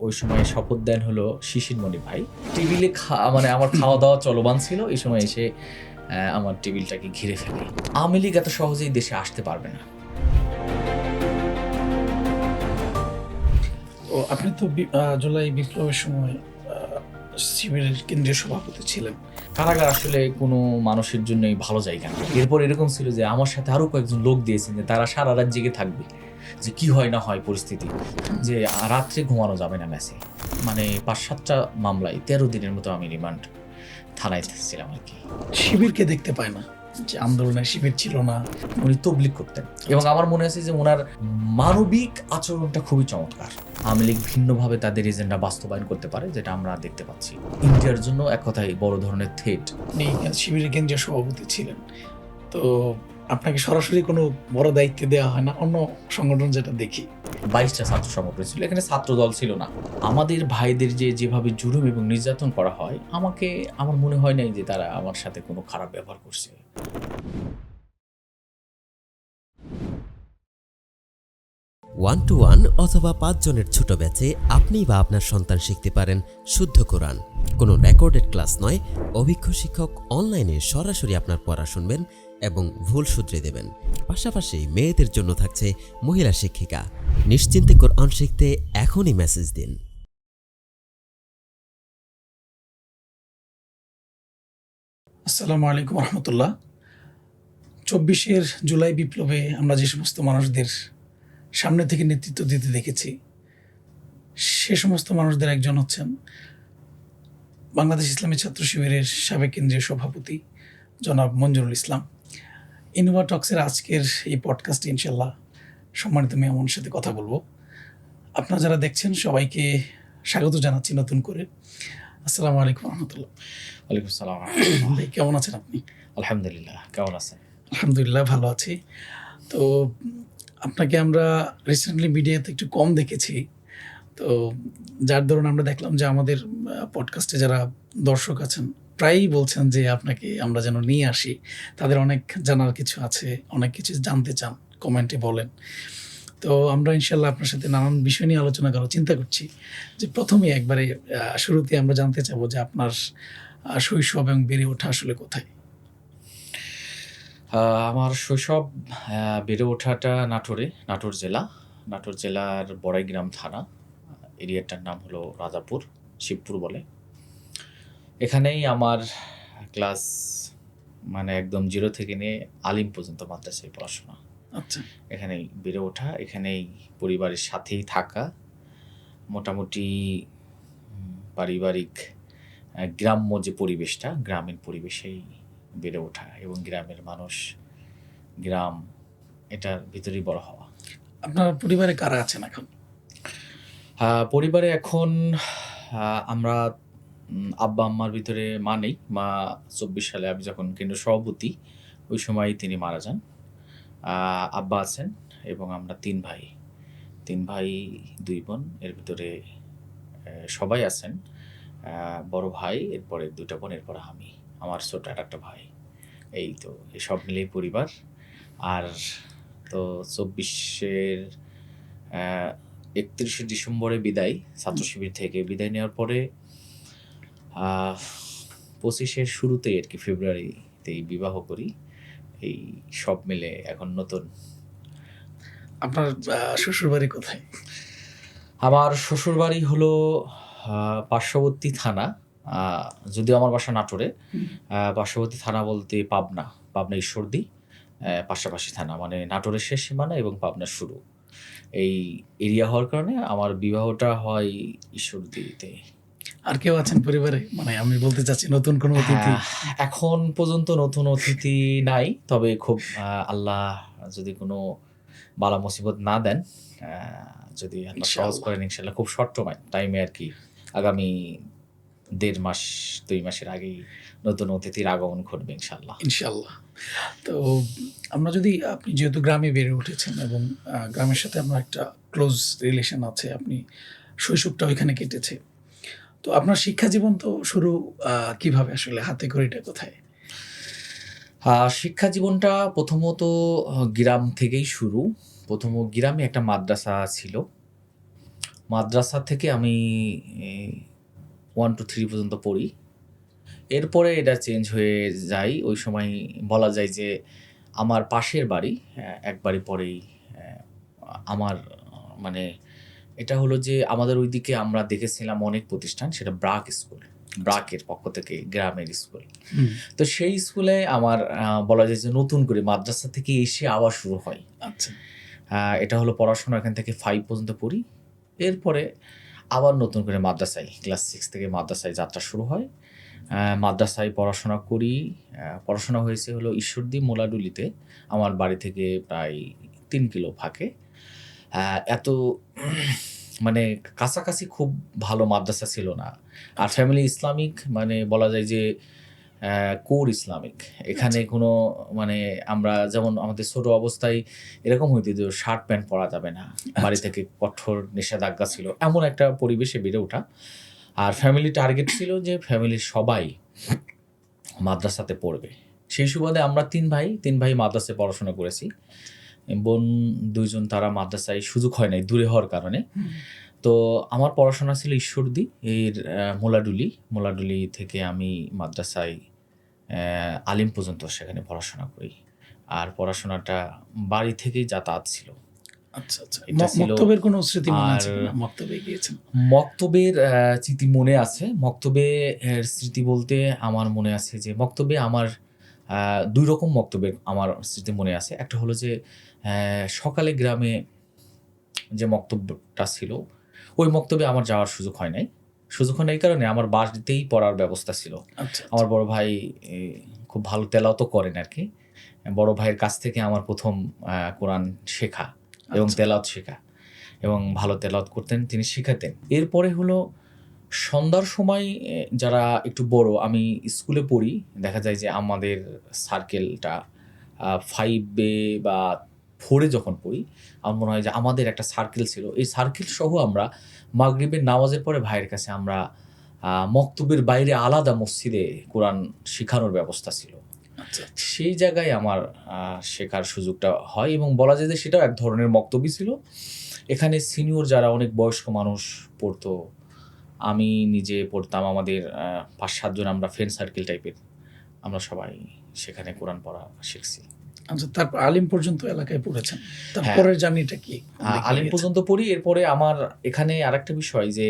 ওই সময় শপথ দেন হলো শিশিরমণি ভাই। টেবিলে মানে আমার খাওয়া দাওয়া চলমান ছিল, এই সময় এসে আমার টেবিলটাকে ঘিরে ফেলে। আওয়ামী লীগ এত সহজেই দেশে আসতে পারবে না। ও আপনি তো জুলাই বিপ্লবের সময় শিবিরের কেন্দ্রীয় সভাপতি ছিলেন। কারাগার আসলে কোনো মানুষের জন্যই ভালো জায়গা না। এরপর এরকম ছিল যে আমার সাথে আরও কয়েকজন লোক দিয়েছেন যে তারা সারা রাত জেগে থাকবে, যে কি হয় না হয় পরিস্থিতি, যে রাত্রে ঘুমানো যাবে না মেসে। মানে 5-7টা মামলায় 13 দিনের মতো আমি রিমান্ড থানায় ছিলাম আর কি। শিবিরকে দেখতে পায় না, যে আন্দোলনের শিবির ছিল না। উনি তবলিগ করতেন এবং আমার মনে আছে যে ওনার মানবিক আচরণটা খুবই চমৎকার। আওয়ামী লীগ ভিন্নভাবে তাদের এজেন্ডা বাস্তবায়ন করতে পারে, যেটা আমরা দেখতে পাচ্ছি। ইন্ডিয়ার জন্য এক কথায় বড় ধরনের থ্রেট। আপনি শিবিরের কেন্দ্রীয় সভাপতি ছিলেন, তো আপনাকে সরাসরি কোনো বড় দায়িত্ব দেওয়া হয় না? অন্য সংগঠন যেটা দেখি 22টা ছাত্র সংগঠন ছিল, এখানে ছাত্র দল ছিল না। আমাদের ভাইদের যেভাবে জুলুম এবং নির্যাতন করা হয়, আমার মনে হয় নাই যে তারা আমার সাথে কোনো খারাপ ব্যবহার করছে। 1-to-1 অথবা 5 জনের ছোট ব্যাচে আপনি বা আপনার সন্তান শিখতে পারেন শুদ্ধ কোরআন। কোনো রেকর্ডেড ক্লাস নয়, অভিজ্ঞ শিক্ষক অনলাইনে সরাসরি আপনার পড়া শুনবেন এবং ভুল শুধরে দেবেন। পাশাপাশি মেয়েদের জন্য থাকছে মহিলা শিক্ষিকা। নিশ্চিন্তে কোরআন শিখতে এখনই মেসেজ দিন। আসসালামু আলাইকুম রহমতুল্লাহ। 24 জুলাই বিপ্লবে আমরা যে সমস্ত মানুষদের সামনে থেকে নেতৃত্ব দিতে দেখেছি, সে সমস্ত মানুষদের একজন হচ্ছেন বাংলাদেশ ইসলামী ছাত্র শিবিরের সাবেক কেন্দ্রীয় সভাপতি জনাব মঞ্জুরুল ইসলাম। ইনোভা টক্সের আজকের এই পডকাস্টে ইনশাল্লাহ সম্মানিত মেহমানের সাথে কথা বলবো। আপনারা যারা দেখছেন সবাইকে স্বাগত জানাচ্ছি নতুন করে। আসসালামু আলাইকুম রহমতুল্লাহ। ওয়ালাইকুম সালাম। ভাই কেমন আছেন আপনি? আলহামদুলিল্লাহ, কেমন আছেন? আলহামদুলিল্লাহ ভালো আছি। তো আপনাকে আমরা রিসেন্টলি মিডিয়াতে একটু কম দেখেছি, তো যার দরুন আমরা দেখলাম যে আমাদের পডকাস্টে যারা দর্শক আছেন প্রায়ই বলছেন যে আপনাকে আমরা যেন নিয়ে আসি। তাদের অনেক জানার কিছু আছে, অনেক কিছু জানতে চান, কমেন্টে বলেন। তো আমরা ইনশাল্লাহ আপনার সাথে নানান বিষয় নিয়ে আলোচনা করার চিন্তা করছি। যে প্রথমেই একবারে শুরুতে আমরা জানতে চাবো যে আপনার শৈশব এবং বেড়ে ওঠা আসলে কোথায়? আমার শৈশব বেড়ে ওঠাটা নাটোরে, নাটোর জেলা, নাটোর জেলার বড়াইগ্রাম থানা। এরিয়াটার নাম হলো রাজাপুর, শিবপুর বলে। এখানেই আমার ক্লাস মানে একদম 0 থেকে নিয়ে আলিম পর্যন্ত মাদ্রাসায় পড়াশোনা। আচ্ছা, এখানেই বেড়ে ওঠা, এখানেই পরিবারের সাথেই থাকা। মোটামুটি পারিবারিক গ্রাম্য যে পরিবেশটা, গ্রামীণ পরিবেশেই বেড়ে ওঠা এবং গ্রামের মানুষ, গ্রাম, এটার ভিতরেই বড় হওয়া। আপনার পরিবারে কারা আছেন এখন? পরিবারে এখন আমরা আব্বা আম্মার ভিতরে মা নেই। মা 24 সালে আমি যখন কেন্দ্র সভাপতি, ওই সময়ই তিনি মারা যান। আব্বা আছেন এবং আমরা 3 ভাই, 2 বোন। এর ভিতরে সবাই আছেন। বড় ভাই, এরপরে 2টা বোন, এরপরে আমি, আমার ছোট আরেকটা ভাই। এই তো, এই সব মিলিয়ে পরিবার। আর তো 24-এর 31শে ডিসেম্বরে বিদায়, ছাত্র শিবির থেকে বিদায় নেওয়ার পরে 25-এর শুরুতেই আর কি, ফেব্রুয়ারিতেই বিবাহ করি। এই সব মিলে এখন নতুন। আপনার শ্বশুরবাড়ি কোথায়? আমার শ্বশুরবাড়ি হলো পার্শ্ববর্তী থানা। যদিও আমার বাসা নাটোরে, পার্শ্ববর্তী থানা বলতে পাবনা ঈশ্বরদী, পাশাপাশি থানা, মানে নাটোরের শেষ সীমানা এবং পাবনার শুরু। এই এরিয়া হওয়ার কারণে আমার বিবাহটা হয় ঈশ্বরদীতে। আর কেউ আছেন পরিবারে? মানে আমি বলতে চাচ্ছি নতুন কোনো অতিথি? এখন পর্যন্ত নতুন অতিথি নাই, তবে খুব আল্লাহ যদি কোনো বালা মুসিবত না দেন, যদি আল্লাহ সহজ করেন, ইনশাল্লাহ খুব শর্ট টাইমে আর কি, আগামী 1.5 মাস 2 মাসের আগেই নতুন অতিথির আগমন ঘটবে ইনশাল্লাহ। ইনশাল্লাহ। তো আমরা যদি, আপনি যেহেতু গ্রামে বেড়ে উঠেছেন এবং গ্রামের সাথে আপনার একটা ক্লোজ রিলেশন আছে, আপনি শৈশবটা ওইখানে কেটেছে, তো আপনার শিক্ষা জীবন তো শুরু কিভাবে আসলে? হাতে খড়িটা কোথায়? শিক্ষা জীবনটা প্রথমত গ্রাম থেকেই শুরু। গ্রামে একটা মাদ্রাসা ছিল, মাদ্রাসা থেকে আমি 1 to 3 পর্যন্ত পড়ি। এরপরে এটা চেঞ্জ হয়ে যায়। ওই সময় বলা যায় যে আমার পাশের বাড়ি, এক বাড়ি পরেই আমার মানে এটা হলো যে আমাদের ওইদিকে আমরা দেখেছিলাম অনেক প্রতিষ্ঠান, সেটা ব্রাক স্কুল। ব্রাকের পক্ষ থেকে গ্রামের স্কুল। হুম, তো সেই স্কুলে আমার বলা যায় যে নতুন করে মাদ্রাসা থেকে এসে আবার শুরু হয়। আচ্ছা। এটা হলো পড়াশোনা এখান থেকে 5 পর্যন্ত পড়ি। এরপরে আবার নতুন করে মাদ্রাসায় ক্লাস 6 থেকে মাদ্রাসায় যাত্রা শুরু হয়। মাদ্রাসায় পড়াশোনা করি। পড়াশোনা হয়েছে হলো ঈশ্বরদী মোলাডুলিতে। আমার বাড়ি থেকে প্রায় ৩ কিলো ফাঁকে। এত মানে কাছাকাছি খুব ভালো মাদ্রাসা ছিল না। আর ফ্যামিলি ইসলামিক মানে বলা যায় যে কোর ইসলামিক। এখানে কোনো মানে আমরা যেমন আমাদের ছোট অবস্থায় এরকম হইতো যে শার্ট প্যান্ট পরা যাবে না। বাড়ি থেকে কঠোর নিষেধাজ্ঞা ছিল। এমন একটা পরিবেশে বেড়ে ওঠা। আর ফ্যামিলি টার্গেট ছিল যে ফ্যামিলির সবাই মাদ্রাসাতে পড়বে। সেই সুবাদে আমরা ৩ ভাই মাদ্রাসায় পড়াশোনা করেছি। বোন ২ জন তারা মাদ্রাসায় সুযোগ হয় নাই দূরে হওয়ার কারণে। তো আমার পড়াশোনা ছিল ঈশ্বরদী এর মোলাডুলি থেকে আমি মাদ্রাসায় আলিম পর্যন্ত সেখানে পড়াশোনা করি। আর পড়াশোনাটা বাড়ি থেকেই যাতায়াত ছিল। আচ্ছা, আচ্ছা। এটা ছিল। মক্তবের কোনো স্মৃতি মনে আছে আর কিনা? মক্তবে গিয়েছেন? মক্তবের স্মৃতি মনে আছে। মক্তবে এর স্মৃতি বলতে আমার মনে আছে যে মক্তবে আমার ২ রকম মক্তবের আমার স্মৃতি মনে আছে। একটা হলো যে সকালে গ্রামে যে মক্তবটা ছিল, ওই মক্তবে আমার যাওয়ার সুযোগ হয় নাই। সুযোগ হয় নাই এই কারণে আমার বাড়িতেই পড়ার ব্যবস্থা ছিল। আচ্ছা, আমার বড় ভাই খুব ভালো তেলাওয়াতও করেন আরকি। বড় ভাইয়ের কাছ থেকে আমার ১ম কোরআন শেখা এবং আচ্ছা। তেলাওয়াত শেখা এবং ভালো তেলাওয়াত করতেন, তিনি শিখাতেন। এরপরে হলো সন্ধ্যার সময় যারা একটু বড়, আমি স্কুলে পড়ি, দেখা যায় যে আমাদের সার্কেলটা 5 এ বা 4 এ যখন পড়ি, আমার মনে হয় যে আমাদের একটা সার্কেল ছিল। এই সার্কেল সহ আমরা মাগরিবের নামাজের পরে ভাইয়ের কাছে আমরা মক্তবের বাইরে আলাদা মসজিদে কোরআন শিখানোর ব্যবস্থা ছিল। আচ্ছা, আচ্ছা। সেই জায়গায় আমার শেখার সুযোগটা হয় এবং বলা যায় যে সেটাও এক ধরনের মক্তবই ছিল। এখানে সিনিয়র যারা অনেক বয়স্ক মানুষ পড়তো, আমি নিজে পড়তাম। আমাদের ৫-৭ জন আমরা ফ্রেন্ড সার্কেল টাইপের। আমরা সবাই সেখানে কোরআন পড়া শিখছি। আচ্ছা, তারপর আলিম পর্যন্ত এলাকায় পড়েছেন। হ্যাঁ। তারপরের জার্নিটা কি? আলিম পর্যন্ত পড়ি। এরপরে আমার এখানে আরেকটা বিষয় যে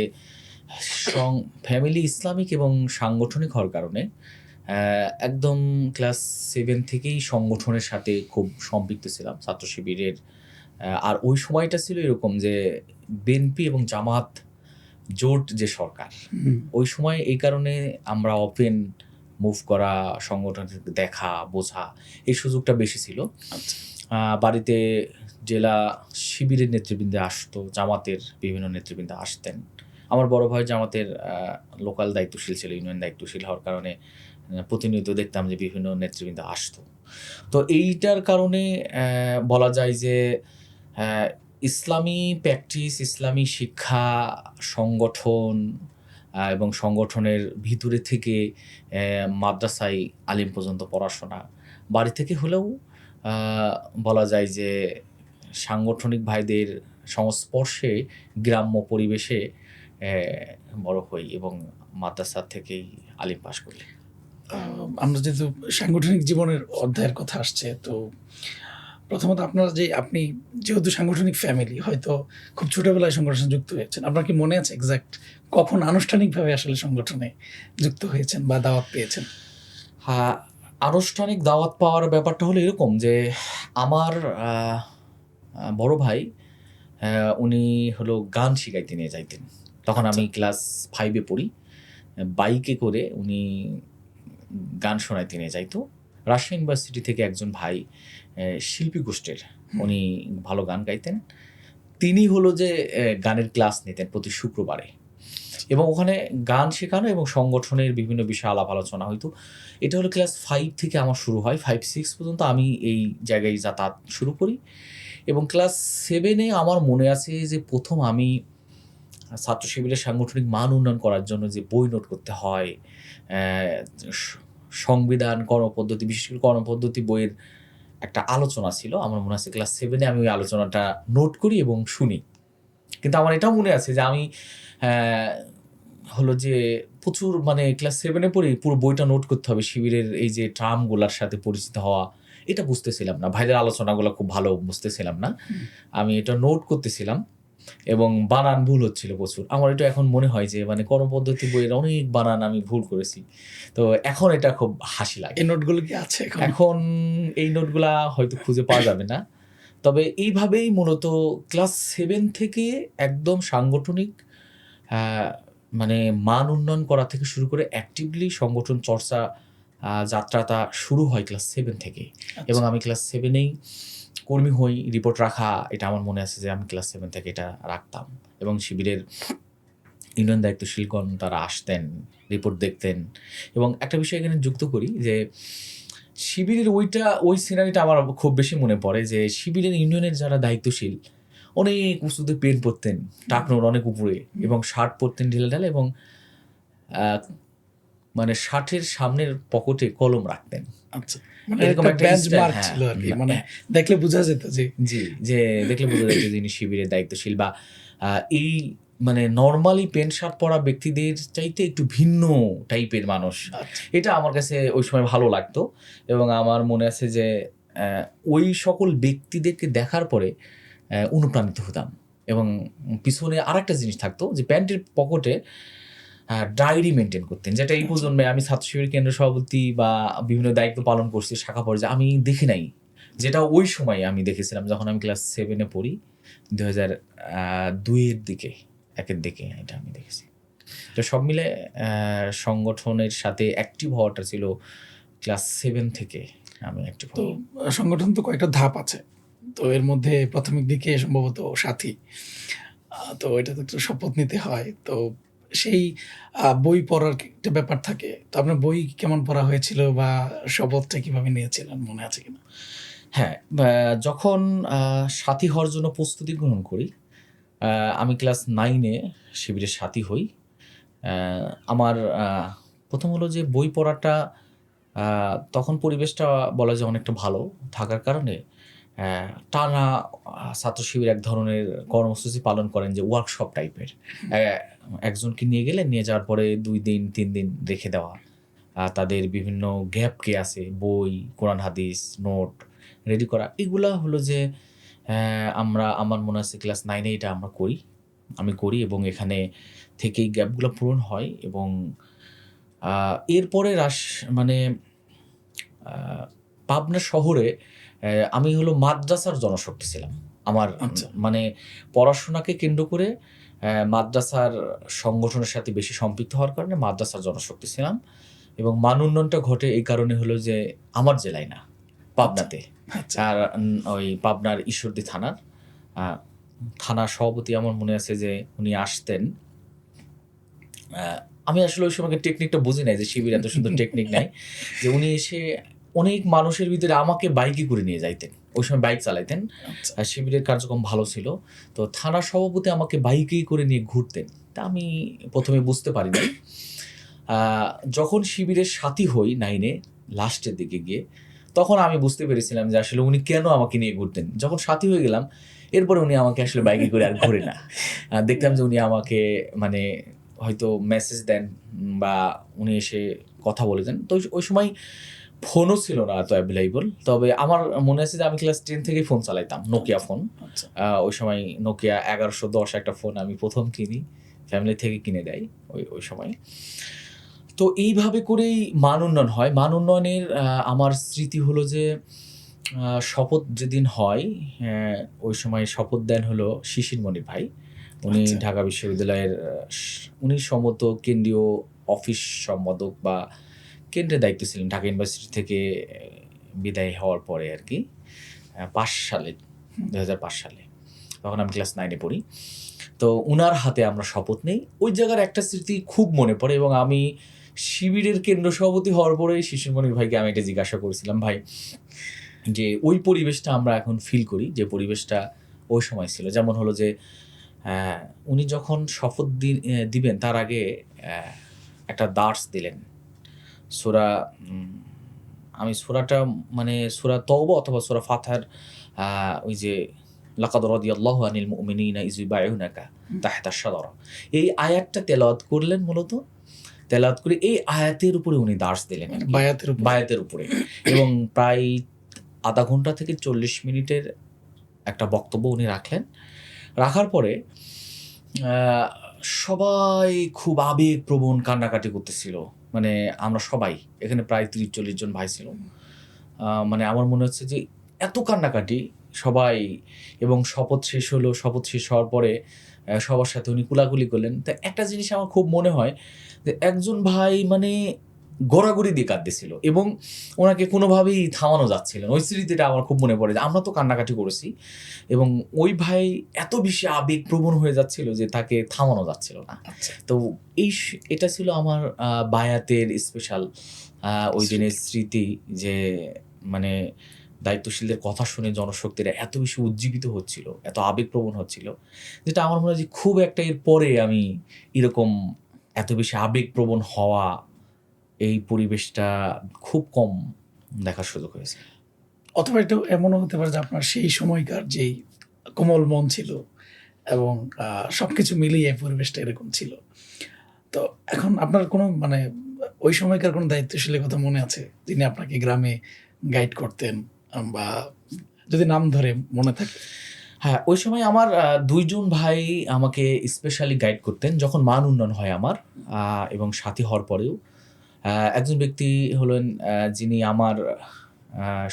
ফ্যামিলি ইসলামিক এবং সাংগঠনিক হওয়ার কারণে একদম ক্লাস 7 থেকেই সংগঠনের সাথে খুব সম্পৃক্ত ছিলাম, ছাত্র শিবিরের। আর ওই সময়টা ছিল এরকম যে বিএনপি এবং জামাত জোট যে সরকার, হুম, ওই সময় এই কারণে আমরা ওপেন মুভ করা, সংগঠনের দেখা, বোঝা এই সুযোগটা বেশি ছিল। আচ্ছা। বাড়িতে জেলা শিবিরের নেতৃবৃন্দ আসতো, জামাতের বিভিন্ন নেতৃবৃন্দ আসতেন। আমার বড় ভাই জামাতের লোকাল দায়িত্বশীল ছিল, ইউনিয়ন দায়িত্বশীল হওয়ার কারণে প্রতিনিয়ত দেখতাম যে বিভিন্ন নেতৃবৃন্দ আসতো। তো এইটার কারণে বলা যায় যে ইসলামী প্র্যাকটিস, ইসলামী শিক্ষা, সংগঠন এবং সংগঠনের ভিতরে থেকে মাদ্রাসায় আলিম পর্যন্ত পড়াশোনা। বাড়ি থেকে হলেও বলা যায় যে সাংগঠনিক ভাইদের সংস্পর্শে গ্রাম্য পরিবেশে বড় হই এবং মাদ্রাসা থেকেই আলিম পাশ করি। আমরা যেহেতু সাংগঠনিক জীবনের অধ্যায়ের কথা আসছে, তো প্রথমত আপনি যেহেতু সাংগঠনিক ফ্যামিলি, হয়তো খুব ছোটবেলায় সংগঠনে যুক্ত হয়েছেন। আপনার কি মনে আছে এক্সাক্ট কখন আনুষ্ঠানিকভাবে আসলে সংগঠনে যুক্ত হয়েছেন বা দাওয়াত পেয়েছেন? আনুষ্ঠানিক দাওয়াত পাওয়ার ব্যাপারটা হলো এরকম যে আমার বড় ভাই উনি হলো গান শিখাইতে নিয়ে যাইতেন। তখন আমি ক্লাস 5 এ পড়ি। বাইকে করে উনি গান শোনাইতে নিয়ে যাইতো। রাজশাহী ইউনিভার্সিটি থেকে একজন ভাই শিল্পী গোষ্ঠীর, উনি ভালো গান গাইতেন। তিনি হলো যে গানের ক্লাস নিতেন প্রতি শুক্রবারে এবং ওখানে গান শেখানো এবং সংগঠনের বিভিন্ন বিষয়ে আলাপ আলোচনা হইতো। এটা হলো ক্লাস 5 থেকে আমার শুরু হয়। 5-6 পর্যন্ত আমি এই জায়গায় যাতায়াত শুরু করি এবং ক্লাস 7 এ আমার মনে আছে যে ১ম আমি ছাত্র শিবিরের সাংগঠনিক মান উন্নয়ন করার জন্য যে বই নোট করতে হয়, সংবিধান, কর্মপদ্ধতি, বিশেষ করে কর্মপদ্ধতি বইয়ের একটা আলোচনা ছিল। আমার মনে আছে ক্লাস 7 এ আমি ওই আলোচনাটা নোট করি এবং শুনি। কিন্তু আমার এটাও মনে আছে যে আমি আহ, হলো যে প্রচুর মানে ক্লাস 7-এ পড়ি পুরো বইটা নোট করতে হবে, শিবিরের এই যে টার্মগুলোর সাথে পরিচিত হওয়া, এটা বুঝতেছিলাম না, ভাইদের আলোচনাগুলো খুব ভালো বুঝতেছিলাম না, আমি এটা নোট করতেছিলাম এবং বানান ভুল হচ্ছিল প্রচুর। আমার এটা এখন মনে হয় যে মানে কর্মপদ্ধতি বইয়ের অনেক বানান আমি ভুল করেছি, তো এখন এটা খুব হাসি লাগে। এই নোটগুলো কি আছে এখন? এখন এই নোটগুলা হয়তো খুঁজে পাওয়া যাবে না, তবে এইভাবেই মূলত ক্লাস 7 থেকে একদম সাংগঠনিক আহ, মানে মান উন্নয়ন করা থেকে শুরু করে অ্যাক্টিভলি সংগঠন চর্চা যাত্রাটা শুরু হয় ক্লাস 7 থেকে। এবং আমি ক্লাস 7-এই কর্মী হই, রিপোর্ট রাখা, এটা আমার মনে আছে যে আমি ক্লাস 7 থেকে এটা রাখতাম। এবং শিবিরের ইউনিয়ন দায়িত্বশীলগণ তারা আসতেন, রিপোর্ট দেখতেন। এবং একটা বিষয় এখানে যুক্ত করি যে শিবিরের ওই সিনারিটা আমার খুব বেশি মনে পড়ে যে শিবিরের ইউনিয়নের যারা দায়িত্বশীল অনেক উঁচুতে পেন পরতেন, টাকনোর অনেক উপরে, এবং শার্ট পরতেন ঢিলে ঢালে, এবং আহ, মানে শার্টের সামনের পকেটে কলম রাখতেন। আচ্ছা, মানে এরকম একটা একটা বেঞ্চমার্ক হ্যাঁ, ছিল আর কি, মানে দেখলে বোঝা যেত যে জি, যে দেখলে বোঝা যায় যে যিনি শিবিরের দায়িত্বশীল, বা এই মানে নর্মালি প্যান্ট শার্ট পরা ব্যক্তিদের চাইতে একটু ভিন্ন টাইপের মানুষ। আচ্ছা। এটা আমার কাছে ওই সময় ভালো লাগতো। এবং আমার মনে আছে যে ওই সকল ব্যক্তিদেরকে দেখার পরে অনুপ্রাণিত হতাম। এবং পিছনে আরেকটা জিনিস থাকতো যে প্যান্টের পকেটে ডায়েরি মেনটেন করতেন, যেটা এই প্রজন্মে, আমি ছাত্র শিবির কেন্দ্র সভাপতি বা বিভিন্ন দায়িত্ব পালন করছি শাখা পর্যায়ে, আমি দেখি নাই, যেটা ওই সময় আমি দেখেছিলাম যখন আমি ক্লাস 7-এ পড়ি, 2002-এর দিকে, 1-এর দিকে এটা আমি দেখেছি। তো সব মিলে সংগঠনের সাথে অ্যাক্টিভ হওয়াটা ছিল ক্লাস 7 থেকে আমি অ্যাক্টিভ তো হই। সংগঠন তো কয়েকটা ধাপ আছে, তো এর মধ্যে প্রাথমিক দিকে সম্ভবত সাথী, তো এটা তো একটু শপথ নিতে হয়, তো সেই বই পড়ার একটা ব্যাপার থাকে, তো আপনার বই কেমন পড়া হয়েছিল বা শপথটা কিভাবে নিয়েছিলেন মনে আছে কিনা? হ্যাঁ, যখন সাথী হওয়ার জন্য প্রস্তুতি গ্রহণ করি, আমি ক্লাস 9-এ শিবিরের সাথী হই। আমার প্রথম হলো যে বই পড়াটা, তখন পরিবেশটা বলা যায় অনেকটা ভালো থাকার কারণে টানা ছাত্র শিবির এক ধরনের কর্মসূচি পালন করেন যে ওয়ার্কশপ টাইপের। একজনকে নিয়ে গেলে, নিয়ে যাওয়ার পরে 2 দিন 3 দিন রেখে দেওয়া, তাদের বিভিন্ন গ্যাপকে আছে, বই, কোরআন হাদিস, নোট রেডি করা, এগুলা হলো যে আমার মনে আছে ক্লাস 9-এ এটা আমি করি এবং এখানে থেকেই গ্যাপগুলো পূরণ হয়। এবং এরপরে মানে পাবনা শহরে আমি হলো মাদ্রাসার জনশক্তি ছিলাম। আমার আচ্ছা। মানে পড়াশোনাকে কেন্দ্র করে মাদ্রাসার সংগঠনের সাথে বেশি সম্পৃক্ত হওয়ার কারণে মাদ্রাসার জনশক্তি ছিলাম। এবং মান উন্নয়নটা ঘটে এই কারণে হলো যে আমার জেলায় না, পাবনাতে। আচ্ছা। আর ওই পাবনার ঈশ্বরদী থানার থানা সভাপতি আমার মনে আছে যে উনি আসতেন। আমি আসলে ওই সময় টেকনিকটা বুঝি নাই যে শিবির এত সুন্দর টেকনিক নাই, যে উনি এসে অনেক মানুষের ভিতরে আমাকে বাইকে করে নিয়ে যাইতেন। ওই সময় বাইক চালাইতেন, আচ্ছা। আর শিবিরের কার্যক্রম ভালো ছিল, তো থানা সভাপতি আমাকে বাইকেই করে নিয়ে ঘুরতেন। তা আমি প্রথমে বুঝতে পারি নাই। যখন শিবিরের সাথী হই 9-এ লাস্টের দিকে গিয়ে, তখন আমি বুঝতে পেরেছিলাম যে আসলে উনি কেন আমাকে নিয়ে ঘুরতেন। যখন সাথী হয়ে গেলাম, এরপরে উনি আমাকে আসলে বাইকে করে আর ঘুরে না। দেখতাম যে উনি আমাকে মানে হয়তো মেসেজ দেন বা উনি এসে কথা বলে দেন। তো ওই সময় ফোনও ছিল না এত অ্যাভেলেবল। তবে আমার মনে আছে যে আমি ক্লাস 10 থেকেই ফোন চালাইতাম, নোকিয়া ফোন। আচ্ছা। ওই সময় নোকিয়া 1110 একটা ফোন আমি প্রথম কিনি, ফ্যামিলি থেকে কিনে দেয় ওই সময়। তো এইভাবে করেই মান উন্নয়ন হয়। মান উন্নয়নের আমার স্মৃতি হলো যে শপথ যেদিন হয়, ওই সময় শপথ দেন হলো শিশির মনির ভাই। উনি আচ্ছা। ঢাকা বিশ্ববিদ্যালয়ের উনি সম্ভবত কেন্দ্রীয় অফিস সম্পাদক বা কেন্দ্রের দায়িত্ব ছিলেন ঢাকা ইউনিভার্সিটি থেকে বিদায় হওয়ার পরে আর কি, 5 সালে, 2005 সালে। তখন আমি ক্লাস 9-এ পড়ি। তো উনার হাতে আমরা শপথ নেই। ওই জায়গার একটা স্মৃতি খুব মনে পড়ে। এবং আমি শিবিরের কেন্দ্র সভাপতি হওয়ার পরে শিশির মনির ভাইকে আমি এটা জিজ্ঞাসা করেছিলাম, ভাই যে ওই পরিবেশটা আমরা এখন ফিল করি যে পরিবেশটা ওই সময় ছিল। যেমন হলো যে উনি যখন শপথ দিবেন তার আগে একটা দার্স দিলেন সূরা, আমি সূরাটা মানে সূরা তওবা অথবা সূরা ফাতহার ওই যে লাকাদ রাদিয়াল্লাহু আনিল মুমিনিনা ইয ইউবাইউনাকা তাহতা আশ-শাজারা। এই আয়াতটা তেলাওয়াত করলেন মূলত। তেলাওয়াত করে এই আয়াতের উপরে উনি দার্স দিলেন আর কি। বায়াতের উপরে এবং প্রায় আধা ঘন্টা থেকে 40 মিনিটের একটা বক্তব্য উনি রাখলেন। রাখার পরে সবাই খুব আবেগপ্রবণ কান্নাকাটি করতেছিল। মানে আমরা সবাই এখানে প্রায় 30-40 জন ভাই ছিল। মানে আমার মনে হচ্ছে যে এত কান্নাকাটি সবাই, এবং শপথ শেষ হলো। শপথ শেষ হওয়ার পরে সবার সাথে উনি কুলাকুলি করলেন। তো একটা জিনিস আমার খুব মনে হয় যে একজন ভাই মানে গড়াগড়ি দিয়ে কাঁদতেছিল এবং ওনাকে কোনোভাবেই থামানো যাচ্ছিল না। ওই স্মৃতিটা আমার খুব মনে পড়ে যে আমরা তো কান্নাকাটি করেছি এবং ওই ভাই এত বেশি আবেগপ্রবণ হয়ে যাচ্ছিল যে তাকে থামানো যাচ্ছিল না। তো এটা ছিল আমার বায়াতের স্পেশাল ওই দিনের স্মৃতি, যে মানে দায়িত্বশীলদের কথা শুনে জনশক্তিরা এত বেশি উজ্জীবিত হচ্ছিল, এত আবেগপ্রবণ হচ্ছিল, যেটা আমার মনে হয় যে খুব একটা এর পরে আমি এরকম এত বেশি আবেগপ্রবণ হওয়া, এই পরিবেশটা খুব কম দেখার সুযোগ হয়েছে। অথবা এটা এমনও হতে পারে যে আপনার সেই সময়কার যেই কোমল মন ছিল এবং সবকিছু মিলিয়ে পরিবেশটা এরকম ছিল। তো এখন আপনার কোনো মানে ওই সময়কার কোনো দায়িত্বশীলের কথা মনে আছে যিনি আপনাকে গ্রামে গাইড করতেন, বা যদি নাম ধরে মনে থাকে? হ্যাঁ, ওই সময় আমার ২ জন ভাই আমাকে স্পেশালি গাইড করতেন যখন মান উন্নয়ন হয় আমার, এবং সাথী হওয়ার পরেও। একজন ব্যক্তি হলেন যিনি আমার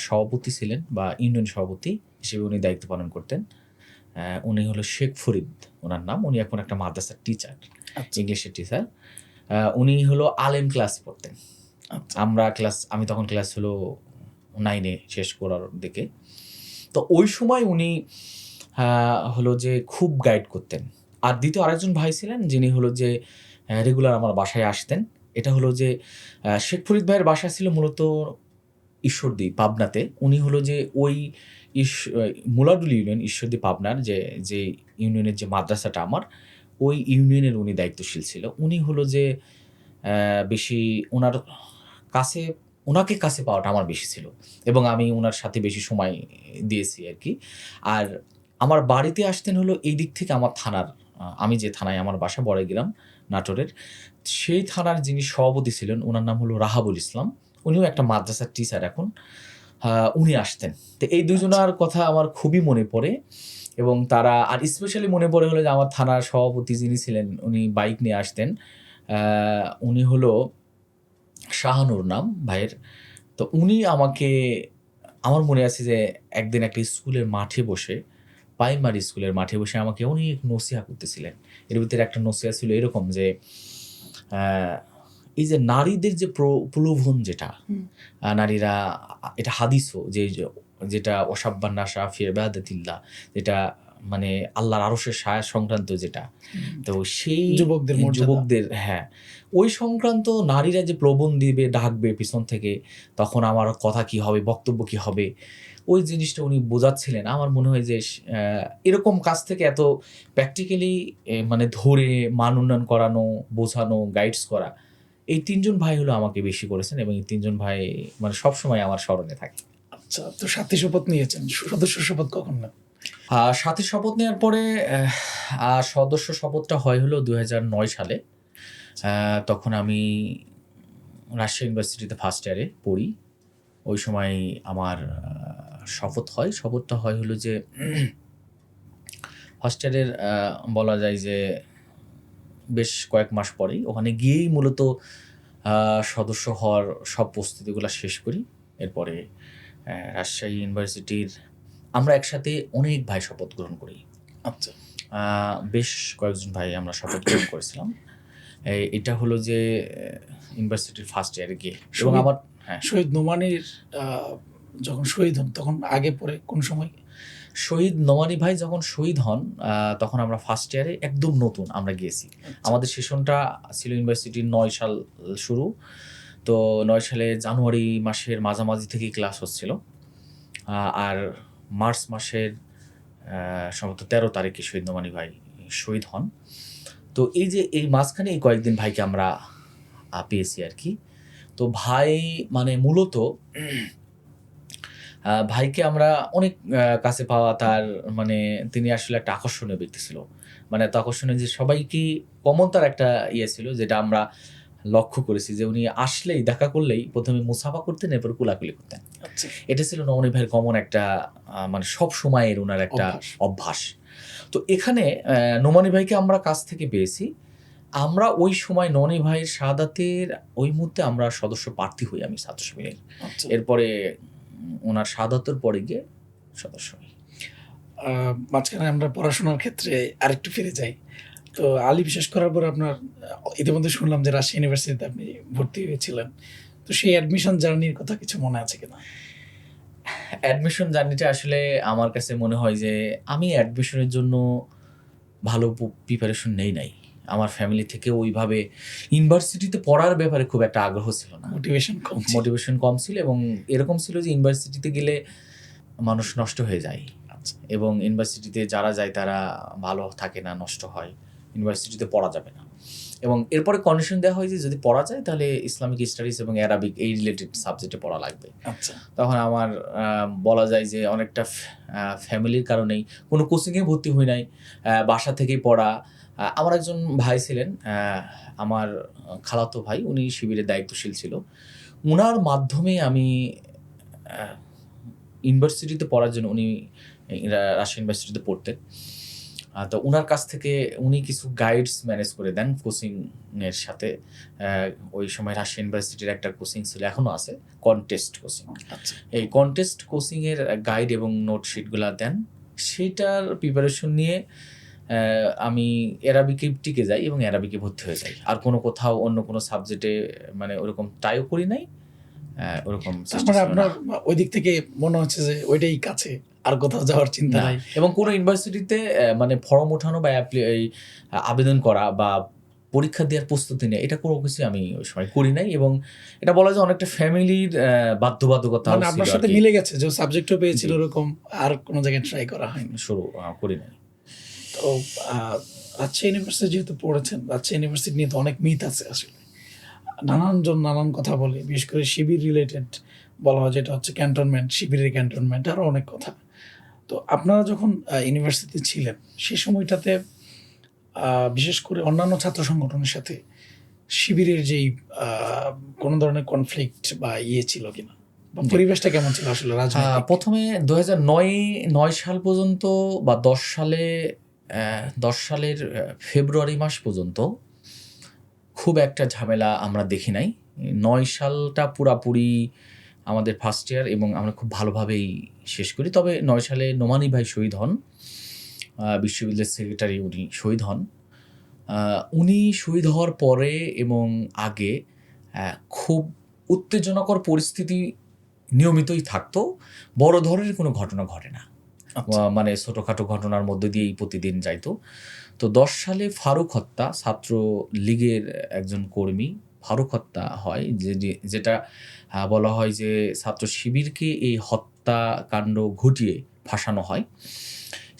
সভাপতি ছিলেন বা ইউনিয়ন সভাপতি হিসেবে উনি দায়িত্ব পালন করতেন। উনি হলো শেখ ফরিদ ওনার নাম। উনি এখন একটা মাদ্রাসার টিচার, ইংলিশের টিচার। উনি হলো আলেম ক্লাস পড়তেন। আমি তখন ক্লাস হলো 9-এ শেষ করার দিকে। তো ওই সময় উনি হলো যে খুব গাইড করতেন। আর দ্বিতীয় আরেকজন ভাই ছিলেন যিনি হলো যে রেগুলার আমার বাসায় আসতেন। এটা হলো যে শেখ ফরিদ ভাইয়ের বাসা ছিল মূলত ঈশ্বরদী, পাবনাতে। উনি হলো যে ওই মুলাডুল ইউনিয়ন, ঈশ্বরদী পাবনার যে ইউনিয়নের যে মাদ্রাসাটা আমার, ওই ইউনিয়নের উনি দায়িত্বশীল ছিল। উনি হলো যে বেশি ওনাকে কাছে পাওয়াটা আমার বেশি ছিল এবং আমি ওনার সাথে বেশি সময় দিয়েছি আর কি। আর আমার বাড়িতে আসতেন হলো এই দিক থেকে আমার থানার, আমি যে থানায় আমার বাসা বড়াইগ্রাম নাটোরের, সেই থানার যিনি সভাপতি ছিলেন ওনার নাম হলো রাহাবুল ইসলাম। উনিও একটা মাদ্রাসার টিচার এখন। উনি আসতেন। তো এই দুজনের কথা আমার খুবই মনে পড়ে এবং তারা আর স্পেশালি মনে পড়ে হলো যে আমার থানার সভাপতি যিনি ছিলেন উনি বাইক নিয়ে আসতেন। উনি হলো শাহানুর নাম ভাইয়ের। তো উনি আমার মনে আছে যে একদিন একটা স্কুলের মাঠে বসে, প্রাইমারি স্কুলের মাঠে বসে আমাকে অনেক নসিহা করতেছিলেন। এর ভিতরে একটা নসিহা ছিল এরকম যে এই যে নারীদের যে প্রলোভন, যেটা নারীরা, এটা হাদিসও যেটা ওয়াসাব্বান নাসা ফি ইবাদাতিল্লাহ, যেটা মানে আল্লাহর আরশের সায়া সংক্রান্ত যেটা, তো সেই যুবকদের হ্যাঁ ওই সংক্রান্ত নারীরা যে প্রলোভন দিবে, ডাকবে পিছন থেকে, তখন আমার কথা কি হবে, বক্তব্য কি হবে, ওই জিনিসটা উনি বোঝাচ্ছিলেন। আমার মনে হয় যে এরকম কাজ থেকে এত প্র্যাকটিক্যালি মানে ধরে মান উন্নয়ন করানো, বোঝানো, গাইডস করা, এই 3 জন ভাই হলো আমাকে বেশি করেছেন এবং এই 3 জন ভাই মানে সবসময় আমার স্মরণে থাকে। আচ্ছা, তো সাথী শপথ নিয়েছেন, সদস্য শপথ কখন নেন? সাথী শপথ নেওয়ার পরে সদস্য শপথটা হয় হলো 2009 সালে। তখন আমি রাজশাহী ইউনিভার্সিটিতে ফার্স্ট ইয়ারে পড়ি। ওই সময় আমার শপথ হয়। শপথটা হয় হলো যে ফার্স্ট ইয়ারের বলা যায় যে বেশ কয়েক মাস পরেই ওখানে গিয়েই মূলত সদস্য হওয়ার সব প্রস্তুতিগুলো শেষ করি। এরপরে রাজশাহী ইউনিভার্সিটির আমরা একসাথে অনেক ভাই শপথ গ্রহণ করি। আচ্ছা, বেশ কয়েকজন ভাই আমরা শপথ গ্রহণ করেছিলাম। এটা হলো যে ইউনিভার্সিটির ফার্স্ট ইয়ারে গিয়ে। এবং আমার শহীদ নোমানির যখন শহীদ হন তখন আগে পরে কোন সময়? শহীদ নোমানি ভাই যখন শহীদ হন তখন আমরা ফার্স্ট ইয়ারে একদম নতুন আমরা গিয়েছি। আমাদের সেশনটা ছিল ইউনিভার্সিটির 9 সাল শুরু। তো 9 সালে জানুয়ারি মাসের মাঝামাঝি থেকেই ক্লাস হচ্ছিল। আর মার্চ মাসের সম্ভবত 13 তারিখে শহীদ নোমানি ভাই শহীদ হন। তো এই মাঝখানে এই কয়েকদিন ভাইকে আমরা পেয়েছি আর কি। তো ভাই মানে মূলত ভাইকে আমরা অনেক কাছে পাওয়া তার মানে তিনি আসলে একটা আকর্ষণীয় ব্যক্তি ছিল। মানে এত আকর্ষণীয় যে সবাইকেই কমন তার একটা ইয়ে ছিল যেটা আমরা লক্ষ্য করেছি যে উনি আসলেই দেখা করলেই ১ম এ মুসাফা করতেন এরপর কোলাকুলি করতেন। আচ্ছা, এটা ছিল নমনী ভাইয়ের কমন একটা মানে সব সময়ের উনার একটা অভ্যাস। অভ্যাস। তো এখানে নোমানী ভাইকে আমরা কাছ থেকে পেয়েছি। আমরা ওই সময় ননি ভাইয়ের শাহাদাতের ওই মুহূর্তে আমরা সদস্য প্রার্থী হই আমি ছাত্র শিবিরের। আচ্ছা। এরপরে উনার শাহাদাতের পরে গিয়ে সদস্য হই। মাঝখানে আমরা পড়াশোনার ক্ষেত্রে আরেকটু ফিরে যাই। তো আলী বিশেষ করার পর আপনার ইতিমধ্যে শুনলাম যে রাজশাহী ইউনিভার্সিটিতে আপনি ভর্তি হয়েছিলেন। তো সেই অ্যাডমিশন জার্নির কথা কিছু মনে আছে কিনা? অ্যাডমিশন জার্নিটা আসলে আমার কাছে মনে হয় যে আমি অ্যাডমিশনের জন্য ভালো প্রিপারেশন নেই নাই। আমার ফ্যামিলি থেকে ওইভাবে ইউনিভার্সিটিতে পড়ার ব্যাপারে খুব একটা আগ্রহ ছিল না। মোটিভেশন কম ছিল। মোটিভেশন কম ছিল এবং এরকম ছিল যে ইউনিভার্সিটিতে গেলে মানুষ নষ্ট হয়ে যায় আচ্ছা, এবং ইউনিভার্সিটিতে যারা যায় তারা ভালো থাকে না, নষ্ট হয়। ইউনিভার্সিটিতে পড়া যাবে না এবং এরপরে কন্ডিশন দেওয়া হয় যে যদি পড়া যায় তাহলে ইসলামিক স্টাডিজ এবং অ্যারাবিক এই রিলেটেড সাবজেক্টে পড়া লাগবে। আচ্ছা, তখন আমার বলা যায় যে অনেকটা ফ্যামিলির কারণেই কোনো কোচিংয়ে ভর্তি হই নাই। বাসা থেকেই পড়া। আমার একজন ভাই ছিলেন, আমার খালাতো ভাই, উনি শিবিরের দায়িত্বশীল ছিল। উনার মাধ্যমে আমি ইউনিভার্সিটিতে পড়ার জন্য উনি রাজশাহী ইউনিভার্সিটিতে পড়তেন। তো উনার কাছ থেকে উনি কিছু গাইডস ম্যানেজ করে দেন কোচিংয়ের সাথে। ওই সময় রাজশাহী ইউনিভার্সিটির একটা কোচিং ছিল, এখনও আছে, কন্টেস্ট কোচিং। আচ্ছা। এই কন্টেস্ট কোচিংয়ের গাইড এবং নোটশিটগুলো দেন। সেটার প্রিপারেশন নিয়ে আমি অ্যারাবিকে টিকে যাই এবং অ্যারাবিকে ভর্তি হয়ে যাই। আর কোনো কোথাও অন্য কোনো সাবজেক্টে মানে ওরকম ট্রাইও করি নাই। ওরকম চেষ্টা তারপরে ছিল না। আপনার ওই দিক থেকে মনে হচ্ছে যে ওইটাই কাছে, আর কোথাও যাওয়ার চিন্তা না। নাই। এবং কোনো ইউনিভার্সিটিতে মানে ফর্ম ওঠানো বা আবেদন করা বা পরীক্ষা দেওয়ার প্রস্তুতি নেয়া, এটা কোনো কিছুই আমি ওই সময় করি নাই এবং এটা বলা যায় অনেকটা ফ্যামিলির বাধ্যবাধকতাও মানে ছিল আপনার সাথে আরকি। মিলে গেছে যে সাবজেক্টও পেয়েছিল জি। ওরকম, আর কোনো জায়গায় ট্রাই করা হয়নি। শুরু করি নাই। তো রাজশাহী ইউনিভার্সিটি যেহেতু পড়েছেন, রাজশাহী ইউনিভার্সিটি নিয়ে তো অনেক মিথ আছে আসলে। নানানজন নানান কথা বলে, বিশেষ করে শিবির রিলেটেড বলা হয় যেটা হচ্ছে ক্যান্টনমেন্ট, শিবিরের ক্যান্টনমেন্ট, আরও অনেক কথা। তো আপনারা যখন ইউনিভার্সিটিতে ছিলেন সেই সময়টাতে বিশেষ করে অন্যান্য ছাত্র সংগঠনের সাথে শিবিরের যেই কোনো ধরনের কনফ্লিক্ট বা ইয়ে ছিল কিনা, বা পরিবেশটা কেমন ছিল আসলে রাজনৈতিক? প্রথমে ২০০৯ সাল পর্যন্ত বা ১০ সালের ফেব্রুয়ারি মাস পর্যন্ত খুব একটা ঝামেলা আমরা দেখি নাই। ৯ সালটা পুরাপুরি আমাদের ফার্স্ট ইয়ার এবং আমরা খুব ভালোভাবেই শেষ করি। তবে ৯ সালে নোমানী ভাই শহীদ হন। বিশ্ববিদ্যালয়ের সেক্রেটারি উনি শহীদ হন। উনি শহীদ হওয়ার পরে এবং আগে খুব উত্তেজনাকর পরিস্থিতি নিয়মিতই থাকতো। বড় ধরনের কোনো ঘটনা ঘটে না। আচ্ছা, মানে ছোটখাটো ঘটনার মধ্য দিয়েই প্রতিদিন যাইতো। তো ১০ সালে ফারুক হত্যা, ছাত্রলীগের একজন কর্মী ফারুক হত্যা হয়, যেটা বলা হয় যে ছাত্র শিবিরকে এই হত্যাকাণ্ড ঘটিয়ে ফাঁসানো হয়।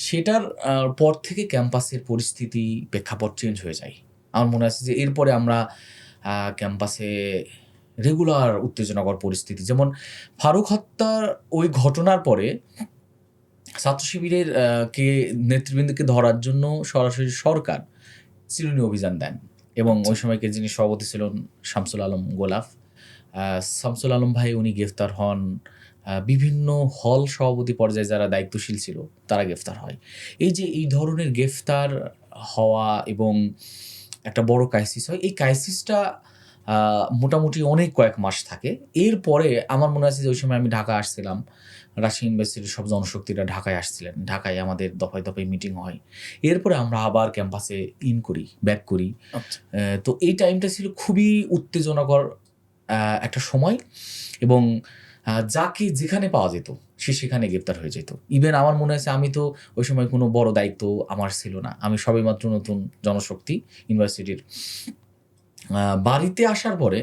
সেটার পর থেকে ক্যাম্পাসের পরিস্থিতি, প্রেক্ষাপট চেঞ্জ হয়ে যায়। আমার মনে আছে যে এরপরে আমরা ক্যাম্পাসে রেগুলার উত্তেজনাকর পরিস্থিতি, যেমন ফারুক হত্যার ওই ঘটনার পরে ছাত্র শিবিরের নেতৃবৃন্দকে ধরার জন্য সরাসরি সরকার চিরুনি অভিযান দেন এবং ওই সময়কে যিনি সভাপতি ছিলেন শামসুল আলম গোলাপ, শামসুল আলম ভাই উনি গ্রেফতার হন। বিভিন্ন হল সভাপতি পর্যায়ে যারা দায়িত্বশীল ছিল তারা গ্রেফতার হয়। এই যে এই ধরনের গ্রেফতার হওয়া এবং একটা বড় ক্রাইসিস হয়, এই ক্রাইসিসটা মোটামুটি অনেক কয়েক মাস থাকে। এরপরে আমার মনে আছে যে ওই সময় আমি ঢাকা আসছিলাম। রাজশাহী ইউনিভার্সিটির সব জনশক্তিরা ঢাকায় আসছিলেন। ঢাকায় আমাদের দফায় দফায় মিটিং হয়। এরপরে আমরা আবার ক্যাম্পাসে ব্যাক করি। আচ্ছা। তো এই টাইমটা ছিল খুবই উত্তেজনাকর একটা সময় এবং যাকে যেখানে পাওয়া যেত সে সেখানে গ্রেপ্তার হয়ে যেত। ইভেন আমার মনে আছে আমি তো ওই সময় কোনো বড় দায়িত্ব আমার ছিল না। আমি সবেমাত্র নতুন জনশক্তি ইউনিভার্সিটির। বাড়িতে আসার পরে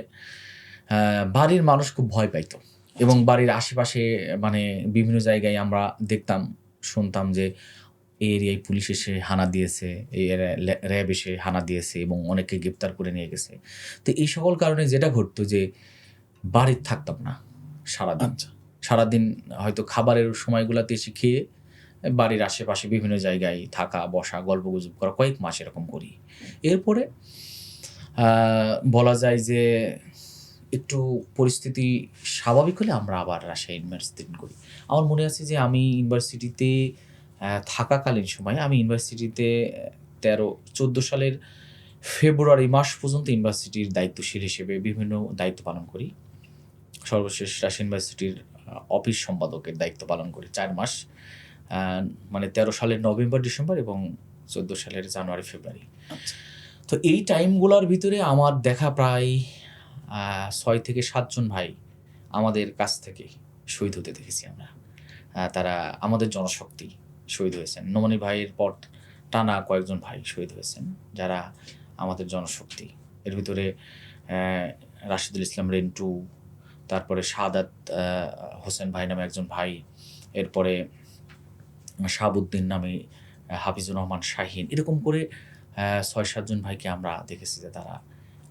বাড়ির মানুষ খুব ভয় পাইতো এবং বাড়ির আশেপাশে মানে বিভিন্ন জায়গায় আমরা দেখতাম, শুনতাম যে এই এরিয়ায় পুলিশ এসে হানা দিয়েছে, এই র্যাব এসে হানা দিয়েছে এবং অনেককে গ্রেপ্তার করে নিয়ে গেছে। তো এই সকল কারণে যেটা ঘটতো যে বাড়িতে থাকতাম না সারাদিন। আচ্ছা। সারাদিন হয়তো খাবারের সময়গুলোতে এসে খেয়ে বাড়ির আশেপাশে বিভিন্ন জায়গায় থাকা, বসা, গল্পগুজব করা কয়েক মাস এরকম করি। এরপরে বলা যায় যে একটু পরিস্থিতি স্বাভাবিক হলে আমরা আবার রাজশাহী ইউনিভার্সিটি করি। আমার মনে আছে যে আমি ইউনিভার্সিটিতে থাকাকালীন সময়ে আমি ইউনিভার্সিটিতে 13-14 সালের ফেব্রুয়ারি মাস পর্যন্ত ইউনিভার্সিটির দায়িত্বশীল হিসেবে বিভিন্ন দায়িত্ব পালন করি। সর্বশেষ রাজশাহী ইউনিভার্সিটির অফিস সম্পাদকের দায়িত্ব পালন করি 4 মাস। মানে 13 সালের নভেম্বর, ডিসেম্বর এবং 14 সালের জানুয়ারি, ফেব্রুয়ারি। তো এই টাইমগুলোর ভিতরে আমার দেখা প্রায় 6 থেকে 7 জন ভাই আমাদের কাছ থেকে শহীদ হতে দেখেছি আমরা। তারা আমাদের জনশক্তি শহীদ হয়েছেন। নোমানী ভাইয়ের পর টানা কয়েকজন ভাই শহীদ হয়েছেন যারা আমাদের জনশক্তি। এর ভিতরে রাশিদুল ইসলাম রেন্টু, তারপরে শাহাদাত হোসেন ভাই নামে একজন ভাই, এরপরে শাহাবুদ্দিন নামে হাফিজুর রহমান শাহীন, এরকম করে 6-7 জন ভাইকে আমরা দেখেছি যে তারা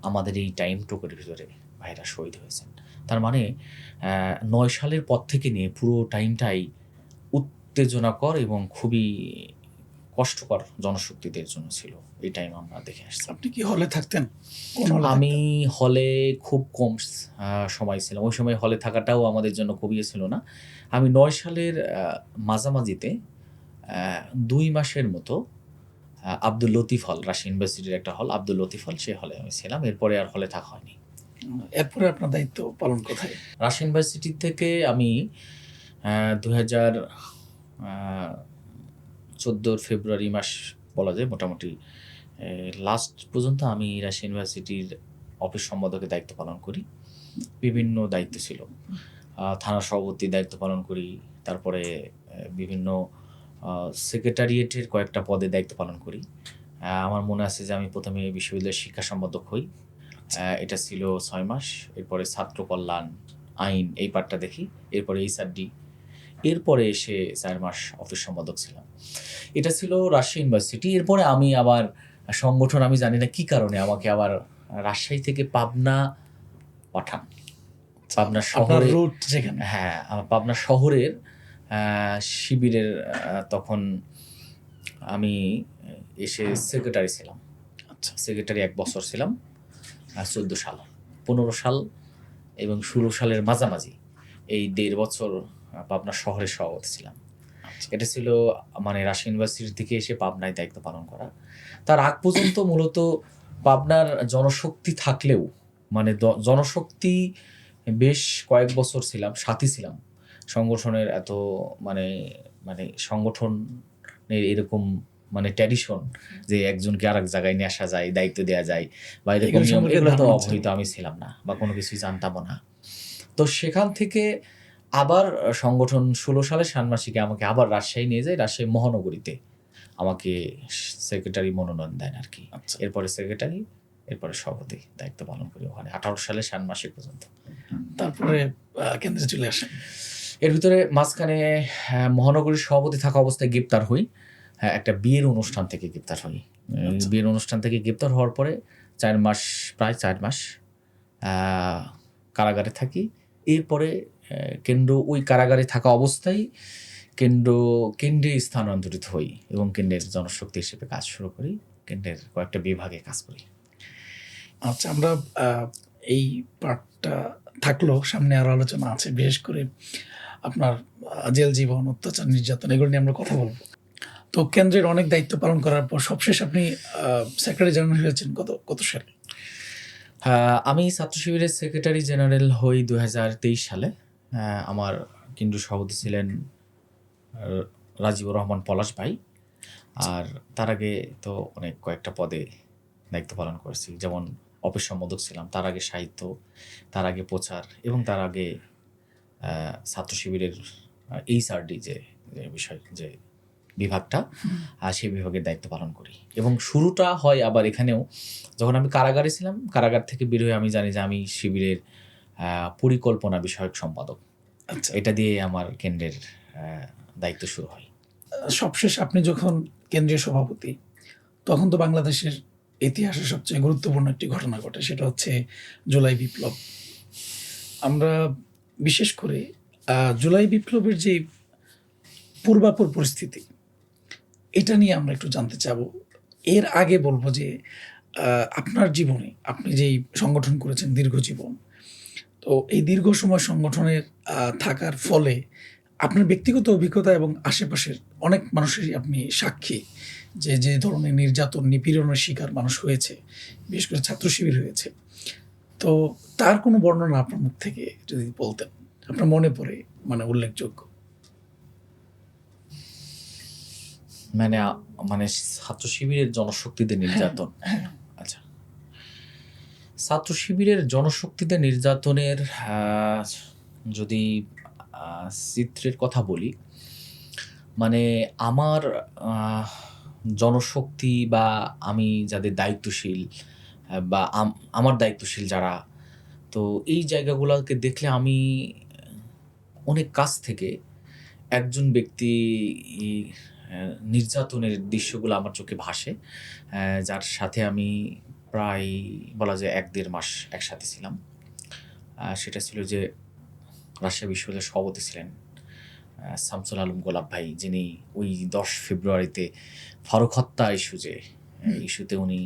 আমাদের এই টাইমটুকুর ভিতরে ভাইরা শহীদ হয়েছেন। তার মানে 9 সালের পর থেকে নিয়ে পুরো টাইমটাই উত্তেজনাকর এবং খুবই কষ্টকর জনশক্তিদের জন্য ছিল। এই টাইম আমরা দেখে আসছি। আপনি কি হলে থাকতেন? কোন হলে আমি থাকতেন? হলে খুব কম সময় ছিলাম। ওই সময় হলে থাকাটাও আমাদের জন্য খুব ছিল না। আমি 9 সালের মাঝামাঝিতে 2 মাসের মতো আব্দুল লতিফ হল, রাজশাহী ইউনিভার্সিটির একটা হল, আব্দুল লতিফ হল, সে হলে আমি ছিলাম। এরপরে আর হলে থাকা হয়নি। এরপরে আপনার দায়িত্ব পালন কোথায়? রাজশাহী ইউনিভার্সিটি থেকে আমি 2014 ফেব্রুয়ারি মাস বলা যায় মোটামুটি লাস্ট পর্যন্ত আমি রাজশাহী ইউনিভার্সিটির অফিস সম্পাদকের দায়িত্ব পালন করি। বিভিন্ন দায়িত্ব ছিল। থানা সভাপতির দায়িত্ব পালন করি, তারপরে বিভিন্ন সেক্রেটারিয়েটের কয়েকটা পদে দায়িত্ব পালন করি। আমার মনে আছে যে আমি প্রথমে বিশ্ববিদ্যালয়ের শিক্ষা সম্পাদক হই। এটা ছিল 6 মাস। এরপরে ছাত্র কল্যাণ, আইন এই পার্টটা দেখি। এরপরে এইচআরডি, এরপরে এসে 4 মাস অফিস সম্পাদক ছিলাম। এটা ছিল রাজশাহী ইউনিভার্সিটি। এরপরে আমি আবার সংগঠন, আমি জানি না কি কারণে আমাকে আবার রাজশাহী থেকে পাবনা পাঠান। পাবনা শহরে, রুট যেখানে, হ্যাঁ, আমার পাবনা শহরের শিবিরের তখন আমি এসে সেক্রেটারি ছিলাম। আচ্ছা, সেক্রেটারি 1 বছর ছিলাম। 14 সাল, 15 সাল এবং 16 সালের মাঝামাঝি এই 1.5 বছর পাবনা শহরের সভাপতি ছিলাম। এটা ছিল মানে রাজশাহী ইউনিভার্সিটি থেকে এসে পাবনায় দায়িত্ব পালন করা। তার আগ পর্যন্ত মূলত পাবনার জনশক্তি থাকলেও মানে জনশক্তি বেশ কয়েক বছর ছিলাম, সাথী ছিলাম। সংগঠনের এত মানে মানে সংগঠনের এরকম মানে ট্র্যাডিশন যে একজনকে আরেক জায়গায় নিয়ে আসা যায়, দায়িত্ব দেওয়া যায় বা এরকম নিয়ম, এগুলো তো অবহিত আমি ছিলাম না বা কোনো কিছুই জানতামও না। তো সেখান থেকে আবার সংগঠন 16 সালের ষান্মাসিকে আমাকে আবার রাজশাহী নিয়ে যায়। রাজশাহী মহানগরীতে আমাকে সেক্রেটারি মনোনয়ন দেন আর কি। এরপরে সেক্রেটারি, এরপরে সভাপতি দায়িত্ব পালন করি ওখানে 18 সালের ষান্মাসিক পর্যন্ত। তারপরে কেন্দ্রে চলে আসেন। এর ভিতরে মাঝখানে মহানগরীর সভাপতি থাকা অবস্থায় গ্রেপ্তার হই। হ্যাঁ, একটা বিয়ের অনুষ্ঠান থেকে গ্রেপ্তার হই। বিয়ের অনুষ্ঠান থেকে গ্রেপ্তার হওয়ার পরে 4 মাস, প্রায় 4 মাস কারাগারে থাকি। এরপরে কেন্দ্র, ওই কারাগারে থাকা অবস্থায় কেন্দ্রে স্থানান্তরিত হই এবং কেন্দ্রের জনশক্তি হিসেবে কাজ শুরু করি। কেন্দ্রের কয়েকটা বিভাগে কাজ করি। আচ্ছা, আমরা এই পার্টটা থাকলো, সামনে আরো আলোচনা আছে, বিশেষ করে আপনার জেল জীবন, অত্যাচার, নির্যাতন, এগুলো নিয়ে আমরা কথা বলবো। তো কেন্দ্রের অনেক দায়িত্ব পালন করার পর সবশেষ আপনি সেক্রেটারি জেনারেল হয়েছেন কত সালে? আমি ছাত্র শিবিরের সেক্রেটারি জেনারেল হই 2023 সালে। আমার কেন্দ্রীয় সভাপতি ছিলেন রাজিবুর রহমান পলাশ ভাই। আর তার আগে তো অনেক কয়েকটা পদে দায়িত্ব পালন করেছি, যেমন অফিস সম্পাদক ছিলাম, তার আগে সাহিত্য, তার আগে প্রচার এবং তার আগে ছাত্র শিবিরের এইচআরডি যে বিষয়, যে বিভাগটা, সেই বিভাগের দায়িত্ব পালন করি। এবং শুরুটা হয় আবার এখানেও, যখন আমি কারাগারে ছিলাম, কারাগার থেকে বের হয়ে আমি জানি যে আমি শিবিরের পরিকল্পনা বিষয়ক সম্পাদক। আচ্ছা, এটা দিয়ে আমার কেন্দ্রের দায়িত্ব শুরু হয়। সবশেষ আপনি যখন কেন্দ্রীয় সভাপতি, তখন তো বাংলাদেশের ইতিহাসে সবচেয়ে গুরুত্বপূর্ণ একটি ঘটনা ঘটে, সেটা হচ্ছে জুলাই বিপ্লব। আমরা বিশেষ করে জুলাই বিপ্লবের যে পূর্বাপর পরিস্থিতি, এটা নিয়ে আমরা একটু জানতে চাবো। এর আগে বলবো যে আপনার জীবনে আপনি যেই সংগঠন করেছেন দীর্ঘ জীবন, তো এই দীর্ঘ সময় সংগঠনের থাকার ফলে আপনার ব্যক্তিগত অভিজ্ঞতা এবং আশেপাশের অনেক মানুষেরই আপনি সাক্ষী যে যে ধরনের নির্যাতন নিপীড়নের শিকার মানুষ হয়েছে, বিশেষ করে ছাত্র শিবির হয়েছে। তো তার কোনো বর্ণনা আপনার মুখ থেকে যদি বলতেন, আপনার মনে পড়ে, মানে উল্লেখযোগ্য। মানে মানে ছাত্র শিবিরের জনশক্তিতে নির্যাতন। আচ্ছা, ছাত্র শিবিরের জনশক্তিতে নির্যাতনের যদি চিত্রের কথা বলি, মানে আমার জনশক্তি বা আমি যাদের দায়িত্বশীল বা আমার দায়িত্বশীল যারা, তো এই জায়গাগুলোকে দেখলে আমি অনেক কাছ থেকে একজন ব্যক্তি নির্যাতনের দৃশ্যগুলো আমার চোখে ভাসে, যার সাথে আমি প্রায় বলা যায় ১-১.৫ মাস একসাথে ছিলাম। সেটা ছিল যে রাজশাহী বিশ্ববিদ্যালয়ের সভাপতি ছিলেন শামসুল আলম গোলাপ ভাই, যিনি ওই ১০ ফেব্রুয়ারিতে ফারুক হত্যা ইস্যুতে উনি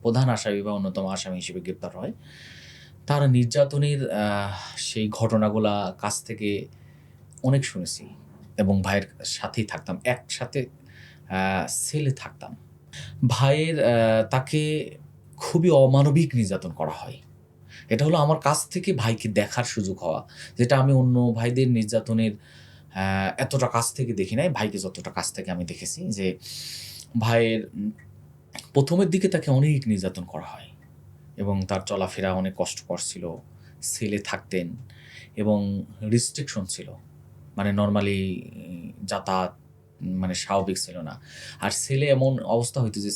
প্রধান আসামি বা অন্যতম আসামি হিসেবে গ্রেপ্তার হয়। তার নির্যাতনের সেই ঘটনাগুলা কাছ থেকে অনেক শুনেছি এবং ভাইয়ের সাথেই থাকতাম, একসাথে সেলে থাকতাম। ভাইয়ের তাকে খুবই অমানবিক নির্যাতন করা হয়। এটা হলো আমার কাছ থেকে ভাইকে দেখার সুযোগ হওয়া, যেটা আমি অন্য ভাইদের নির্যাতনের এতটা কাছ থেকে দেখি নাই। ভাইকে যতটা কাছ থেকে আমি দেখেছি, যে ভাইয়ের প্রথমের দিকে তাকে অনেক নির্যাতন করা হয় এবং তার চলাফেরা অনেক কষ্টকর ছিল। সেলে থাকতেন এবং রিস্ট্রিকশন ছিল, মানে নর্মালি যাতায়াত মানে স্বাভাবিক ছিল না। আর সেলে এমন অবস্থা হইতো যে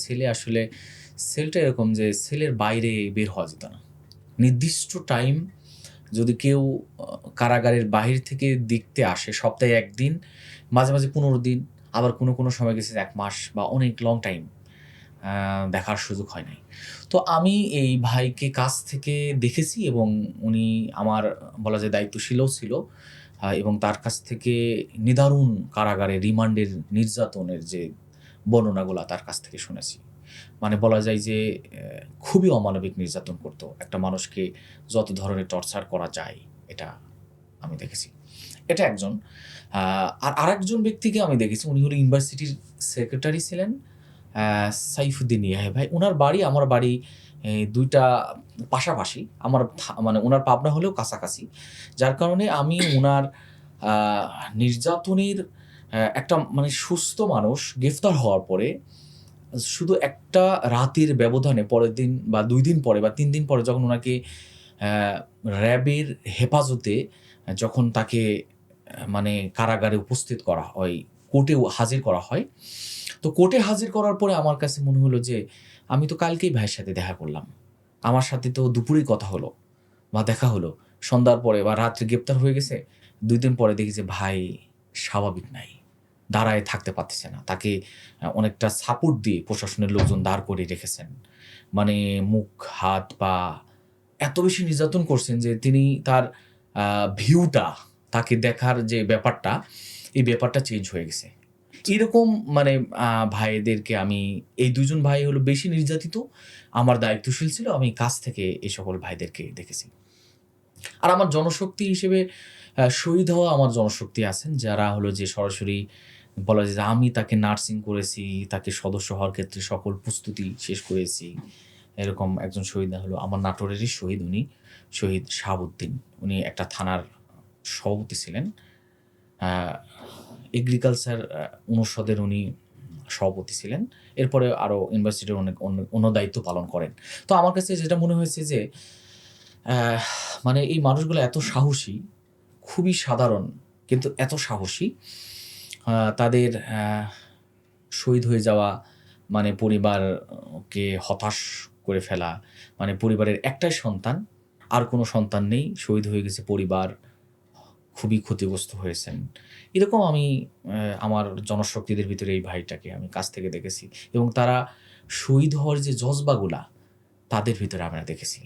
সেলটা এরকম যে সেলের বাইরে বের হওয়া যেত না। নির্দিষ্ট টাইম যদি কেউ কারাগারের বাহির থেকে দেখতে আসে, সপ্তাহে ১ দিন, মাঝে মাঝে ১৫ দিন, আবার কোনো সময় গেছে ১ মাস বা অনেক লং টাইম দেখার সুযোগ হয় নাই। তো আমি এই ভাইকে কাছ থেকে দেখেছি এবং উনি আমার বলা যায় দায়িত্বশীলও ছিল, এবং তার কাছ থেকে নিদারুণ কারাগারে রিমান্ডের নির্যাতনের যে বর্ণনাগুলা তার কাছ থেকে শুনেছি। মানে বলা যায় যে খুবই অমানবিক নির্যাতন করতো। একটা মানুষকে যত ধরনের টর্চার করা যায়, এটা আমি দেখেছি। এটা একজন। আর আরেকজন ব্যক্তিকে আমি দেখেছি, উনি হলো ইউনিভার্সিটির সেক্রেটারি ছিলেন, সাইফুদ্দিন ইয়াহিয়া ভাই। উনার বাড়ি আমার বাড়ি ২টা পাশাপাশি। আমার মানে উনার পাবনা হলেও কাছাকাছি। যার কারণে আমি উনার নির্যাতনের একটা মানে সুস্থ মানুষ গ্রেফতার হওয়ার পরে শুধু একটা রাতের ব্যবধানে পরের দিন বা ২ দিন পরে বা ৩ দিন পরে যখন উনাকে র্যাবের হেফাজতে যখন তাকে মানে কারাগারে উপস্থিত করা হয়, কোর্টে হাজির করা হয়, তো কোর্টে হাজির করার পরে আমার কাছে মনে হলো যে আমি তো কালকেই ভাইয়ের সাথে দেখা করলাম, আমার সাথে তো দুপুরেই কথা হলো বা দেখা হলো, সন্ধ্যার পরে বা রাত্রে গ্রেপ্তার হয়ে গেছে। ২ দিন পরে দেখি যে ভাই স্বাভাবিক নাই, দাঁড়ায় থাকতে পারতেছে না। তাকে অনেকটা সাপোর্ট দিয়ে প্রশাসনের লোকজন দাঁড় করিয়ে রেখেছেন। মানে মুখ, হাত, পা এত বেশি নির্যাতন করছেন যে তিনি তার ভিউটা, তাকে দেখার যে ব্যাপারটা, এই ব্যাপারটা চেঞ্জ হয়ে গেছে। এরকম মানে ভাইদেরকে আমি, এই ২ জন ভাই হলো বেশি নির্যাতিত, আমার দায়িত্বশীল ছিল, আমি কাছ থেকে এই সকল ভাইদেরকে দেখেছি। আর আমার জনশক্তি হিসেবে শহীদ হওয়া আমার জনশক্তি আছেন, যারা হলো যে সরাসরি বলা যায় যে আমি তাকে নার্সিং করেছি, তাকে সদস্য হওয়ার ক্ষেত্রে সকল প্রস্তুতি শেষ করেছি। এরকম একজন শহীদ হলো আমার নাটোরেরই শহীদ, উনি শহীদ শাহাবুদ্দিন। উনি একটা থানার সভাপতি ছিলেন, এগ্রিকালচার অনুষদের উনি সভাপতি ছিলেন। এরপরে আরও ইউনিভার্সিটির অন্য দায়িত্ব পালন করেন। তো আমার কাছে যেটা মনে হয়েছে যে মানে এই মানুষগুলো এত সাহসী, খুবই সাধারণ কিন্তু এত সাহসী। তাদের শহীদ হয়ে যাওয়া মানে পরিবারকে হতাশ করে ফেলা, মানে পরিবারের একটাই সন্তান, আর কোনো সন্তান নেই, শহীদ হয়ে গেছে পরিবার, খুবই ক্ষতিগ্রস্ত হয়েছেন। এরকম আমি আমার জনশক্তিদের ভিতরে এই ভাইটাকে আমি কাছ থেকে দেখেছি এবং তারা শহীদ হওয়ার যে জজবাগুলা তাদের ভিতরে আমরা দেখেছি।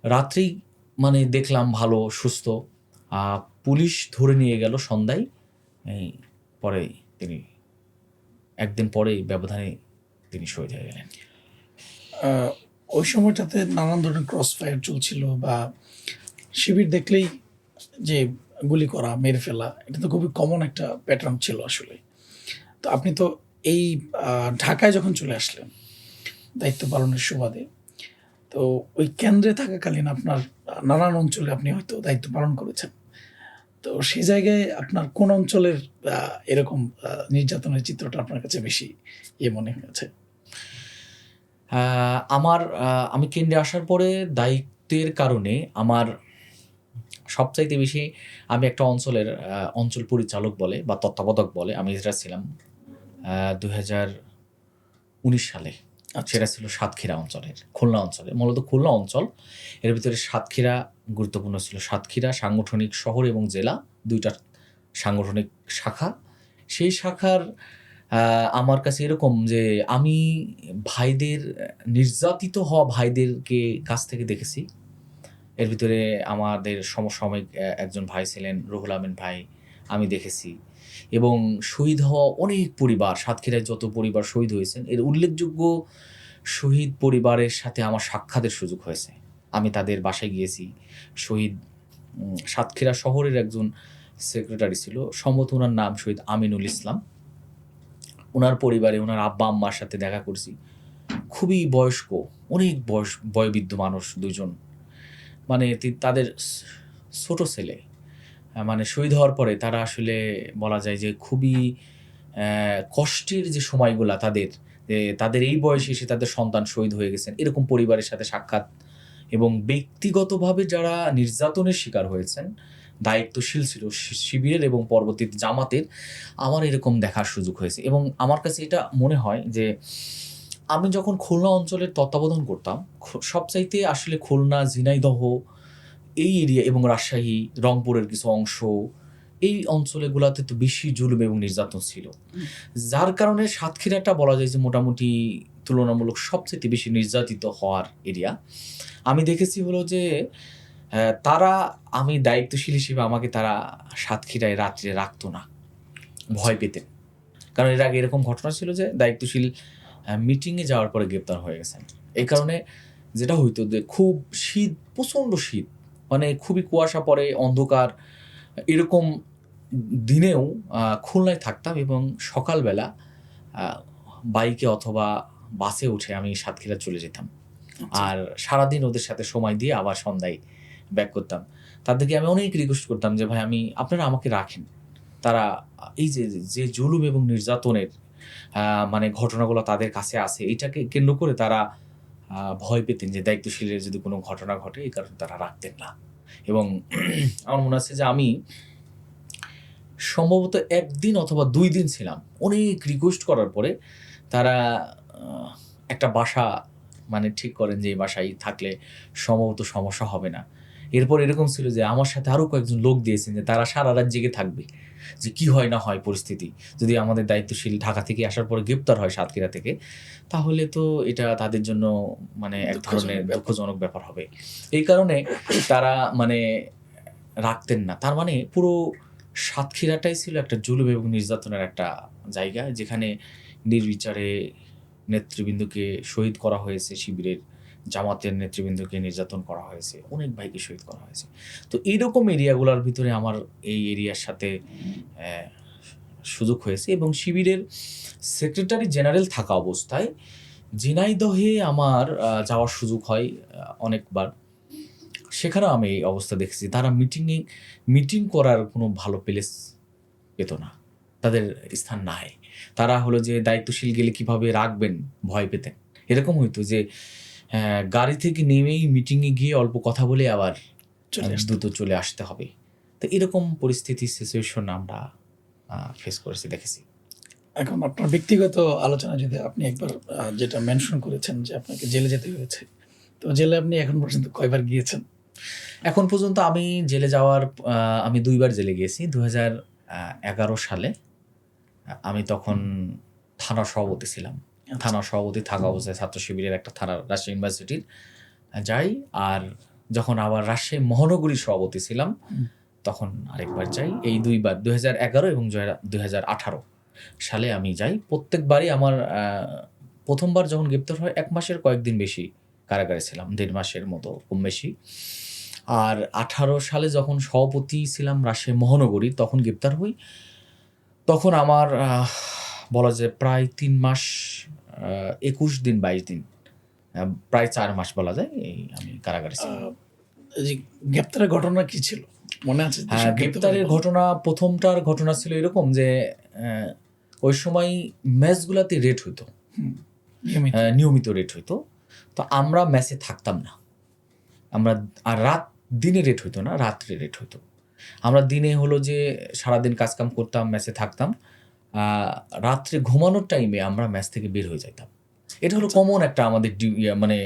রাত্রেই মানে দেখলাম ভালো সুস্থ, পুলিশ ধরে নিয়ে গেল সন্ধ্যায়। এই পরে তিনি একদিন পরেই ব্যবধানে তিনি শহীদ হয়ে গেলেন। আহ, ওই সময়টাতে নানান ধরনের ক্রস ফায়ার চলছিল, বা শিবির দেখলেই যে গুলি করা, মেরে ফেলা, এটা তো খুবই কমন একটা প্যাটার্ন ছিল আসলে। তো আপনি তো এই ঢাকায় যখন চলে আসলেন দায়িত্ব পালনের সুবাদে, তো ওই কেন্দ্রে থাকাকালীন আপনার নানান অঞ্চলে আপনি হয়তো দায়িত্ব পালন করেছেন। তো সেই জায়গায় আপনার কোন অঞ্চলের এরকম নির্যাতনের চিত্রটা আপনার কাছে বেশি মনে হয়েছে? আমি কেন্দ্রে আসার পরে দায়িত্বের কারণে আমার সবচাইতে বেশি, আমি একটা অঞ্চলের অঞ্চল পরিচালক বলে বা তত্ত্বাবধায়ক বলে আমি যেটা ছিলাম 2019 সালে। আচ্ছা। সেটা ছিল সাতক্ষীরা অঞ্চলের, খুলনা অঞ্চলে, মূলত খুলনা অঞ্চল। এর ভিতরে সাতক্ষীরা গুরুত্বপূর্ণ ছিল। সাতক্ষীরা সাংগঠনিক শহর এবং জেলা, 2টা সাংগঠনিক শাখা। সেই শাখার আমার কাছে এরকম যে আমি ভাইদের, নির্যাতিত হওয়া ভাইদেরকে কাছ থেকে দেখেছি। এর ভিতরে আমাদের সমসাময়িক একজন ভাই ছিলেন, রুহুল আমিন ভাই, আমি দেখেছি। এবং শহীদ হওয়া অনেক পরিবার, সাতক্ষীরায় যত পরিবার শহীদ হয়েছেন, এর উল্লেখযোগ্য শহীদ পরিবারের সাথে আমার সাক্ষাতের সুযোগ হয়েছে। আমি তাদের বাসায় গিয়েছি। শহীদ সাতক্ষীরা শহরের একজন সেক্রেটারি ছিল, সম্ভবত ওনার নাম শহীদ আমিনুল ইসলাম। ওনার পরিবারে ওনার আব্বা আম্মার সাথে দেখা করছি। খুবই বয়স্ক, অনেক বয়োবৃদ্ধ মানুষ, 2জন। মানে তাদের ছোট ছেলে মানে শহীদ হওয়ার পরে তারা আসলে বলা যায় যে খুবই কষ্টের যে সময়গুলা তাদের এই বয়সে এসে তাদের সন্তান শহীদ হয়ে গেছেন, এরকম পরিবারের সাথে সাক্ষাৎ। এবং ব্যক্তিগতভাবে যারা নির্যাতনের শিকার হয়েছেন, দায়িত্বশীল ছিল শিবিরের এবং পরবর্তীতে জামাতের, আমার এরকম দেখার সুযোগ হয়েছে। এবং আমার কাছে এটা মনে হয় যে আমি যখন খুলনা অঞ্চলের তত্ত্বাবধান করতাম, সবচাইতে আসলে খুলনা, ঝিনাইদহ এই এরিয়া এবং রাজশাহী, রংপুরের কিছু অংশ, এই অঞ্চলগুলোতে তো বেশি জুলুম এবং নির্যাতন ছিল। যার কারণে সাতক্ষীরাটা বলা যায় যে মোটামুটি তুলনামূলক সবচেয়ে বেশি নির্যাতিত হওয়ার এরিয়া। আমি দেখেছি হলো যে তারা, আমি দায়িত্বশীল হিসেবে আমাকে তারা সাতক্ষীরায় রাত্রে রাখতো না, ভয় পেতেন। কারণ এর আগে এরকম ঘটনা ছিল যে দায়িত্বশীল মিটিংয়ে যাওয়ার পরে গ্রেপ্তার হয়ে গেছেন। এই কারণে যেটা হইতো যে খুব শীত, প্রচণ্ড শীত, মানে খুবই কুয়াশা পড়ে, অন্ধকার, এরকম দিনেও খুলনায় থাকতাম এবং সকালবেলা বাইকে অথবা বাসে উঠে আমি সাতক্ষীরা চলে যেতাম। আর সারাদিন ওদের সাথে সময় দিয়ে আবার সন্ধ্যায় ব্যাক করতাম। তাদেরকে আমি অনেক রিকোয়েস্ট করতাম যে ভাই আপনারা আমাকে রাখেন। তারা এই যে জুলুম এবং নির্যাতনের মানে ঘটনাগুলো তাদের কাছে আছে, এইটাকে কেন্দ্র করে তারা ভয় পেতেন যে দায়িত্বশীলের যদি কোনো ঘটনা ঘটে, এই কারণে তারা রাখতেন না। এবং আমার মনে আছে যে আমি সম্ভবত 1 দিন অথবা 2 দিন ছিলাম। অনেক রিকোয়েস্ট করার পরে তারা একটা বাসা মানে ঠিক করেন যে এই বাসায় থাকলে সম্ভবত সমস্যা হবে না। এরপর এরকম ছিল যে আমার সাথে আরও কয়েকজন লোক দিয়েছেন যে তারা সারা রাত জেগে থাকবে, যে কি হয় না হয় পরিস্থিতি। যদি আমাদের দায়িত্বশীল ঢাকা থেকে আসার পরে গ্রেপ্তার হয় সাতক্ষীরা থেকে, তাহলে তো এটা তাদের জন্য মানে এক ধরনের দুঃখজনক ব্যাপার হবে। এই কারণে তারা মানে রাখতেন না। তার মানে পুরো সাতক্ষীরাটাই ছিল একটা জুলুম এবং নির্যাতনের একটা জায়গা, যেখানে নির্বিচারে নেতৃবৃন্দকে শহীদ করা হয়েছে, শিবিরের, জামাতের নেতৃবৃন্দকে নির্যাতন করা হয়েছে, অনেক ভাইকে শহীদ করা হয়েছে। তো এইরকম এরিয়াগুলোর ভিতরে আমার এই এরিয়ার সাথে সুযোগ হয়েছে। এবং শিবিরের সেক্রেটারি জেনারেল থাকা অবস্থায় ঝিনাইদহে আমার যাওয়ার সুযোগ হয় অনেকবার। সেখানেও আমি এই অবস্থা দেখেছি। তারা মিটিং করার কোনো ভালো প্লেস পেত না, তাদের স্থান নাই। তারা হলো যে দায়িত্বশীল গেলে কিভাবে রাখবেন ভয় পেতেন। এরকম হইতো যে গাড়ি থেকে নেমেই মিটিংয়ে গিয়ে অল্প কথা বলে আবার দ্রুত চলে আসতে হবে। তো এরকম পরিস্থিতি, সিচুয়েশন আমরা ফেস করেছি, দেখেছি। এখন আপনার ব্যক্তিগত আলোচনা যদি আপনি একবার যেটা মেনশন করেছেন যে আপনাকে জেলে যেতে হয়েছে, তো জেলে আপনি এখন পর্যন্ত কয়বার গিয়েছেন? এখন পর্যন্ত আমি জেলে যাওয়ার আমি 2বার জেলে গিয়েছি। 2011 সালে আমি তখন থানা সভাপতি ছিলাম। থানা সভাপতি থাকা অবস্থায় ছাত্র শিবিরের একটা থানা রাজশাহী ইউনিভার্সিটির যাই। আর যখন আবার রাজশাহী মহানগরীর সভাপতি ছিলাম তখন আরেকবার যাই। এই ২ বার ২০১১ এবং ২০১৮ সালে আমি যাই। প্রত্যেকবারই আমার ১ম বার যখন গ্রেপ্তার হয় ১ মাসের কয়েকদিন বেশি কারাগারে ছিলাম। ১.৫ মাসের মতো কম বেশি। আর ১৮ সালে যখন সভাপতি ছিলাম রাজশাহী মহানগরীর, তখন গ্রেপ্তার হই। তখন আমার বলা যায় প্রায় ৩ মাস ২১ দিন ২২ দিন, প্রায় ৪ মাস বলা যায় আমি কারাগারে ছিলাম। এই যে গ্রেপ্তারের ঘটনা কি ছিল মনে আছে? হ্যাঁ, গ্রেপ্তারের ঘটনা, ১মটার ঘটনা ছিল এরকম যে ওই সময় ম্যাচগুলাতে রেড হইতো। নিয়মিত। নিয়মিত রেড হইতো। তো আমরা ম্যাচে থাকতাম না। আমরা আর দিনে রেড হইতো না, রাত্রে রেড হইতো। আমরা দিনে হলো যে সারাদিন কাজকাম করতাম, ম্যাচে থাকতাম। রাত্রে ঘুমানোর টাইমে আমরা ম্যাচ থেকে বের হয়ে যাইতাম। এটা হলো কমন একটা আমাদের মানে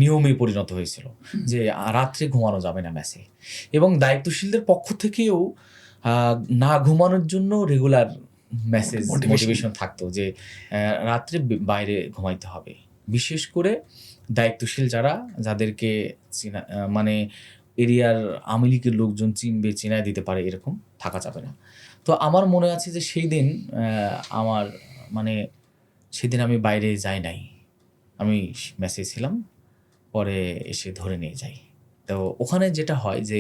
নিয়মে পরিণত হয়েছিল যে রাত্রে ঘুমানো যাবে না ম্যাচে। এবং দায়িত্বশীলদের পক্ষ থেকেও না ঘুমানোর জন্য রেগুলার মেসেজ, মোটিভেশন থাকতো যে রাত্রে বাইরে ঘুমাইতে হবে। বিশেষ করে দায়িত্বশীল যাদেরকে মানে এরিয়ার আওয়ামী লীগের লোকজন চিনবে, চিনায় দিতে পারে, এরকম থাকা যাবে না। তো আমার মনে আছে যে সেই দিন আমার মানে সেদিন আমি বাইরে যাই নাই, আমি মেসে ছিলাম। পরে এসে ধরে নিয়ে যাই। তো ওখানে যেটা হয় যে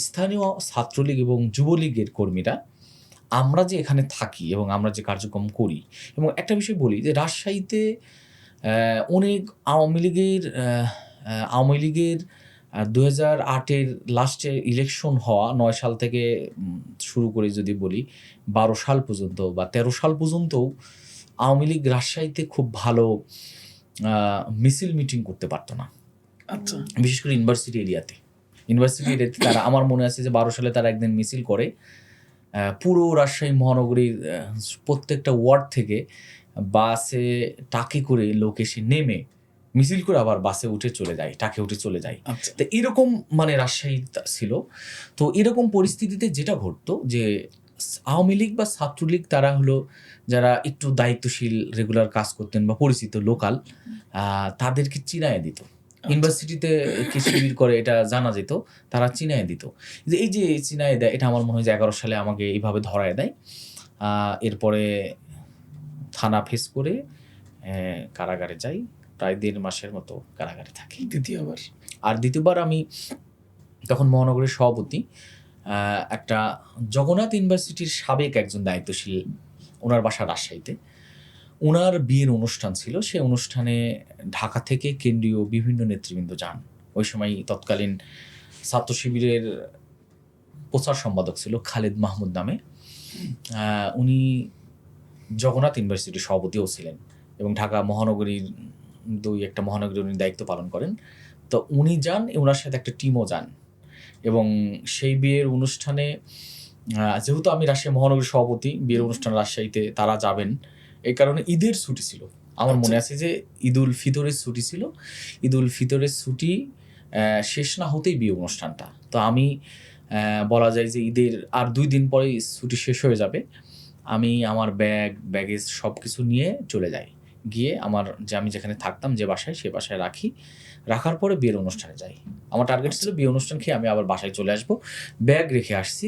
স্থানীয় ছাত্রলীগ এবং যুবলীগের কর্মীরা, আমরা যে এখানে থাকি এবং আমরা যে কার্যক্রম করি, এবং একটা বিষয় বলি যে রাজশাহীতে অনেক আওয়ামী লীগের ২০০৮-এর লাস্টে ইলেকশন হওয়া ৯ সাল থেকে শুরু করে যদি বলি ১২ সাল পর্যন্ত বা ১৩ সাল পর্যন্তও আওয়ামী লীগ রাজশাহীতে খুব ভালো মিছিল মিটিং করতে পারতো না। আচ্ছা। বিশেষ করে ইউনিভার্সিটি এরিয়াতে তারা, আমার মনে আছে যে ১২ সালে তারা একদিন মিছিল করে পুরো রাজশাহী মহানগরীর প্রত্যেকটা ওয়ার্ড থেকে বাসে টাকে করে লোক এসে নেমে মিছিল করে আবার বাসে উঠে চলে যায়, টাকে উঠে চলে যায়। আচ্ছা। তো এরকম মানে রাজশাহী ছিল। তো এরকম পরিস্থিতিতে যেটা ঘটতো যে আওয়ামী লীগ বা ছাত্রলীগ তারা হলো যারা একটু দায়িত্বশীল রেগুলার কাজ করতেন বা পরিচিত লোকাল, তাদেরকে চিনায় দিত। ইউনিভার্সিটিতে কি শিবির করে এটা জানা যেত, তারা চিনায় দিত। যে এই যে চিনায় দেয়, এটা আমার মনে হয় যে ১১ সালে আমাকে এইভাবে ধরায় দেয়। এরপরে থানা ফেস করে কারাগারে যাই, প্রায় ১.৫ মাসের মতো কারাগারে থাকি। দ্বিতীয়বার আমি তখন মহানগরের সভাপতি, একটা জগন্নাথ ইউনিভার্সিটির সাবেক একজন দায়িত্বশীল, ওনার বাসা রাজশাহীতে, ওনার বিয়ের অনুষ্ঠান ছিল। সেই অনুষ্ঠানে ঢাকা থেকে কেন্দ্রীয় বিভিন্ন নেতৃবৃন্দ যান। ওই সময় তৎকালীন ছাত্র শিবিরের প্রচার সম্পাদক ছিল খালেদ মাহমুদ নামে। উনি জগন্নাথ ইউনিভার্সিটির সভাপতিও ছিলেন এবং ঢাকা মহানগরীর ২-১টা মহানগরী উনি দায়িত্ব পালন করেন। তো উনি যান, ওনার সাথে একটা টিমও যান। এবং সেই বিয়ের অনুষ্ঠানে যেহেতু আমি রাজশাহী মহানগরীর সভাপতি, বিয়ের অনুষ্ঠান রাজশাহীতে, তারা যাবেন। এই কারণে ঈদের ছুটি ছিল। আমার মনে আছে যে ঈদুল ফিতরের ছুটি ছিল। ঈদুল ফিতরের ছুটি শেষ না হতেই বিয়ে অনুষ্ঠানটা। তো আমি বলা যায় যে ঈদের আর ২ দিন পরেই ছুটি শেষ হয়ে যাবে। আমি আমার ব্যাগেজ সব কিছু নিয়ে চলে যাই। গিয়ে আমি যেখানে থাকতাম, যে বাসায়, সে বাসায় রাখার পরে বিয়ের অনুষ্ঠানে যাই। আমার টার্গেট ছিল বিয়ে অনুষ্ঠান খেয়ে আমি আবার বাসায় চলে আসবো। ব্যাগ রেখে আসছি,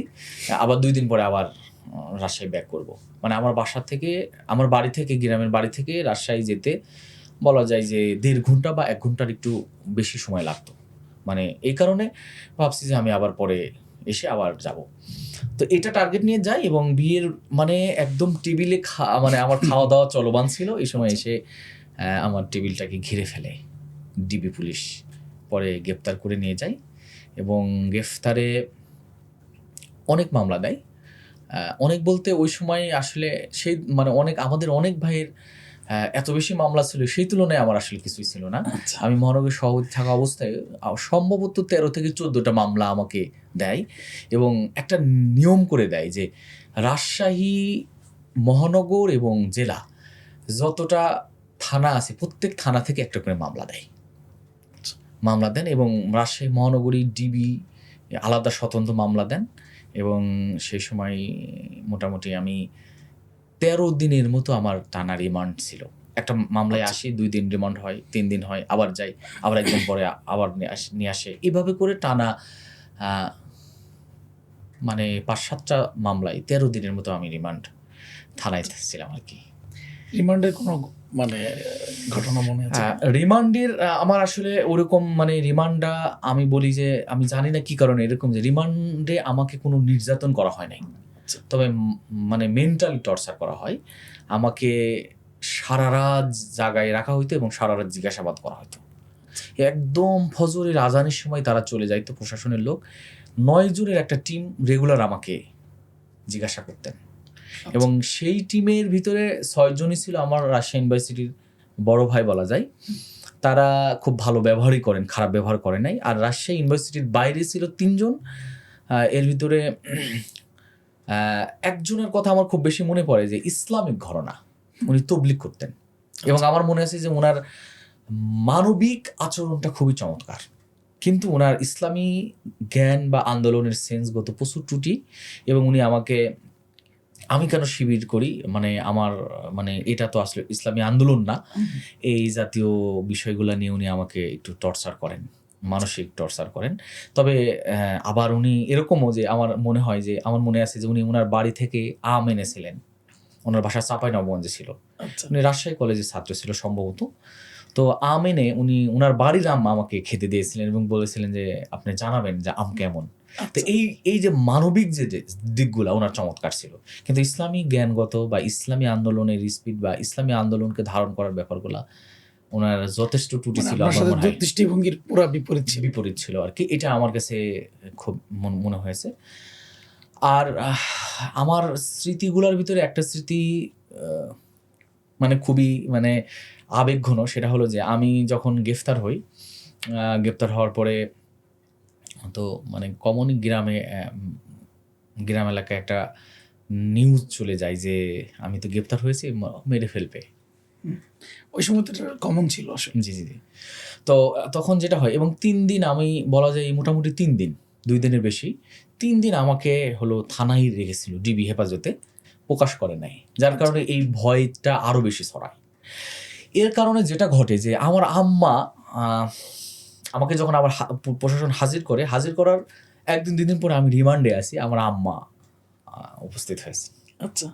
আবার ২ দিন পরে আবার রাজশাহী ব্যাক করব। মানে আমার বাড়ি থেকে, গ্রামের বাড়ি থেকে রাজশাহী যেতে বলা যায় যে ১.৫ ঘন্টা বা ১ ঘন্টার একটু বেশি সময় লাগতো। মানে এই কারণে ভাবছি যে আমি আবার পরে এসে আবার যাব। তো এটা টার্গেট নিয়ে যাই এবং বিয়ের মানে একদম টেবিলে মানে আমার খাওয়া দাওয়া চলমান ছিল। এই সময় এসে আমার টেবিলটাকে ঘিরে ফেলে ডিবি পুলিশ। পরে গ্রেপ্তার করে নিয়ে যায় এবং গ্রেফতারে অনেক মামলা দেয়। অনেক বলতে ওই সময় আসলে সেই মানে আমাদের অনেক ভাইয়ের এত বেশি মামলা ছিল, সেই তুলনায় আমার আসলে কিছুই ছিল না। আমি মহানগর সভাপতি থাকা অবস্থায় সম্ভবত ১৩ থেকে ১৪টা মামলা আমাকে দেয় এবং একটা নিয়ম করে দেয় যে রাজশাহী মহানগর এবং জেলা যতটা থানা আছে, প্রত্যেক থানা থেকে একটা করে মামলা দেন এবং রাজশাহী মহানগরী ডিবি আলাদা স্বতন্ত্র মামলা দেন। এবং সেই সময় মোটামুটি আমি ১৩ দিনের মতো আমার টানা রিমান্ড ছিল। একটা মামলায় আসি, ২ দিন রিমান্ড হয়, ৩ দিন হয়, আবার যাই, আবার ১ দিন পরে আবার নিয়ে আসে। এভাবে করে টানা মানে ৫-৭টা মামলায় ১৩ দিনের মতো আমি রিমান্ড থানায় ছিলাম আর কি। রিমান্ডের কোনো মানে ঘটনা মনে আছে? রিমান্ডের আমার আসলে ওরকম মানে রিমান্ডটা আমি বলি যে আমি জানি না কি কারণে এরকম যে রিমান্ডে আমাকে কোনো নির্যাতন করা হয় নাই। তবে মানে মেন্টালি টর্চার করা হয়। আমাকে সারারাত জাগায় রাখা হইতো এবং সারারাত জিজ্ঞাসাবাদ করা হইতো। একদম ফজরের আজানের সময় তারা চলে যাইতো প্রশাসনের লোক। ৯ জনের একটা টিম রেগুলার আমাকে জিজ্ঞাসা করতেন। এবং সেই টিমের ভিতরে ৬ জনই ছিল আমার রাজশাহী ইউনিভার্সিটির বড় ভাই বলা যায়। তারা খুব ভালো ব্যবহারই করেন, খারাপ ব্যবহার করে নাই। আর রাজশাহী ইউনিভার্সিটির বাইরে ছিল ৩ জন। এর ভিতরে একজনের কথা আমার খুব বেশি মনে পড়ে যে ইসলামিক ঘরানা, উনি তবলিগ করতেন এবং আমার মনে আছে যে ওনার মানবিক আচরণটা খুবই চমৎকার, কিন্তু ওনার ইসলামী জ্ঞান বা আন্দোলনের সেন্সগত প্রচুর ত্রুটি। এবং উনি আমাকে, আমি কেন শিবির করি মানে আমার মানে এটা তো আসলে ইসলামী আন্দোলন না, এই জাতীয় বিষয়গুলো নিয়ে উনি আমাকে একটু টর্চার করেন, মানসিক টর্চার করেন। তবে আবার উনি এরকমও যে আমার মনে হয় যে আমার মনে আছে যে উনি ওনার বাড়ি থেকে আম এনেছিলেন। ওনার বাসা চাঁপাইনবাবগঞ্জে ছিল। উনি রাজশাহী কলেজের ছাত্র ছিল সম্ভবত। তো আম এনে উনি ওনার বাড়ির আম আমাকে খেতে দিয়েছিলেন এবং বলেছিলেন যে আপনি জানাবেন যে আম কেমন। তো এই যে মানবিক যে দিকগুলা ওনার চমৎকার ছিল, কিন্তু ইসলামী জ্ঞানগত বা ইসলামী আন্দোলনের স্পিড বা ইসলামী আন্দোলনকে ধারণ করার ব্যাপারগুলা ওনার যথেষ্ট ত্রুটি ছিল। আমার মনে হয় দৃষ্টিভঙ্গির পুরো বিপরীত ছিল আর কি। এটা আমার কাছে খুব মনে হয়েছে। আর আমার স্মৃতিগুলোর ভিতরে একটা স্মৃতি মানে খুবই মানে আবেগঘন, সেটা হলো যে আমি যখন গ্রেফতার হই, গ্রেফতার হওয়ার পরে তো মানে কমনই গ্রাম এলাকায় একটা নিউজ চলে যায় যে আমি তো গ্রেফতার হয়েছি, মেরে ফেলবে। ওই সময় তো কমন ছিল আসলে। জি। তো তখন যেটা হয়, এবং ৩ দিন আমি বলা যায় মোটামুটি ৩ দিন, ২ দিনের বেশি, ৩ দিন আমাকে হলো থানায় রেখেছিল ডিবি হেফাজতে, প্রকাশ করে নাই। যার কারণে এই ভয়টা আরও বেশি ছড়ায়। এর কারণে যেটা ঘটে যে আমার আম্মা আমাকে যখন আবার প্রশাসন হাজির করার ১ দিন ২ দিন পরে আমি রিমান্ডে আছি, আমার আম্মা উপস্থিত হয়েছে। আচ্ছা,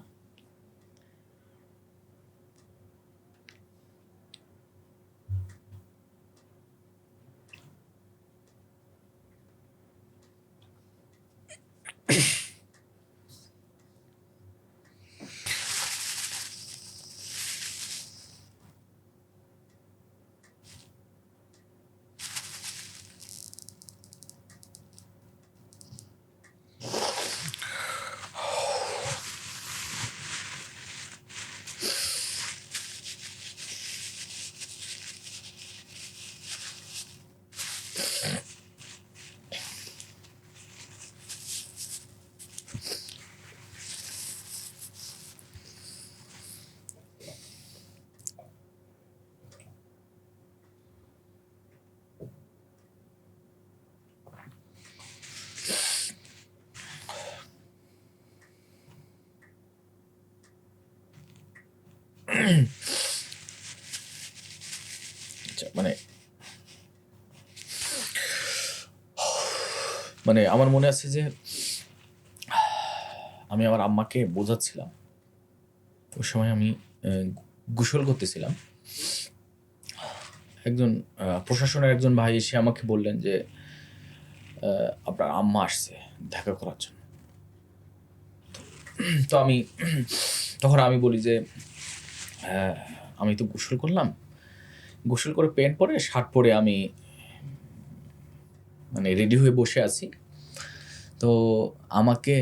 মানে আমার মনে আছে যে আমি আমার আম্মাকে বোঝাচ্ছিলাম, ওই সময় আমি গোসল করতেছিলাম। একজন প্রশাসনের একজন ভাই এসে আমাকে বললেন যে আপনার আম্মা আসছে দেখা করার জন্য। তো আমি তখন আমি বলি যে আমি তো গোসল করলাম, গোসল করে প্যান্ট পরে শার্ট পরে আমি মানে রেডি হয়ে বসে আছি, তো আমাকে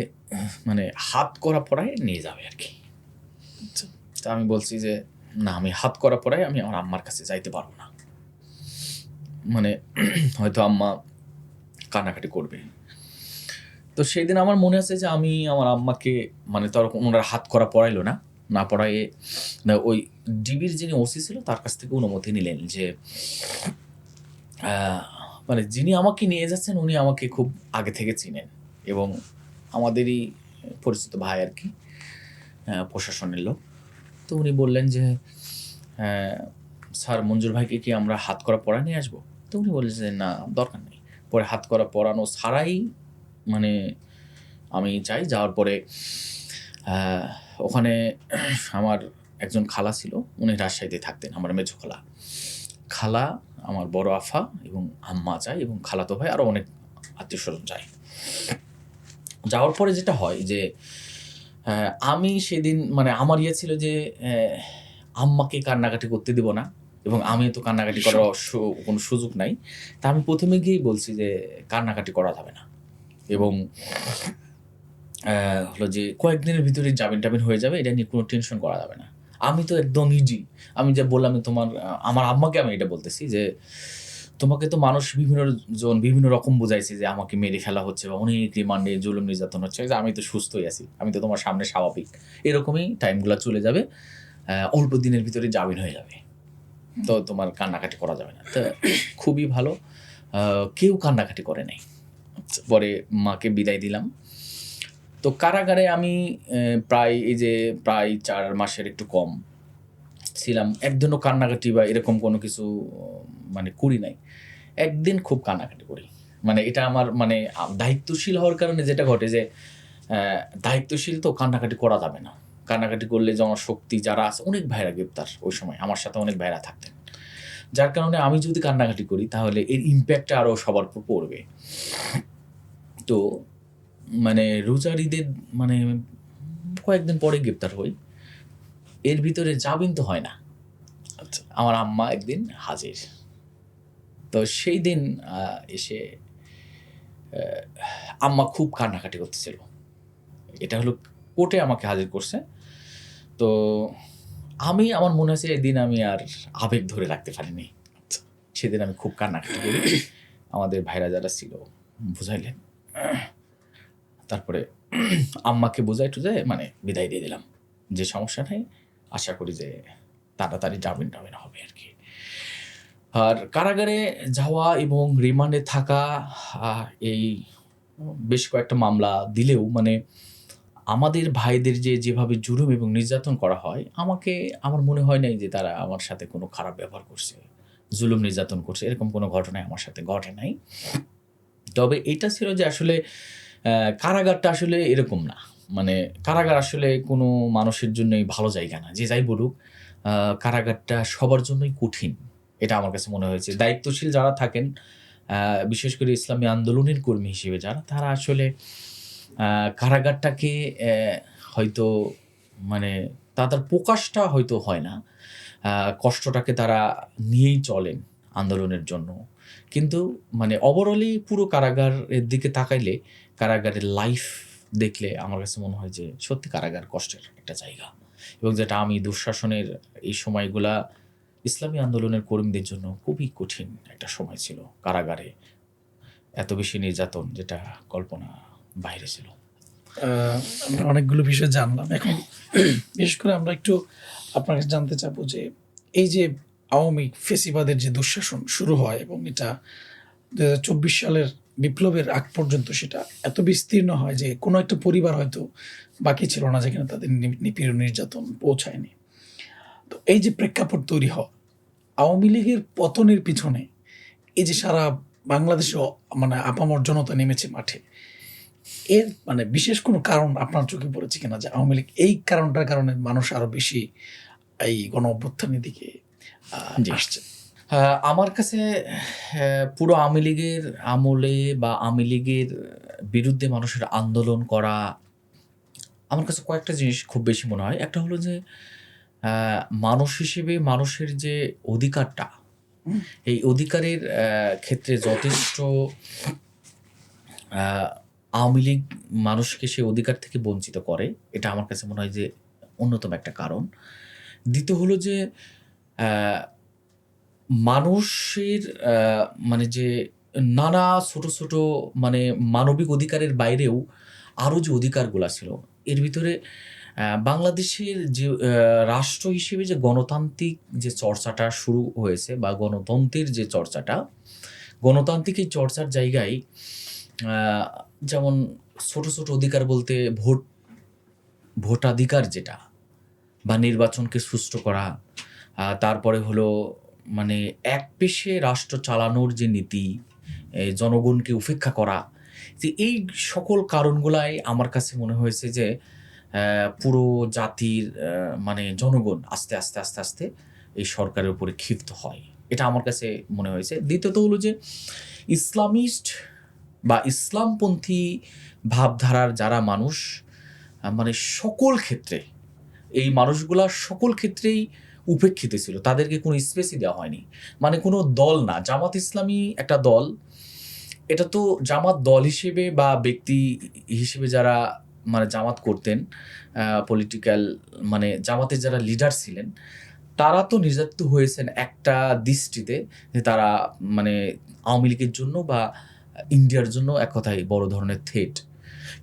মানে হাত করা পড়ায় নিয়ে যাবে আর কি। তা আমি বলছি যে না, আমি হাত করা পড়ায় আমি আমার আম্মার কাছে যাইতে পারবো না, মানে হয়তো আম্মা কান্নাকাটি করবে। তো সেই দিন আমার মনে আছে যে আমি আমার আম্মাকে মানে তার ওনারা হাত করা পড়াইলো না পড়াইয়ে ওই ডিবির যিনি ওসি ছিল তার কাছ থেকে অনুমতি নিলেন যে মানে যিনি আমাকে নিয়ে যাচ্ছেন উনি আমাকে খুব আগে থেকে চিনেন এবং আমাদেরই পরিচিত ভাই আর কি, প্রশাসনের লোক। তো উনি বললেন যে স্যার মঞ্জুর ভাইকে কি আমরা হাত করা পড়া নিয়ে আসবো? তো উনি বললেন যে না, দরকার নেই। পরে হাত করা পড়ানো ছাড়াই মানে আমি যাই, যাওয়ার পরে ওখানে আমার একজন খালা ছিল, উনি রাজশাহীতে থাকতেন, আমার মেজো খালা। খালা, আমার বড় আফা এবং আম্মা যায়, এবং খালাতো ভাই আরও অনেক আত্মীয়স্বজন যায়। যাওয়ার পরে যেটা হয় যে আমি সেদিন মানে আমার ইয়ে ছিল যে আম্মাকে কান্নাকাটি করতে দিব না, এবং আমি তো কান্নাকাটি করার কোনো সুযোগ নাই। তা আমি প্রথমে গিয়েই বলছি যে কান্নাকাটি করা যাবে না, এবং হলো যে কয়েকদিনের ভিতরে জামিন হয়ে যাবে, এটা নিয়ে কোনো টেনশন করা যাবে না। আমি তো একদম ইজি, আমি যা বললাম আমার আম্মাকে আমি এটা বলতেছি যে তোমাকে তো মানুষ বিভিন্ন রকম বোঝাইছে যে আমাকে মেরে ফেলা হচ্ছে বা অনেক রিমান্ডে জুলুম নির্যাতন হচ্ছে, যে আমি তো সুস্থই আছি, আমি তো তোমার সামনে স্বাভাবিক, এরকমই টাইমগুলো চলে যাবে, অল্প দিনের ভিতরে জামিন হয়ে যাবে, তো তোমার কান্নাকাটি করা যাবে না। তো খুবই ভালো, কেউ কান্নাকাটি করে নাই। পরে মাকে বিদায় দিলাম। তো কারাগারে আমি প্রায় 4 মাসের একটু কম ছিলাম। একদিনও কান্নাকাটি বা এরকম কোনো কিছু মানে করি নাই। একদিন খুব কান্নাকাটি করি, মানে এটা আমার মানে দায়িত্বশীল হওয়ার কারণে যেটা ঘটে যে দায়িত্বশীল তো কান্নাকাটি করা যাবে না। কান্নাকাটি করলে জনশক্তি যারা আছে, অনেক ভাইরা গ্রেপ্তার ওই সময়, আমার সাথে অনেক ভাইরা থাকতেন, যার কারণে আমি যদি কান্নাকাটি করি তাহলে এর ইম্প্যাক্টটা আরও সবার উপর পড়বে। তো মানে রোজার ঈদের মানে কয়েকদিন পরে গ্রেপ্তার হই, এর ভিতরে জামিন তো হয় না। আচ্ছা, আমার আম্মা একদিন হাজির। তো সেই দিন এসে আম্মা খুব কান্নাকাটি করতেছিল। এটা হলো কোর্টে আমাকে হাজির করছে। তো আমার মনে আছে এদিন আমি আর আবেগ ধরে রাখতে পারিনি। সেদিন আমি খুব কান্নাকাটি করি, আমাদের ভাইরা যারা ছিল বুঝাইলেন। তারপরে আম্মাকে বুঝাই টুজাই মানে বিদায় দিয়ে দিলাম, যে সমস্যা নেই, আশা করি যে তাড়াতাড়ি জামিন হবে আর কি। আর কারাগারে যাওয়া এবং রিমান্ডে থাকা, এই বেশ কয়েকটা মামলা দিলেও মানে আমাদের ভাইদের যেভাবে জুলুম এবং নির্যাতন করা হয়, আমার মনে হয় নাই যে তারা আমার সাথে কোনো খারাপ ব্যবহার করছে, জুলুম নির্যাতন করছে, এরকম কোনো ঘটনাই আমার সাথে ঘটে নাই। তবে এটা ছিল যে আসলে কারাগারটা আসলে এরকম না, মানে কারাগার আসলে কোনো মানুষের জন্যই ভালো জায়গা না। যে যাই বলুক, কারাগারটা সবার জন্যই কঠিন, এটা আমার কাছে মনে হয়েছে। দায়িত্বশীল যারা থাকেন, বিশেষ করে ইসলামী আন্দোলনের কর্মী হিসেবে যারা, তারা আসলে কারাগারটাকে হয়তো মানে তাদের প্রকাশটা হয়তো হয় না, কষ্টটাকে তারা নিয়েই চলেন আন্দোলনের জন্য। কিন্তু মানে ওভারঅলই পুরো কারাগারের দিকে তাকাইলে, কারাগারের লাইফ দেখলে আমার কাছে মনে হয় যে সত্যি কারাগার কষ্টের একটা জায়গা, এবং যেটা আমি দুঃশাসনের এই সময়গুলা ইসলামী আন্দোলনের কর্মীদের জন্য খুবই কঠিন একটা সময় ছিল। কারাগারে এত বেশি নির্যাতন, যেটা কল্পনা বাইরে ছিল। আমরা অনেকগুলো বিষয় জানলাম। এখন বিশেষ করে আমরা একটু আপনার কাছে জানতে চাবো যে এই যে আওয়ামী ফেসিবাদের যে দুঃশাসন শুরু হয়, এবং এটা 2024 সালের বিপ্লবের আগ পর্যন্ত সেটা এত বিস্তীর্ণ হয় যে কোনো একটা পরিবার হয়তো বাকি ছিল না যেখানে তাদের নিপীড়ন নির্যাতন পৌঁছায়নি। তো এই যে প্রেক্ষাপট তৈরি হয়, আওয়ামী লীগের পতনের পিছনে এই যে সারা বাংলাদেশে মানে আপামর জনতা নেমেছে মাঠে, এর মানে বিশেষ কোনো কারণ আপনার চোখে পড়েছে কিনা, যে আওয়ামী লীগ এই কারণটার কারণে মানুষ আরো বেশি এই গণ অভ্যুত্থানের দিকে আসছে? আমার কাছে পুরো আওয়ামী লীগের আমলে বা আওয়ামী লীগের বিরুদ্ধে মানুষের আন্দোলন করা, আমার কাছে কয়েকটা জিনিস খুব বেশি মনে হয়। একটা হলো যে মানুষ হিসেবে মানুষের যে অধিকারটা, এই অধিকারের ক্ষেত্রে যথেষ্ট আওয়ামী লীগ মানুষকে সেই অধিকার থেকে বঞ্চিত করে, এটা আমার কাছে মনে হয় যে অন্যতম একটা কারণ। দ্বিতীয় হলো যে মানুষের মানে যে নানা ছোট ছোট মানে মানবিক অধিকারের বাইরেও আরও যে অধিকারগুলো ছিল, এর ভিতরে বাংলাদেশের যে রাষ্ট্র হিসেবে যে গণতান্ত্রিক যে চর্চাটা শুরু হয়েছে, বা গণতন্ত্রের যে চর্চাটা, গণতান্ত্রিক এই চর্চার জায়গায় যেমন ছোট ছোট অধিকার বলতে ভোটাধিকার যেটা, বা নির্বাচনকে সুষ্ঠু করা, তারপরে হলো মানে এক পেশে রাষ্ট্র চালানোর যে নীতি, জনগণকে উপেক্ষা করা, যে এই সকল কারণগুলাই আমার কাছে মনে হয়েছে যে পুরো জাতির মানে জনগণ আস্তে, আস্তে, আস্তে, আস্তে এই সরকারের উপরে ক্ষিপ্ত হয়। এটা আমার কাছে মনে হয়েছে। দ্বিতীয়ত হলো যে ইসলামিস্ট বা ইসলামপন্থী ভাবধারার যারা মানুষ মানে সকল ক্ষেত্রে এই মানুষগুলা সকল ক্ষেত্রেই উপেক্ষিত ছিল। তাদেরকে কোনো স্পেসই দেওয়া হয়নি। মানে কোনো দল না। জামাত ইসলামী একটা দল। এটা তো জামাত দল হিসেবে বা ব্যক্তি হিসেবে যারা মানে জামাত করতেন, পলিটিক্যাল মানে জামাতের যারা লিডার ছিলেন, তারা তো নির্যাতিত হয়েছেন একটা দৃষ্টিতে যে তারা মানে আওয়ামী লীগের জন্য বা ইন্ডিয়ার জন্য এক কথায় বড় ধরনের থ্রেট।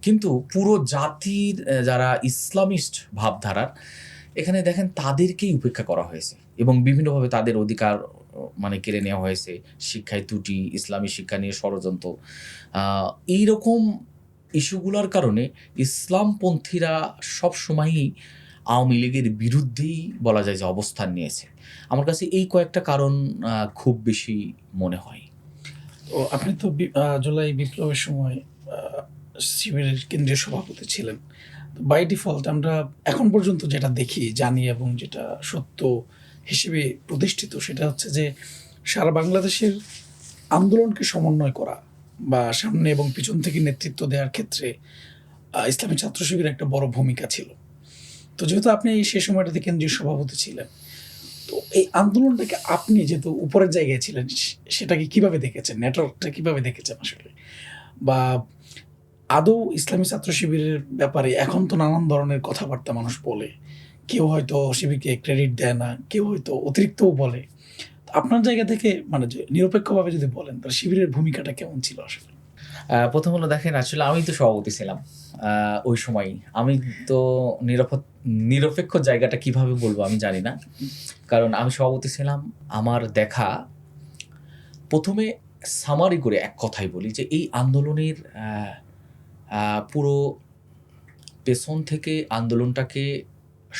কিন্তু পুরো জাতির যারা ইসলামিস্ট ভাবধারার, এখানে দেখেন তাদেরকেই উপেক্ষা করা হয়েছে এবং বিভিন্নভাবে তাদের অধিকার মানে কেড়ে নেওয়া হয়েছে। শিক্ষায় ত্রুটি, ইসলামী শিক্ষা নিয়ে ষড়যন্ত্র, এইরকম ইস্যুগুলোর কারণে ইসলামপন্থীরা সবসময়ই আওয়ামী লীগের বিরুদ্ধেই বলা যায় যে অবস্থান নিয়েছে। আমার কাছে এই কয়েকটা কারণ খুব বেশি মনে হয়। তো আপনি তো জুলাই বিপ্লবের সময় শিবিরের কেন্দ্রীয় সভাপতি ছিলেন। বাই ডিফল্ট আমরা এখন পর্যন্ত যেটা দেখি, জানি এবং যেটা সত্য হিসেবে প্রতিষ্ঠিত, সেটা হচ্ছে যে সারা বাংলাদেশের আন্দোলনকে সমন্বয় করা বা সামনে এবং পিছন থেকে নেতৃত্ব দেওয়ার ক্ষেত্রে ইসলামী ছাত্র শিবিরের একটা বড় ভূমিকা ছিল। তো যেহেতু আপনি সেই সময়টাতে কেন্দ্রীয় সভাপতি ছিলেন, তো এই আন্দোলনটাকে আপনি যেহেতু উপরের জায়গায় ছিলেন, সেটাকে কিভাবে দেখেছেন, নেটওয়ার্কটা কিভাবে দেখেছেন আসলে? বা আদৌ ইসলামী ছাত্র শিবিরের ব্যাপারে এখন তো নানান ধরনের কথাবার্তা মানুষ বলে, কেউ হয়তো শিবিরকে ক্রেডিট দেয় না, কেউ হয়তো অতিরিক্তও বলে। আপনার জায়গা থেকে মানে যে নিরপেক্ষভাবে যদি বলেন, তাহলে শিবিরের ভূমিকাটা কেমন ছিল আসলে? প্রথম হলো দেখেন, আসলে আমি তো সভাপতি ছিলাম ওই সময়। আমি তো নিরপেক্ষ জায়গাটা কিভাবে বলবো আমি জানি না, কারণ আমি সভাপতি ছিলাম। আমার দেখা প্রথমে সামারি করে এক কথাই বলি যে এই আন্দোলনের পুরো পেছন থেকে আন্দোলনটাকে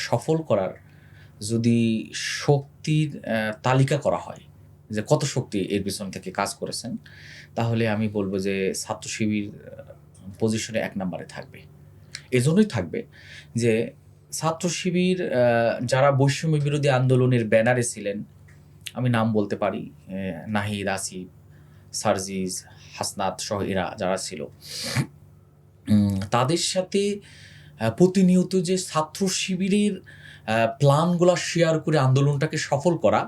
সফল করার যদি শক্তির তালিকা করা হয় যে কত শক্তি এর পেছন থেকে কাজ করেছেন, তাহলে আমি বলবো যে ছাত্র শিবির পজিশনে ১ নম্বরে থাকবে। এজন্যই থাকবে যে ছাত্র শিবির যারা বৈষম্য বিরোধী আন্দোলনের ব্যানারে ছিলেন, আমি নাম বলতে পারি, নাহিদ, আসিফ, সার্জিস, হাসনাত সহ এরা যারা ছিল, তাদের সাথে প্রতিনিয়ত যে ছাত্র শিবিরের প্ল্যানগুলা শেয়ার করে আন্দোলনটাকে সফল করা,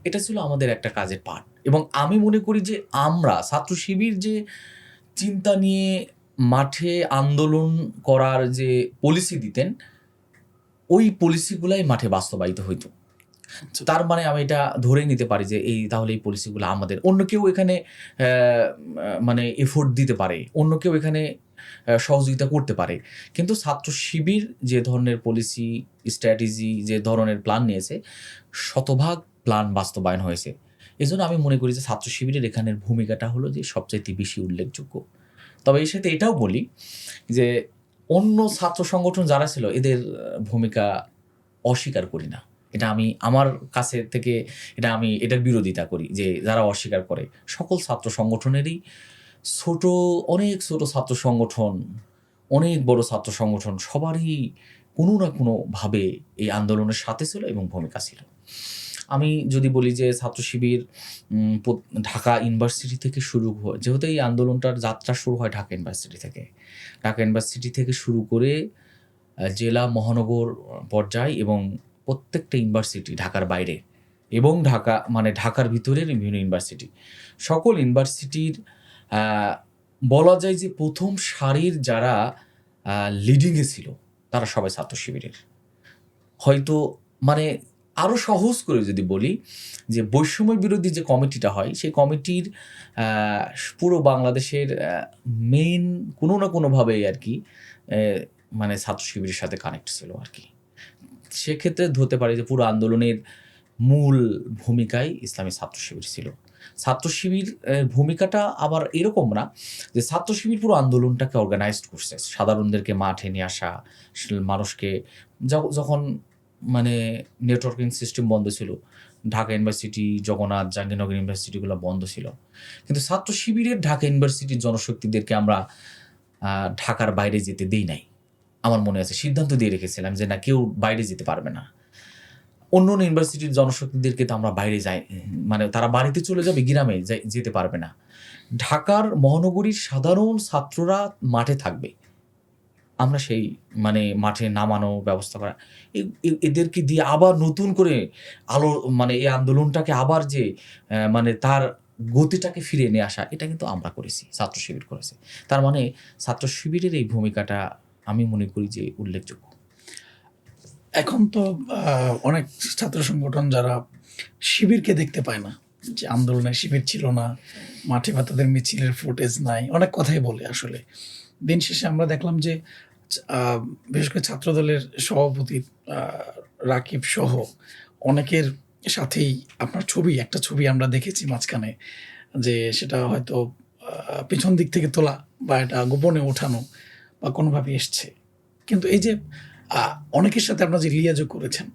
এটা ছিল আমাদের একটা কাজের পার্ট। এবং আমি মনে করি যে আমরা ছাত্র শিবির যে চিন্তা নিয়ে মাঠে আন্দোলন করার যে পলিসি দিতেন, ওই পলিসিগুলাই মাঠে বাস্তবায়িত হইতো। তার মানে আমি এটা ধরেই নিতে পারি যে তাহলে এই পলিসিগুলো আমাদের। অন্য কেউ এখানে মানে এফোর্ট দিতে পারে, অন্য কেউ এখানে সহযোগিতা করতে পারে, কিন্তু ছাত্র শিবির যে ধরনের পলিসি, স্ট্র্যাটেজি, যে ধরনের প্ল্যান নিয়েছে, শতভাগ প্ল্যান বাস্তবায়ন হয়েছে। এজন্য আমি মনে করি যে ছাত্র শিবিরের এখানের ভূমিকাটা হলো যে সবচাইতে বেশি উল্লেখযোগ্য। তবে এর সাথে এটাও বলি যে অন্য ছাত্র সংগঠন যারা ছিল, এদের ভূমিকা অস্বীকার করি না। এটা আমি আমার কাছে থেকে আমি এটার বিরোধিতা করি যে যারা অস্বীকার করে। সকল ছাত্র সংগঠনেরই অনেক ছোট ছাত্র সংগঠন, অনেক বড় ছাত্র সংগঠন, সবারই কোনো না কোনোভাবে এই আন্দোলনের সাথে ছিল এবং ভূমিকা ছিল। আমি যদি বলি যে ছাত্র শিবির ঢাকা ইউনিভার্সিটি থেকে শুরু হয়, যেহেতু এই আন্দোলনটার যাত্রা শুরু হয় ঢাকা ইউনিভার্সিটি থেকে, ঢাকা ইউনিভার্সিটি থেকে শুরু করে জেলা, মহানগর পর্যায় এবং প্রত্যেকটা ইউনিভার্সিটি, ঢাকার বাইরে এবং ঢাকার ভিতরের বিভিন্ন ইউনিভার্সিটি, সকল ইউনিভার্সিটির বলা যায় যে প্রথম সারির যারা লিডিংয়ে ছিল, তারা সবাই ছাত্র শিবিরের। হয়তো মানে আরও সহজ করে যদি বলি যে বৈষম্য বিরোধী যে কমিটিটা হয়, সেই কমিটির পুরো বাংলাদেশের মেইন কোনো না কোনোভাবেই আর কি মানে ছাত্র শিবিরের সাথে কানেক্ট ছিল আর কি। সেক্ষেত্রে ধরতে পারি যে পুরো আন্দোলনের মূল ভূমিকায় ইসলামী ছাত্র শিবির ছিল। ছাত্র শিবির ভূমিকাটা আবার এরকম না যে ছাত্র শিবির পুরো আন্দোলনটাকে অর্গানাইজড করছে, সাধারণদেরকে মাঠে নিয়ে আসা, মানুষকে যখন মানে নেটওয়ার্কিং সিস্টেম বন্ধ ছিল, ঢাকা ইউনিভার্সিটি, জগন্নাথ, জাহাঙ্গীরনগর ইউনিভার্সিটিগুলো বন্ধ ছিল। কিন্তু ছাত্র শিবিরের ঢাকা ইউনিভার্সিটির জনশক্তিদেরকে আমরা ঢাকার বাইরে যেতে দেই নাই। আমার মনে আছে সিদ্ধান্ত দিয়ে রেখেছিলাম যে না, কেউ বাইরে যেতে পারবে না। অন্য অন্য ইউনিভার্সিটির জনশক্তিদেরকে তো আমরা বাইরে যাই, মানে তারা বাড়িতে চলে যাবে, গ্রামে যেতে পারবে না। ঢাকার মহানগরীর সাধারণ ছাত্ররা মাঠে থাকবে, আমরা সেই মানে মাঠে নামানো ব্যবস্থা করা, এদেরকে দিয়ে আবার নতুন করে মানে এই আন্দোলনটাকে আবার যে মানে তার গতিটাকে ফিরিয়ে নিয়ে আসা, এটা কিন্তু আমরা করেছি, ছাত্র শিবির করেছে। তার মানে ছাত্র শিবিরের এই ভূমিকাটা আমি মনে করি যে উল্লেখযোগ্য। এখন তো অনেক ছাত্র সংগঠন যারা শিবিরকে দেখতে পায় না, যে আন্দোলনের শিবির ছিল না, মাঠে বা তাদের মিছিলের ফুটেজ নাই, অনেক কথাই বলে। আসলে দিন শেষে আমরা দেখলাম যে বিশেষ করে ছাত্রদলের সভাপতি রাকিব সহ অনেকের সাথেই আপনার একটা ছবি আমরা দেখেছি মাঝখানে, যে সেটা হয়তো পিছন দিক থেকে তোলা বা এটা গোপনে ওঠানো বা কোনোভাবে এসছে। কিন্তু এই যে অনেকের সাথে আপনারা যে লিয়াজও করেছেন,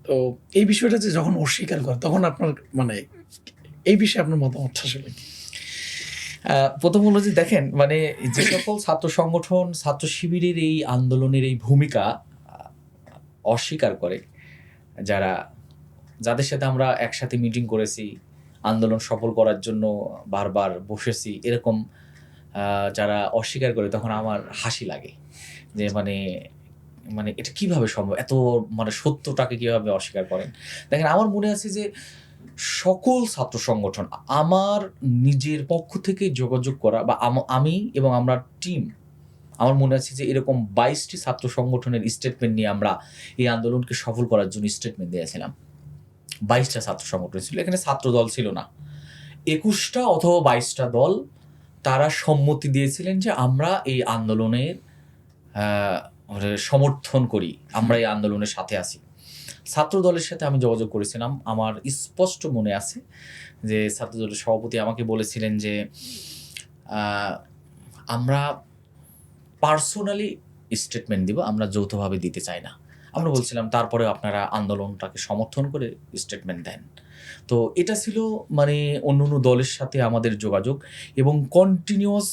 তো এই বিষয়টা যে যখন অস্বীকার করে, তখন আপনার মানে এই বিষয়ে আপনার মতামত আসলে কি? প্রথম হলো যে দেখেন, মানে যে সকল ছাত্র সংগঠন ছাত্র শিবিরের এই আন্দোলনের এই ভূমিকা অস্বীকার করে, যাদের সাথে আমরা একসাথে মিটিং করেছি, আন্দোলন সফল করার জন্য বারবার বসেছি, এরকম যারা অস্বীকার করে, তখন আমার হাসি লাগে যে মানে এটা কিভাবে সম্ভব, এত মানে সত্যটাকে কিভাবে অস্বীকার করেন। দেখেন, আমার মনে আছে যে সকল ছাত্র সংগঠন আমার নিজের পক্ষ থেকে যোগাযোগ করা, বা আমি এবং আমরা টিম, আমার মনে আছে যে এরকম 22টি ছাত্র সংগঠনের স্টেটমেন্ট নিয়ে আমরা এই আন্দোলনকে সফল করার জন্য স্টেটমেন্ট দিয়েছিলাম। 22টা ছাত্র সংগঠন ছিল, এখানে ছাত্র দল ছিল না। 21টা অথবা 22টা দল তারা সম্মতি দিয়েছিলেন যে আমরা এই আন্দোলনের সমর্থন করি, আমরা এই আন্দোলনের সাথে আছি। ছাত্র দলের সাথে আমি যোগাযোগ করেছিলাম, আমার স্পষ্ট মনে আছে যে ছাত্র দলের সভাপতি আমাকে বলেছিলেন যে আমরা পার্সোনালি স্টেটমেন্ট দিব, আমরা যৌথভাবে দিতে চাই না। আমরা বলছিলাম তারপরে আপনারা আন্দোলনটাকে সমর্থন করে স্টেটমেন্ট দেন। তো এটা ছিল মানে অন্য অন্য দলের সাথে আমাদের যোগাযোগ, এবং কন্টিনিউয়াস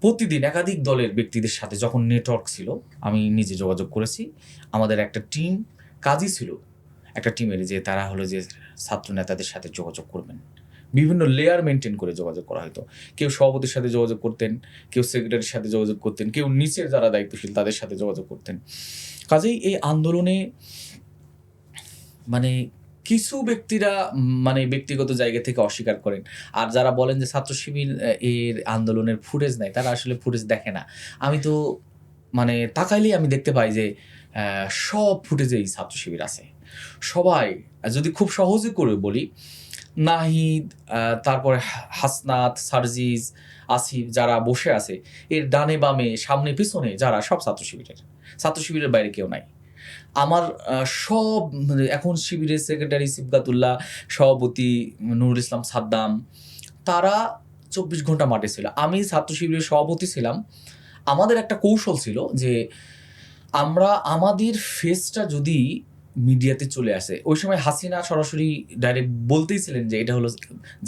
প্রতিদিন একাধিক দলের ব্যক্তিদের সাথে যখন নেটওয়ার্ক ছিল আমি নিজে যোগাযোগ করেছি। আমাদের একটা টিম কাজই ছিল, একটা টিমের যে তারা হলো যে ছাত্র নেতাদের সাথে যোগাযোগ করবেন, বিভিন্ন লেয়ার মেনটেন করে যোগাযোগ করা হতো। কেউ সভাপতির সাথে যোগাযোগ করতেন, কেউ সেক্রেটারির সাথে যোগাযোগ করতেন, কেউ নিচের যারা দায়িত্বশীল তাদের সাথে যোগাযোগ করতেন। কাজেই এই আন্দোলনে মানে কিছু ব্যক্তিরা মানে ব্যক্তিগত জায়গা থেকে অস্বীকার করেন, আর যারা বলেন যে ছাত্র শিবির এর আন্দোলনের ফুটেজ নাই, তারা আসলে ফুটেজ দেখে না। আমি তো মানে তাকাইলেই আমি দেখতে পাই যে সব ফুটেজেই ছাত্র শিবির আছে। সবাই, যদি খুব সহজে করে বলি, নাহিদ, তারপরে হাসনাত, সার্জিজ, আসিফ যারা বসে আছে, এর ডানে বামে সামনে পিছনে যারা, সব ছাত্র শিবিরের বাইরে কেউ নাই। আমার সব এখন শিবিরের সেক্রেটারি সিবগাতুল্লাহ, সভাপতি নুরুল ইসলাম সাদ্দাম, তারা 24 ঘন্টা মাঠে ছিল। আমি ছাত্র শিবিরের সভাপতি ছিলাম। আমাদের একটা কৌশল ছিল যে আমরা আমাদের ফেসটা যদি মিডিয়াতে চলে আসে, ওই সময় হাসিনা সরাসরি ডাইরেক্ট বলতেইছিলেন যে এটা হলো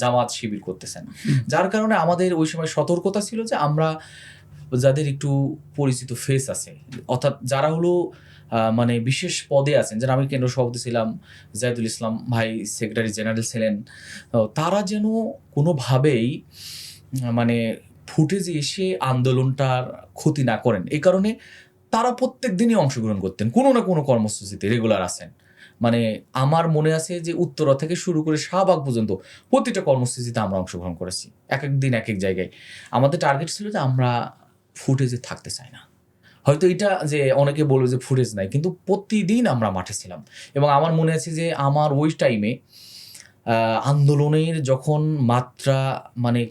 জামাত শিবির করতেছেন, যার কারণে আমাদের ওই সময় সতর্কতা ছিল যে আমরা যাদের একটু পরিচিত ফেস আছে, অর্থাৎ যারা হলো মানে বিশেষ পদে আছেন, যারা আমি কেন্দ্র সভাপতি ছিলাম, জাহিদুল ইসলাম ভাই সেক্রেটারি জেনারেল ছিলেন, তারা যেন কোনোভাবেই মানে ফুটেজে এসে আন্দোলনটার ক্ষতি না করেন। এই কারণে তারা প্রত্যেক দিনই অংশগ্রহণ করতেন, কোনো না কোনো কর্মসূচিতে রেগুলার আছেন। মানে আমার মনে আছে যে উত্তরা থেকে শুরু করে শাহবাগ পর্যন্ত প্রতিটা কর্মসূচিতে আমরা অংশগ্রহণ করেছি, এক এক দিন এক এক জায়গায়। আমাদের টার্গেট ছিল যে আমরা ফুটেজে থাকতে চাই না। হয়তো এটা যে অনেকে বলবে যে ফুটেজ নাই, কিন্তু প্রতিদিন আমরা মাঠে ছিলাম। এবং আমার মনে আছে যে আমার ওই টাইমে আন্দোলনের যখন মাত্রা মানে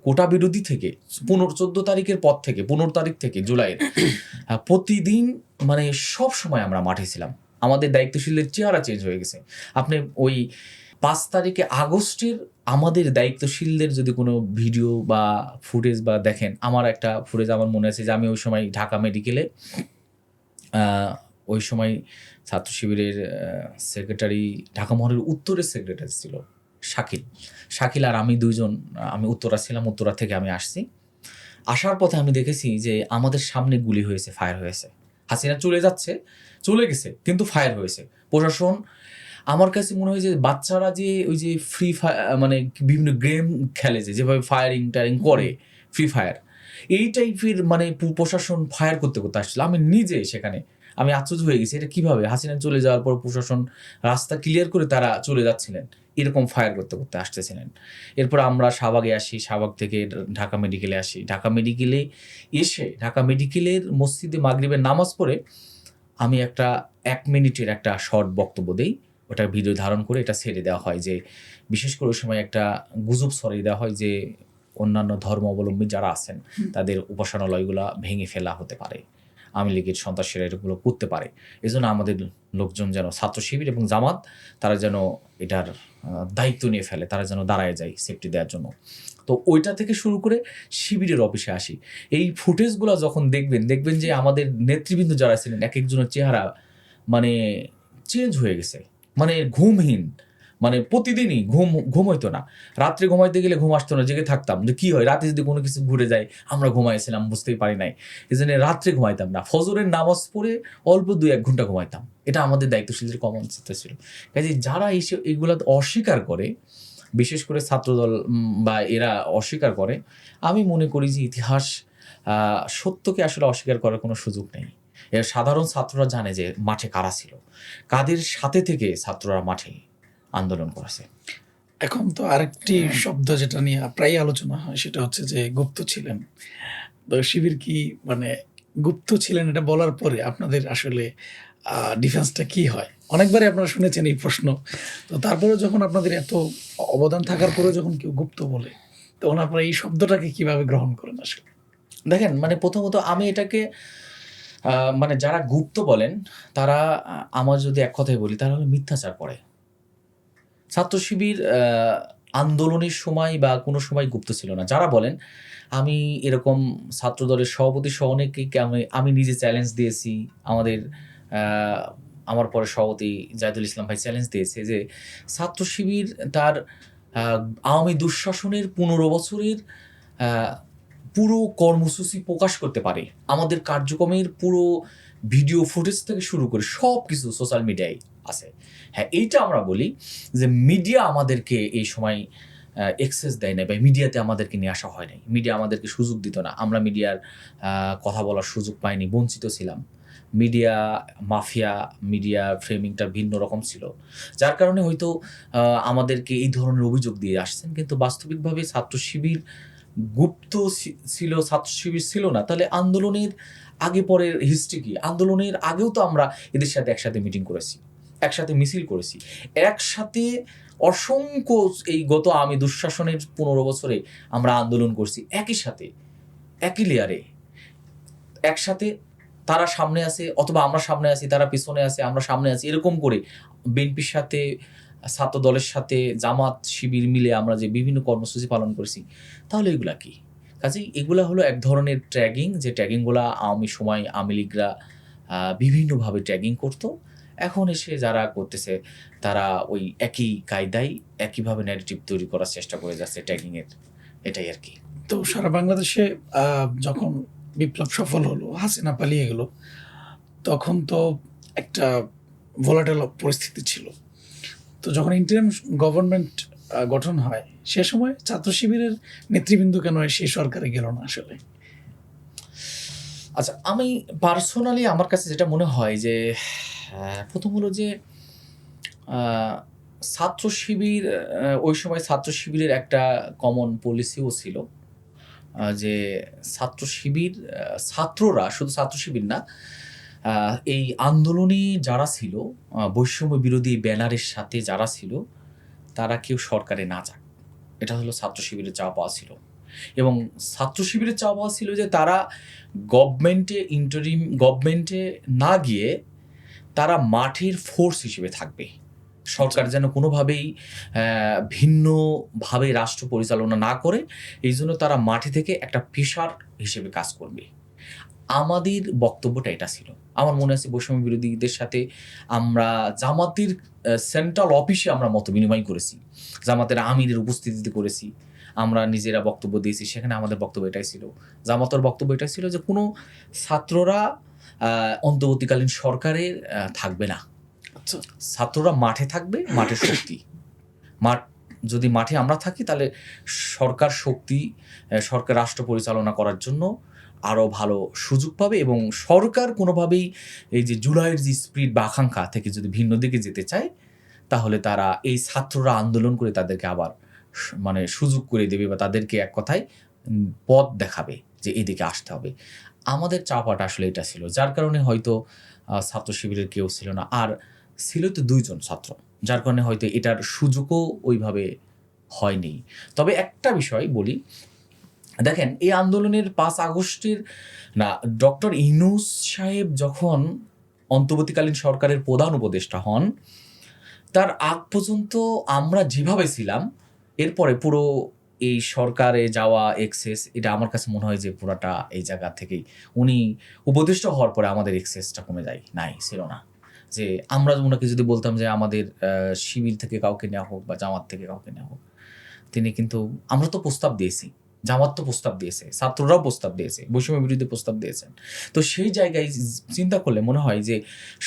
কোটা বিরোধী থেকে 14 তারিখের পর থেকে 15 তারিখ থেকে জুলাইয়ের প্রতিদিন মানে সব সময় আমরা মাঠে ছিলাম। আমাদের দায়িত্বশীলদের চেহারা চেঞ্জ হয়ে গেছে। আপনি ওই 5 তারিখে আগস্টের আমাদের দায়িত্বশীলদের যদি কোনো ভিডিও বা ফুটেজ বা দেখেন, আমার একটা ফুটেজ আমার মনে আছে যে আমি ওই সময় ঢাকা মেডিকেলে ওই সময় ছাত্র শিবিরের সেক্রেটারি ঢাকা মহানগরের উত্তরের সেক্রেটারি ছিল শাকিল। শাকিল আর আমি ২ জন, আমি উত্তরা ছিলাম, উত্তরা থেকে আমি আসছি। আসার পথে আমি দেখেছি যে আমাদের সামনে গুলি হয়েছে, ফায়ার হয়েছে। হাসিনা চলে যাচ্ছে, চলে গেছে, কিন্তু ফায়ার হয়েছে। প্রশাসন, আমার কাছে মনে হয় যে বাচ্চারা যে ওই যে ফ্রি ফায়ার মানে বিভিন্ন গেম খেলে, যেভাবে ফায়ারিং টায়ারিং করে ফ্রি ফায়ার, এই টাইপের মানে প্রশাসন ফায়ার করতে করতে আসছিল। আমি নিজে সেখানে আমি আশ্চর্য হয়ে গেছি, এটা কিভাবে হাসিনা চলে যাওয়ার পর প্রশাসন রাস্তা ক্লিয়ার করে তারা চলে যাচ্ছিলেন, এরকম ফায়ার করতে করতে আসতেছিলেন। এরপর আমরা শাহবাগে আসি, শাহবাগ থেকে ঢাকা মেডিকেলে আসি। ঢাকা মেডিকেলে এসে ঢাকা মেডিকেলের মসজিদে মাগরিবের নামাজ পড়ে আমি একটা ১ মিনিটের একটা শর্ট বক্তব্য দেই। ওটা ভিডিও ধারণ করে এটা ছেড়ে দেওয়া হয় যে বিশেষ করে ওই সময় একটা গুজব ছড়িয়ে দেওয়া হয় যে অন্যান্য ধর্মাবলম্বী যারা আছেন তাদের উপাসনালয়গুলা ভেঙে ফেলা হতে পারে, আওয়ামী লীগের সন্ত্রাসীরা এগুলো করতে পারে। এজন্য আমাদের লোকজন যেন, ছাত্র শিবির এবং জামাত, তারা যেন এটার দায়িত্ব নিয়ে ফেলে, তারা যেন দাঁড়ায় যায় সেফটি দেওয়ার জন্য। তো ওইটা থেকে শুরু করে শিবিরের অফিসে আসি। এই ফুটেজগুলো যখন দেখবেন যে আমাদের নেতৃবৃন্দ যারা ছিলেন এক একজনের চেহারা মানে চেঞ্জ হয়ে গেছে, মানে ঘুমহীন, মানে প্রতিদিনই ঘুম হইতো না। রাত্রে ঘুমাইতে গেলে ঘুম আসতো না, জেগে থাকতাম যে কি হয় রাতে যদি কোনো কিছু ঘুরে যায়, আমরা ঘুমাইছিলাম বুঝতেই পারি নাই, এই জন্য রাত্রে ঘুমাইতাম না। ফজরের নামাজ পড়ে অল্প ২-১ ঘন্টা ঘুমাইতাম। এটা আমাদের দায়িত্বশীলদের কমন ছিল। কাজে যারা এগুলো অস্বীকার করে, বিশেষ করে ছাত্রদল বা এরা অস্বীকার করে, আমি মনে করি যে ইতিহাস সত্যকে আসলে অস্বীকার করার কোনো সুযোগ নেই। এর সাধারণ ছাত্ররা জানে যে মাঠে কারা ছিল, কাদের সাথে থেকে ছাত্ররা মাঠে আন্দোলন করেছে। এখন তো আরেকটি শব্দ যেটা নিয়ে প্রায় আলোচনা হয় সেটা হচ্ছে যে গুপ্ত ছিলেন। তো শিবির কি মানে গুপ্ত ছিলেন, এটা বলার পরে আপনাদের আসলে ডিফেন্সটা কি হয়? অনেকবারই আপনারা শুনেছেন এই প্রশ্ন। তো তারপরে যখন আপনাদের এত অবদান থাকার পরেও যখন কেউ গুপ্ত বলে, তখন আপনারা এই শব্দটাকে কিভাবে গ্রহণ করেন আসলে? দেখেন, মানে প্রথমত আমি এটাকে মানে যারা গুপ্ত বলেন তারা, আমার যদি এক কথায় বলি, তারা হলো মিথ্যাচার করে। ছাত্র শিবির আন্দোলনের সময় বা কোনো সময় গুপ্ত ছিল না। যারা বলেন আমি এরকম ছাত্রদলের সভাপতি সহ অনেককে আমি নিজে চ্যালেঞ্জ দিয়েছি, আমার পরে সভাপতি জাহিদুল ইসলাম ভাই চ্যালেঞ্জ দিয়েছে যে ছাত্র শিবির তার আওয়ামী দুঃশাসনের ১৫ বছরের পুরো কর্মসূচি প্রকাশ করতে পারে। আমাদের কার্যক্রমের পুরো ভিডিও ফুটেজ থেকে শুরু করে সব কিছু সোশ্যাল মিডিয়ায় আছে। হ্যাঁ, এইটা আমরা বলি যে মিডিয়া আমাদেরকে এই সময় অ্যাক্সেস দেয় না, বা মিডিয়াতে আমাদেরকে নিয়ে আসা হয় নাই, মিডিয়া আমাদেরকে সুযোগ দিত না, আমরা মিডিয়ার কথা বলার সুযোগ পাইনি, বঞ্চিত ছিলাম। মিডিয়া মাফিয়া, মিডিয়া ফ্রেমিংটা ভিন্ন রকম ছিল, যার কারণে হয়তো আমাদেরকে এই ধরনের অভিযোগ দিয়ে আসছেন। কিন্তু বাস্তবিকভাবে ছাত্র শিবির গুপ্ত ছিল, ছাত্র শিবির ছিল না। তাহলে আন্দোলনের আগে পরের হিস্ট্রি কি? আন্দোলনের আগেও তো আমরা এদের সাথে একসাথে মিটিং করেছি, একসাথে মিছিল করেছি, একসাথে অসংখ্য, এই গত আমি দুঃশাসনের ১৫ বছরে আমরা আন্দোলন করছি একই সাথে, একই লেয়ারে, একসাথে। তারা সামনে আছে অথবা আমরা সামনে আছি, তারা পিছনে আছে, আমরা সামনে আছি, এরকম করে বিএনপির সাথে, ছাত্র দলের সাথে, জামাত শিবির মিলে আমরা যে বিভিন্ন কর্মসূচি পালন করেছি, তাহলে এগুলা কি? কাজেই এগুলা হলো এক ধরনের ট্র্যাগিং, যে ট্র্যাগিংগুলা আওয়ামী লীগরা বিভিন্নভাবে ট্র্যাগিং করতো। এখন এসে যারা করতেছে তারা ওই একই কায়দায় একইভাবে ন্যারেটিভ তৈরি করার চেষ্টা করে যাচ্ছে ট্র্যাগিংয়ের, এটাই আর কি। তো সারা বাংলাদেশে যখন বিপ্লব সফল হলো, হাসিনা পালিয়ে গেল, তখন তো একটা ভোলাটাইল পরিস্থিতি ছিল। তো যখন ইন্টারিম গভর্নমেন্ট গঠন হয়, সে সময় ছাত্র শিবিরের নেতৃবৃন্দ কেন সেই সরকারে গেল না আসলে? আচ্ছা, আমি পার্সোনালি আমার কাছে যেটা মনে হয় যে প্রথম হলো যে ছাত্র শিবির, ওই সময় ছাত্র শিবিরের একটা কমন পলিসিও ছিল যে ছাত্র শিবির, ছাত্ররা, শুধু ছাত্র শিবির না, এই আন্দোলনে যারা ছিল, বৈষম্য বিরোধী ব্যানারের সাথে যারা ছিল, তারা কেউ সরকারে না যাক, এটা হলো ছাত্র শিবিরের চাওয়া পাওয়া ছিল। এবং ছাত্র শিবিরের চাওয়া পাওয়া ছিল যে তারা গভর্নমেন্টে না গিয়ে তারা মাঠের ফোর্স হিসেবে থাকবে। সরকার যেন কোনোভাবেই ভিন্নভাবে রাষ্ট্র পরিচালনা না করে, এই জন্য তারা মাঠে থেকে একটা পেশার হিসেবে কাজ করবে। আমাদের বক্তব্যটা এটা ছিল। আমার মনে আছে বৈষম্য বিরোধীদের সাথে আমরা জামাতের সেন্ট্রাল অফিসে আমরা মত বিনিময় করেছি, জামাতের আমিরের উপস্থিতিতে করেছি, আমরা নিজেরা বক্তব্য দিয়েছি, সেখানে আমাদের বক্তব্য এটাই ছিল, জামাতের বক্তব্য এটাই ছিল যে কোনো ছাত্ররা অন্তর্বর্তীকালীন সরকারের থাকবে না, আচ্ছা, ছাত্ররা মাঠে থাকবে, মাঠের শক্তি মাঠ, যদি মাঠে আমরা থাকি তাহলে সরকার শক্তি, সরকার রাষ্ট্র পরিচালনা করার জন্য আরও ভালো সুযোগ পাবে, এবং সরকার কোনোভাবেই এই যে জুলাইয়ের যে স্পিরিট বা আকাঙ্ক্ষা থেকে যদি ভিন্ন দিকে যেতে চায় তাহলে তারা এই ছাত্ররা আন্দোলন করে তাদেরকে আবার মানে সুযোগ করে দেবে, বা তাদেরকে এক কথায় পথ দেখাবে যে এদিকে আসতে হবে। আমাদের চাপাটা আসলে এটা ছিল, যার কারণে হয়তো ছাত্র শিবিরের কেউ ছিল না, আর ছিল তো 2 জন ছাত্র, যার কারণে হয়তো এটার সুযোগও ওইভাবে হয়নি। তবে একটা বিষয় বলি, দেখেন এই আন্দোলনের 5 আগস্টের না, ডক্টর ইউনূস সাহেব যখন অন্তর্বর্তীকালীন সরকারের প্রধান উপদেষ্টা হন, তার আগ পর্যন্ত আমরা যেভাবে ছিলাম, এরপরে পুরো এই সরকারে যাওয়া এক্সেস, এটা আমার কাছে মনে হয় যে পুরাটা এই জায়গা থেকেই, উনি উপদেষ্টা হওয়ার পরে আমাদের এক্সেসটা কমে যায়, নাই ছিল না। যে আমরা ওনাকে যদি বলতাম যে আমাদের শিবির থেকে কাউকে নেওয়া হোক বা জামাত থেকে কাউকে নেওয়া হোক, তিনি কিন্তু, আমরা তো প্রস্তাব দিয়েছি, জামাত তো প্রস্তাব দিয়েছে, ছাত্ররাও প্রস্তাব দিয়েছে, বৈষম্য বিরোধী প্রস্তাব দিয়েছেন। তো সেই জায়গায় চিন্তা করলে মনে হয় যে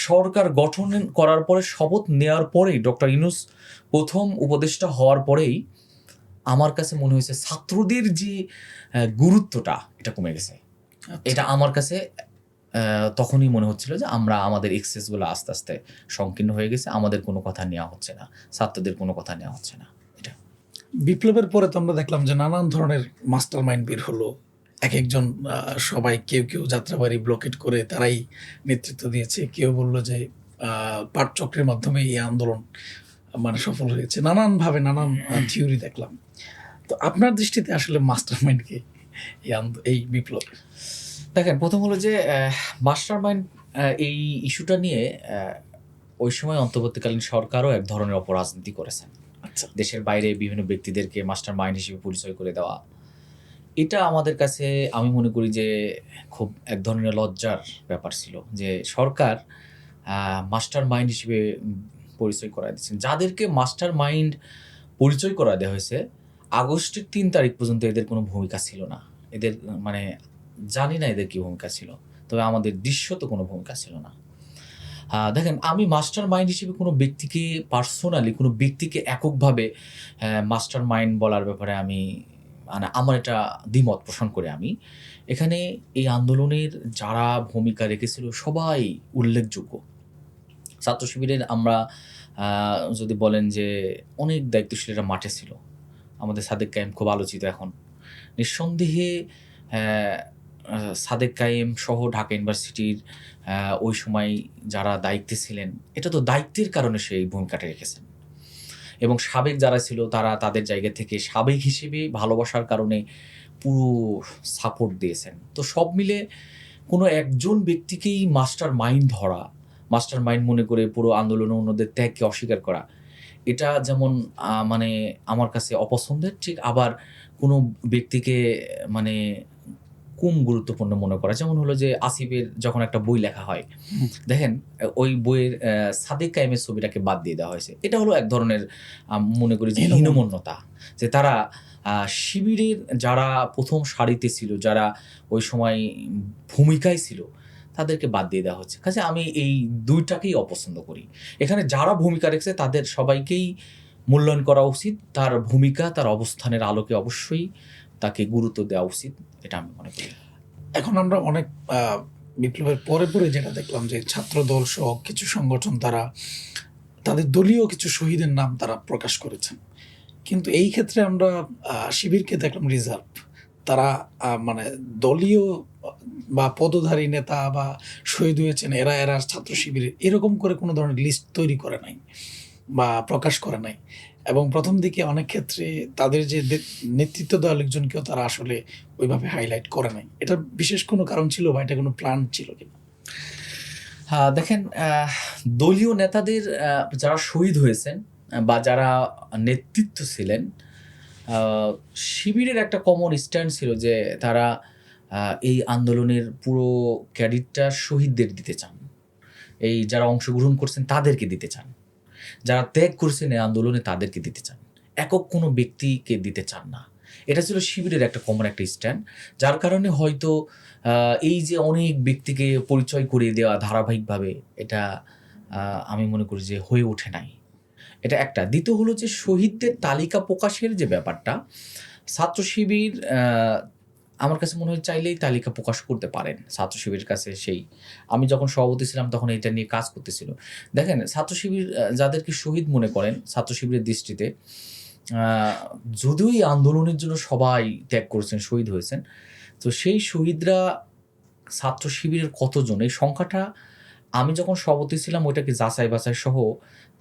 সরকার গঠন করার পরে, শপথ নেওয়ার পরেই, ডক্টর ইউনূস প্রথম উপদেষ্টা হওয়ার পরেই আমার কাছে মনে হয়েছে ছাত্রদের যে গুরুত্বটা এটা কমে গেছে। এটা আমার কাছে তখনই মনে হচ্ছিল যে আমরা আমাদের এক্সেসগুলো আস্তে আস্তে সংকীর্ণ হয়ে গেছে, আমাদের কোনো কথা নেওয়া হচ্ছে না, ছাত্রদের কোনো কথা নেওয়া হচ্ছে না। এটা বিপ্লবের পরে তো আমরা দেখলাম যে নানান ধরনের মাস্টার মাইন্ড বের হলো, এক একজন সবাই, কেউ কেউ যাত্রাবাড়ি ব্লকেট করে তারাই নেতৃত্ব দিয়েছে, কেউ বললো যে পাঠচক্রের মাধ্যমে এই আন্দোলন মানে সফল হয়েছে, নানানভাবে নানান থিওরি দেখলাম। তো আপনার দৃষ্টিতে আসলে মাস্টার মাইন্ডকে এই বিপ্লব? দেখেন, প্রথম হলো যে মাস্টার মাইন্ড, এই ইস্যুটা নিয়ে ওই সময় অন্তর্বর্তীকালীন সরকারও এক ধরনের অপরাজনীতি করেছেন। আচ্ছা, দেশের বাইরে বিভিন্ন ব্যক্তিদেরকে মাস্টার মাইন্ড হিসেবে পরিচয় করে দেওয়া, এটা আমাদের কাছে আমি মনে করি যে খুব এক ধরনের লজ্জার ব্যাপার ছিল যে সরকার মাস্টার মাইন্ড হিসেবে পরিচয় করা দিচ্ছেন। যাদেরকে মাস্টার মাইন্ড পরিচয় করা দেওয়া হয়েছে, আগস্টের 3 তারিখ পর্যন্ত এদের কোনো ভূমিকা ছিল না। এদের মানে জানি না এদের কি ভূমিকা ছিল, তবে আমাদের দৃশ্যত কোনো ভূমিকা ছিল না। দেখেন, আমি মাস্টার মাইন্ড হিসেবে কোনো ব্যক্তিকে পার্সোনালি, কোনো ব্যক্তিকে এককভাবে মাস্টার মাইন্ড বলার ব্যাপারে আমি মানে আমার এটা দ্বিমত পোষণ করে আমি। এখানে এই আন্দোলনের যারা ভূমিকা রেখেছিল সবাই উল্লেখযোগ্য। ছাত্র শিবিরের আমরা যদি বলেন যে অনেক দায়িত্বশীলরা মাঠে ছিল। আমাদের সাদেক কায়েম খুব আলোচিত এখন। নিঃসন্দেহে সাদেক কায়েম সহ ঢাকা ইউনিভার্সিটির ওই সময় যারা দায়িত্বে ছিলেন, এটা তো দায়িত্বের কারণে সেই ভূমিকাটা রেখেছেন, এবং সাবেক যারা ছিল তারা তাদের জায়গা থেকে সাবেক হিসেবে ভালোবাসার কারণে পুরো সাপোর্ট দিয়েছেন। তো সব মিলে কোনো একজন ব্যক্তিকেই মাস্টার মাইন্ড ধরা, মাস্টার মাইন্ড মনে করে পুরো আন্দোলনে অন্যদের ত্যাগকে অস্বীকার করা, এটা যেমন মানে আমার কাছে অপছন্দের, ঠিক আবার কোনো ব্যক্তিকে মানে কম গুরুত্বপূর্ণ মনে করা। যেমন হলো যে আসিফের যখন একটা বই লেখা হয়, দেখেন ওই বইয়ের সাদেক কায়েমের ছবিটাকে বাদ দিয়ে দেওয়া হয়েছে। এটা হলো এক ধরনের মনে করি যে হীনমন্যতা, যে তারা শিবিরের যারা প্রথম সারিতে ছিল, যারা ওই সময় ভূমিকায় ছিল, তাদেরকে বাদ দিয়ে দেওয়া হচ্ছে। কাজে আমি এই দুইটাকেই অপছন্দ করি। এখানে যারা ভূমিকা রেখেছে তাদের সবাইকেই মূল্যায়ন করা উচিত, তার ভূমিকা, তার অবস্থানের আলোকে অবশ্যই তাকে গুরুত্ব দেওয়া উচিত, এটা আমি মনে করি। এখন আমরা অনেক বিপ্লবের পরে পরে যেটা দেখলাম যে ছাত্র দল সহ কিছু সংগঠন তারা তাদের দলীয় কিছু শহীদের নাম তারা প্রকাশ করেছেন, কিন্তু এই ক্ষেত্রে আমরা শিবিরকে দেখলাম রিজার্ভ। তারা মানে দলীয় বা পদধারী নেতা বা শহীদ হয়েছেন এরা এরা ছাত্র শিবিরের এরকম করে কোনো ধরনের লিস্ট তৈরি করে নাই বা প্রকাশ করে নাই, এবং প্রথম দিকে অনেক ক্ষেত্রে তাদের যে নেতৃত্ব দেওয়া লোকজনকেও তারা আসলে ওইভাবে হাইলাইট করে নাই। এটা বিশেষ কোনো কারণ ছিল বা এটা কোনো প্ল্যান ছিল কিনা? দেখেন, দলীয় নেতাদের যারা শহীদ হয়েছেন বা যারা নেতৃত্ব ছিলেন, শিবিরের একটা কমন স্ট্যান্ড ছিল যে তারা এই আন্দোলনের পুরো ক্রেডিটটা শহীদদের দিতে চান। এই যারা অংশগ্রহণ করছেন তাদেরকে দিতে চান। যারা ত্যাগ করছেন এই আন্দোলনে তাদেরকে দিতে চান। একক কোনো ব্যক্তিকে দিতে চান না। এটা ছিল শিবিরের একটা কমন একটা স্ট্যান্ড। যার কারণে হয়তো এই যে অনেক ব্যক্তিকে পরিচয় করিয়ে দেওয়া ধারাবাহিকভাবে এটা আমি মনে করি যে হয়ে ওঠে নাই। এটা একটা। দ্বিতীয় হলো যে শহীদদের তালিকা প্রকাশের যে ব্যাপারটা, ছাত্র শিবির আমার কাছে মনে হয় চাইলেই তালিকা প্রকাশ করতে পারেন। ছাত্র শিবিরের কাছে আমি যখন সভাপতি ছিলাম তখন এটা নিয়ে কাজ করতেছিল। দেখেন ছাত্র শিবির যাদেরকে শহীদ মনে করেন ছাত্র শিবিরের দৃষ্টিতে, যদিও এই আন্দোলনের জন্য সবাই ত্যাগ করেছেন, শহীদ হয়েছেন, তো সেই শহীদরা ছাত্র শিবিরের কতজন এই সংখ্যাটা আমি যখন সভাপতি ছিলাম ওইটাকে যাচাই বাছাই সহ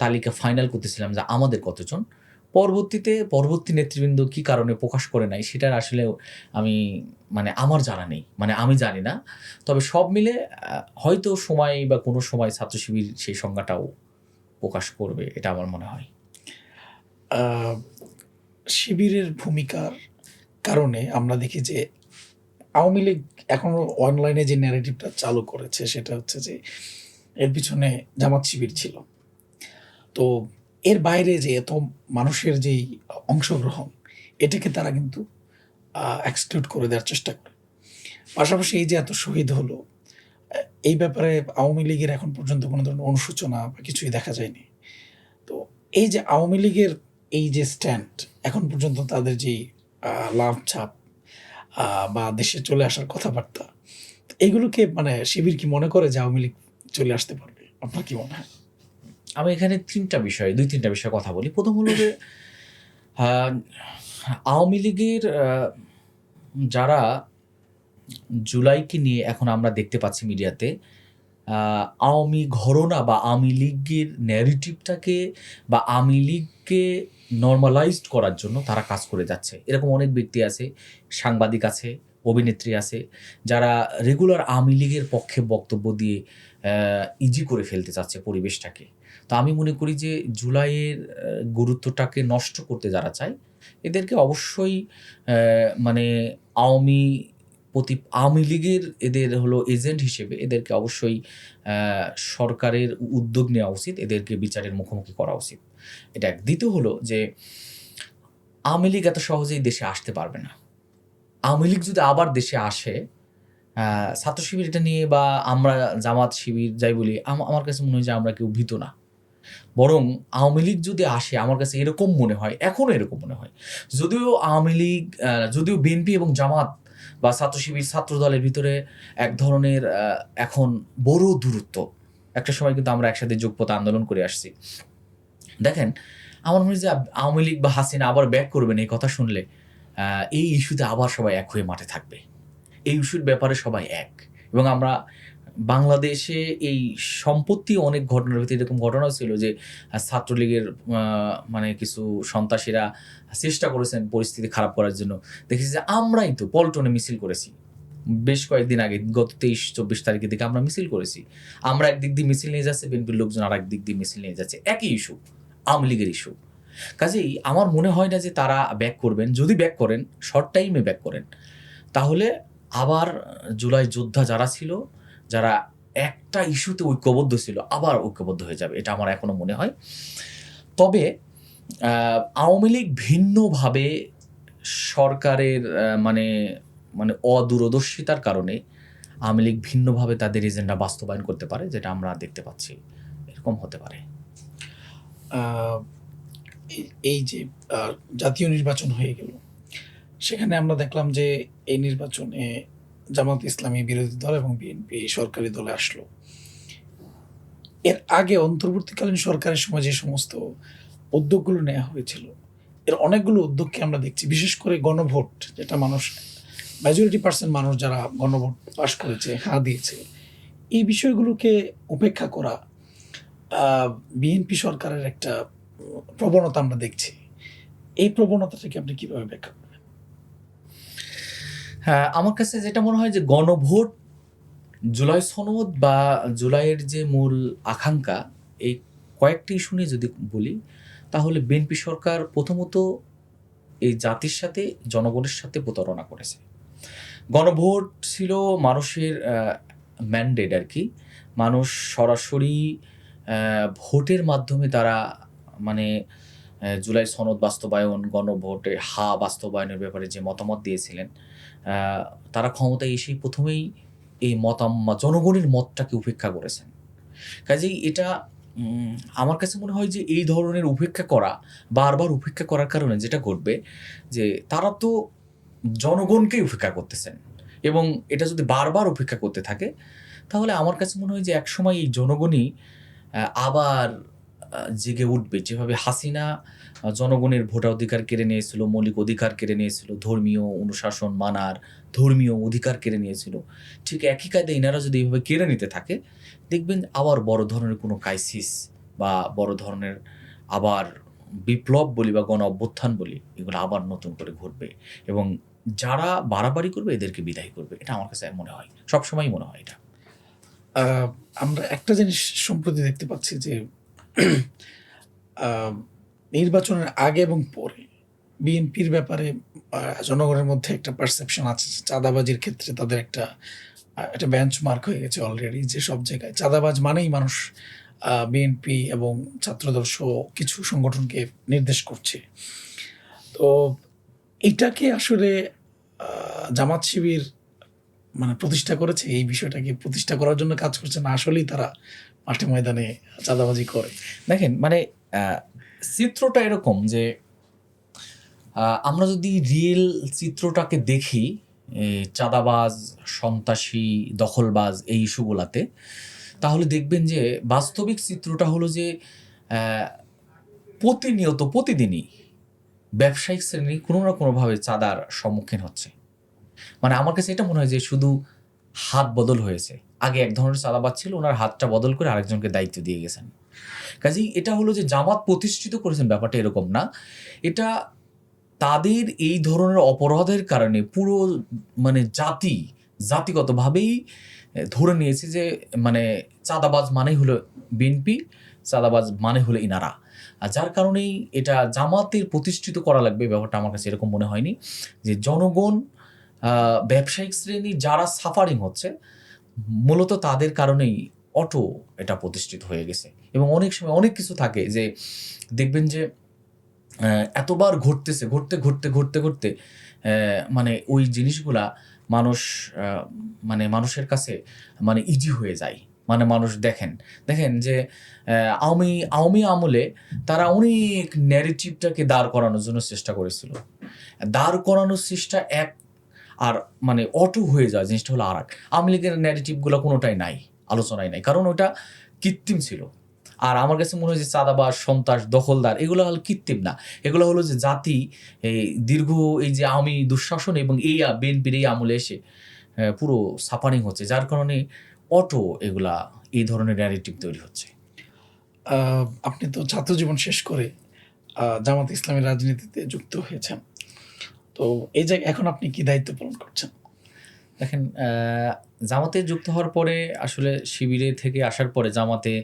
তালিকা ফাইনাল করতেছিলাম যে আমাদের কতজন। পরবর্তী নেতৃবৃন্দ কি কারণে প্রকাশ করে নাই সেটার আসলে আমার জানা নেই, আমি জানি না। তবে সব মিলে হয়তো সময় বা কোনো সময় ছাত্র শিবির সেই সংজ্ঞাটাও প্রকাশ করবে, এটা আমার মনে হয়। শিবিরের ভূমিকার কারণে আমরা দেখি যে আওয়ামী লীগ এখনো অনলাইনে যে ন্যারেটিভটা চালু করেছে সেটা হচ্ছে যে এর পিছনে জামাত শিবির ছিল। তো এর বাইরে যে এত মানুষের যেই অংশগ্রহণ এটাকে তারা কিন্তু এক্সক্লুড করে দেওয়ার চেষ্টা করে। পাশাপাশি এই যে এত শহীদ হলো, এই ব্যাপারে আওয়ামী লীগের এখন পর্যন্ত কোনো ধরনের অনুশোচনা বা কিছুই দেখা যায়নি। তো এই যে আওয়ামী লীগের এই যে স্ট্যান্ড এখন পর্যন্ত তাদের যেই লাভ ছাপ বা দেশে চলে আসার কথাবার্তা, এগুলোকে শিবির কি মনে করে যে আওয়ামী লীগ চলে আসতে পারবে? আপনার কি মনে হয়? আমি এখানে দুই তিনটা বিষয়ে কথা বলি। প্রথম হলো যে আওয়ামী লীগের যারা জুলাইকে নিয়ে এখন আমরা দেখতে পাচ্ছি মিডিয়াতে আওয়ামী ঘরনা বা আওয়ামী লীগের ন্যারেটিভটাকে বা আওয়ামী লীগকে নর্মালাইজড করার জন্য তারা কাজ করে যাচ্ছে। এরকম অনেক ব্যক্তি আছে, সাংবাদিক আছে, অভিনেত্রী আছে, যারা রেগুলার আওয়ামী লীগের পক্ষে বক্তব্য দিয়ে ইজি করে ফেলতে চাচ্ছে পরিবেশটাকে। তো আমি মনে করি যে জুলাইয়ের গুরুত্বটাকে নষ্ট করতে যারা চায় এদেরকে অবশ্যই আওয়ামী লীগের এদের হলো এজেন্ট হিসেবে এদেরকে অবশ্যই সরকারের উদ্যোগ নেওয়া উচিত, এদেরকে বিচারের মুখোমুখি করা উচিত। এটা এক। দ্বিতীয় হলো যে আওয়ামী লীগ এত সহজেই দেশে আসতে পারবে না। আওয়ামী লীগ যদি আবার দেশে আসে, ছাত্র শিবির এটা নিয়ে বা আমরা জামাত শিবির যাই বলি, আমার কাছে মনে হয় যে আমরা কেউ ভীত না। বরং আওয়ামী লীগ যদি আসে আমার কাছে এরকম মনে হয়, এখনও এরকম মনে হয়, যদিও বিএনপি এবং জামাত বা ছাত্র শিবির ছাত্র দলের ভিতরে এক ধরনের এখন বড় দূরত্ব। একটা সময় কিন্তু আমরা একসাথে যোগপথ আন্দোলন করে আসছি। দেখেন, আমার মনে হয় যে আওয়ামী লীগ বা হাসিনা আবার ব্যাক করবেন এই কথা শুনলে এই ইস্যুতে আবার সবাই এক হয়ে মাঠে থাকবে। এই ইস্যুর ব্যাপারে সবাই এক। এবং আমরা বাংলাদেশে এই সম্পত্তি অনেক ঘটনার ভিতরে এরকম ঘটনা ছিল যে ছাত্রলীগের কিছু সন্ত্রাসীরা চেষ্টা করেছেন পরিস্থিতি খারাপ করার জন্য। দেখেছি যে আমরাই তো পল্টনে মিছিল করেছি বেশ কয়েকদিন আগে, গত 23-24 তারিখের দিকে আমরা মিছিল করেছি। আমরা একদিক দিয়ে মিছিল নিয়ে যাচ্ছে, বিএনপির লোকজন আর একদিক দিয়ে মিছিল নিয়ে যাচ্ছে, একই ইস্যু, আওয়ামী লীগের ইস্যু। কাজেই আমার মনে হয় না যে তারা ব্যাক করবেন। যদি ব্যাক করেন, শর্ট টাইমে ব্যাক করেন, তাহলে আবার জুলাই যোদ্ধা যারা ছিল, যারা একটা ইস্যুতে ঐক্যবদ্ধ ছিল, আবার ঐক্যবদ্ধ হয়ে যাবে, এটা আমার এখনো মনে হয়। তবে আওয়ামী লীগ ভিন্নভাবে সরকারের অদূরদর্শিতার কারণে আওয়ামী লীগ ভিন্নভাবে তাদের এজেন্ডা বাস্তবায়ন করতে পারে, যেটা আমরা দেখতে পাচ্ছি। এরকম হতে পারে। এই যে জাতীয় নির্বাচন হয়ে গেল, সেখানে আমরা দেখলাম যে এই নির্বাচনে জামাত ইসলামী বিরোধী দল এবং বিএনপি সরকারি দলে আসলো। এর আগে অন্তর্বর্তীকালীন সরকারের সময় যে সমস্ত উদ্যোগগুলো নেওয়া হয়েছিল, এর অনেকগুলো উদ্যোগকে আমরা দেখছি, বিশেষ করে গণভোট, যেটা মেজরিটি পার্সেন্ট মানুষ যারা গণভোট পাশ করেছে, হ্যাঁ দিয়েছে, এই বিষয়গুলোকে উপেক্ষা করা বিএনপি সরকারের একটা প্রবণতা আমরা দেখছি। এই প্রবণতাটাকে আপনি কিভাবে ব্যাখ্যা করেন? হ্যাঁ, আমার কাছে যেটা মনে হয় যে গণভোট, জুলাই সনদ বা জুলাইয়ের যে মূল আকাঙ্ক্ষা, এই কয়েকটি ইস্যু নিয়ে যদি বলি, তাহলে বিএনপি সরকার প্রথমত এই জাতির সাথে, জনগণের সাথে প্রতারণা করেছে। গণভোট ছিল মানুষের ম্যান্ডেট আর কি। মানুষ সরাসরি ভোটের মাধ্যমে তারা মানে জুলাই সনদ বাস্তবায়ন, গণভোটে বাস্তবায়নের ব্যাপারে যে মতামত দিয়েছিলেন, তারা ক্ষমতায় এসেই প্রথমেই এই জনগণের মতটাকে উপেক্ষা করেছেন। কাজেই এটা আমার কাছে মনে হয় যে এই ধরনের উপেক্ষা করা, বারবার উপেক্ষা করার কারণে যেটা ঘটবে যে তারা তো জনগণকেই উপেক্ষা করতেছেন, এবং এটা যদি বারবার উপেক্ষা করতে থাকে তাহলে আমার কাছে মনে হয় যে একসময় এই জনগণই আবার জেগে উঠবে। যেভাবে হাসিনা জনগণের ভোটাধিকার কেড়ে নিয়েছিল, মৌলিক অধিকার কেড়ে নিয়েছিল, ধর্মীয় অনুশাসন মানার ধর্মীয় অধিকার কেড়ে নিয়েছিল, ঠিক একই কায়দায় এনারা যদি এইভাবে কেড়ে নিতে থাকে, দেখবেন আবার বড় ধরনের কোনো ক্রাইসিস বা বড় ধরনের আবার বিপ্লব বলি বা গণ অভ্যুত্থান বলি, এগুলো আবার নতুন করে ঘটবে, এবং যারা বাড়াবাড়ি করবে এদেরকে বিদায় করবে। এটা আমার কাছে মনে হয়, সবসময়ই মনে হয় এটা। আমরা একটা জিনিস সম্প্রতি দেখতে পাচ্ছি যে নির্বাচনের আগে এবং পরে বিএনপির ব্যাপারে জনগণের মধ্যে একটা পারসেপশন আছে যে চাঁদাবাজির ক্ষেত্রে তাদের একটা বেঞ্চমার্ক হয়ে গেছে অলরেডি, যে সব জায়গায় চাঁদাবাজ মানেই মানুষ বিএনপি এবং ছাত্রদল সহ কিছু সংগঠনকে নির্দেশ করছে। তো এটাকে আসলে জামাত শিবির মানে প্রতিষ্ঠা করেছে, এই বিষয়টাকে প্রতিষ্ঠা করার জন্য কাজ করছে, না আসলেই তারা মাঠে ময়দানে চাঁদাবাজি করে? দেখেন, মানে চিত্রটা এরকম যে আমরা যদি রিয়েল চিত্রটাকে দেখি চাঁদাবাজ, সন্ত্রাসী, দখলবাজ এই ইস্যুগুলাতে, তাহলে দেখবেন যে বাস্তবিক চিত্রটা হলো যে প্রতিদিনই ব্যবসায়িক শ্রেণী কোনো না কোনোভাবে চাঁদার সম্মুখীন হচ্ছে। মানে আমার কাছে এটা মনে হয় যে শুধু হাত বদল হয়েছে। আগে এক ধরনের চাঁদাবাজ ছিল, ওনার হাতটা বদল করে আরেকজনকে দায়িত্ব দিয়ে গেছেন। কাজেই এটা হলো যে জামাত প্রতিষ্ঠিত করেছেন, ব্যাপারটা এরকম না। এটা তাদের এই ধরনের অপরাধের কারণে পুরো মানে জাতিগতভাবেই ধরে নিয়েছে যে মানে চাঁদাবাজ মানেই হলো বিএনপি, চাঁদাবাজ মানে হলো ইনারা। আর যার কারণেই এটা জামাতের প্রতিষ্ঠিত করা লাগবে, ব্যাপারটা আমার কাছে এরকম মনে হয়নি। যে জনগণ, ব্যবসায়িক শ্রেণী যারা সাফারিং হচ্ছে, মূলত তাদের কারণেই এটা প্রতিষ্ঠিত হয়ে গেছে। এবং অনেক সময় অনেক কিছু থাকে যে দেখবেন যে এতবার ঘটতে মানে ওই জিনিসগুলা মানুষের কাছে মানে ইজি হয়ে যায়। মানে মানুষ দেখেন যে আওয়ামী আমলে তারা অনেক ন্যারেটিভটাকে দাঁড় করানোর জন্য চেষ্টা করেছিল। দাঁড় করানোর চেষ্টা এক, আর মানে হয়ে যায় জিনিসটা হলো আর এক। আওয়ামী লীগের ন্যারেটিভগুলো কোনোটাই নাই, আলোচনায় নাই, কারণ ওটা কৃত্রিম ছিল। আর আমার কাছে মনে হয় যে চাঁদাবাজ, সন্ত্রাস, দখলদার এগুলো হলো কৃত্রিম না, এগুলো হলো যে জাতি এই দীর্ঘ এই যে আওয়ামী দুঃশাসন এবং এই বিএনপির এই আমলে এসে পুরো সাফারিং হচ্ছে, যার কারণে এগুলা এই ধরনের ন্যারেটিভ তৈরি হচ্ছে। আপনি তো ছাত্র জীবন শেষ করে জামাত ইসলামের রাজনীতিতে যুক্ত হয়েছেন, তো এই জায়গায় এখন আপনি কি দায়িত্ব পালন করছেন? দেখেন, জামাতে যুক্ত হওয়ার পরে আসলে শিবিরে থেকে আসার পরে জামাতে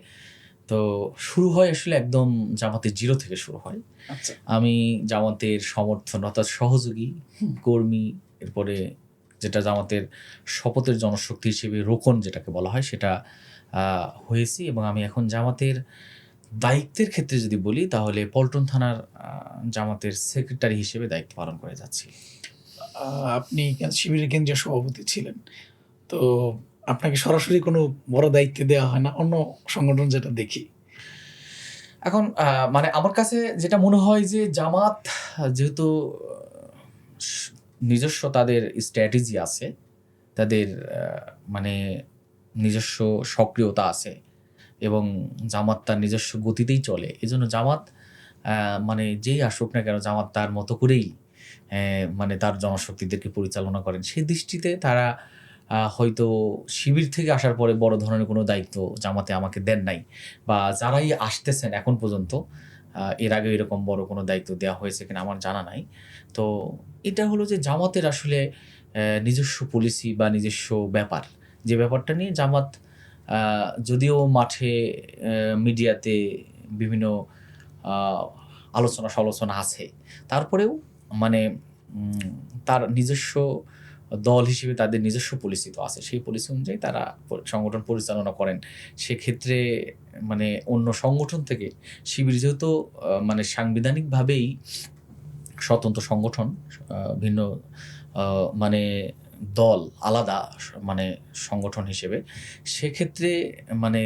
তো শুরু হয় আসলে একদম জামাতের জিরো থেকে শুরু হয়। আচ্ছা, আমি জামাতের সমর্থন অর্থাৎ সহযোগী কর্মী, এরপরে যেটা জামাতের শপথের জনশক্তি হিসেবে রোকন যেটাকে বলা হয় সেটা হয়েছি, এবং আমি এখন জামাতের দায়িত্বের ক্ষেত্রে যদি বলি তাহলে পল্টন থানার জামাতের সেক্রেটারি হিসেবে দায়িত্ব পালন করে যাচ্ছি। আপনি শিবিরের কেন্দ্রীয় সভাপতি ছিলেন, তো আপনাকে সরাসরি কোনো বড় দায়িত্ব দেওয়া হয় না অন্য সংগঠন যেটা দেখি? এখন মানে আমার কাছে যেটা মনে হয় যে জামাত যেহেতু নিজস্ব তাদের স্ট্র্যাটেজি আছে, তাদের মানে নিজস্ব সক্রিয়তা আছে, এবং জামাত তার নিজস্ব গতিতেই চলে। এজন্য জামাত মানে যেই আসুক না কেন, জামাত তার মতো করেই মানে তার জনশক্তিদেরকে পরিচালনা করেন। সেই দৃষ্টিতে তারা হয়তো শিবির থেকে আসার পরে বড় ধরনের কোনো দায়িত্ব জামাতে আমাকে দেন নাই, বা যারাই আসতেছেন এখন পর্যন্ত এর আগে এরকম বড় কোনো দায়িত্ব দেওয়া হয়েছে কিনা আমার জানা নাই। তো এটা হলো যে জামাতের আসলে নিজস্ব পলিসি বা নিজস্ব ব্যাপার, যে ব্যাপারটা নিয়ে জামাত যদিও মাঠে মিডিয়াতে বিভিন্ন আলোচনা সমালোচনা আছে, তারপরেও মানে তার নিজস্ব দল হিসেবে তাদের নিজস্ব পলিসি তো আছে, সেই পলিসি অনুযায়ী তারা সংগঠন পরিচালনা করেন। সেক্ষেত্রে মানে অন্য সংগঠন থেকে শিবির যেহেতু মানে সাংবিধানিকভাবেই স্বতন্ত্র সংগঠন, ভিন্ন মানে দল আলাদা মানে সংগঠন হিসেবে, সেক্ষেত্রে মানে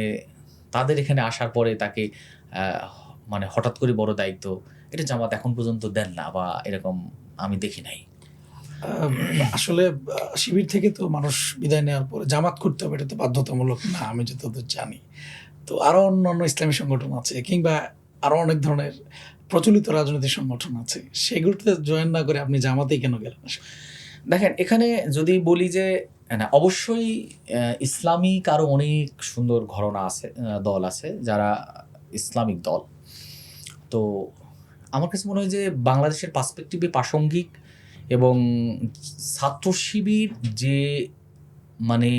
তাদের এখানে আসার পরে তাকে মানে হঠাৎ করে বড় দায়িত্ব এটা জামাত এখন পর্যন্ত দেন না, বা এরকম আমি দেখি নাই। আসলে শিবির থেকে তো মানুষ বিদায় নেওয়ার পরে জামাত করতে হবে, এটা তো বাধ্যতামূলক না আমি যতদূর জানি। তো আরো অন্যান্য ইসলামী সংগঠন আছে, কিংবা আরো অনেক ধরনের প্রচলিত রাজনৈতিক সংগঠন আছে, সেগুলোতে জয়েন না করে আপনি জামাতেই কেন গেলেন? দেখেন, এখানে যদি বলি যে না, অবশ্যই ইসলামিক আরো অনেক সুন্দর ঘরানা আছে, দল আছে যারা ইসলামিক দল। তো আমার কাছে মনে হয় যে বাংলাদেশের পার্সপেক্টিভে প্রাসঙ্গিক এবং ছাত্র শিবির যে মানে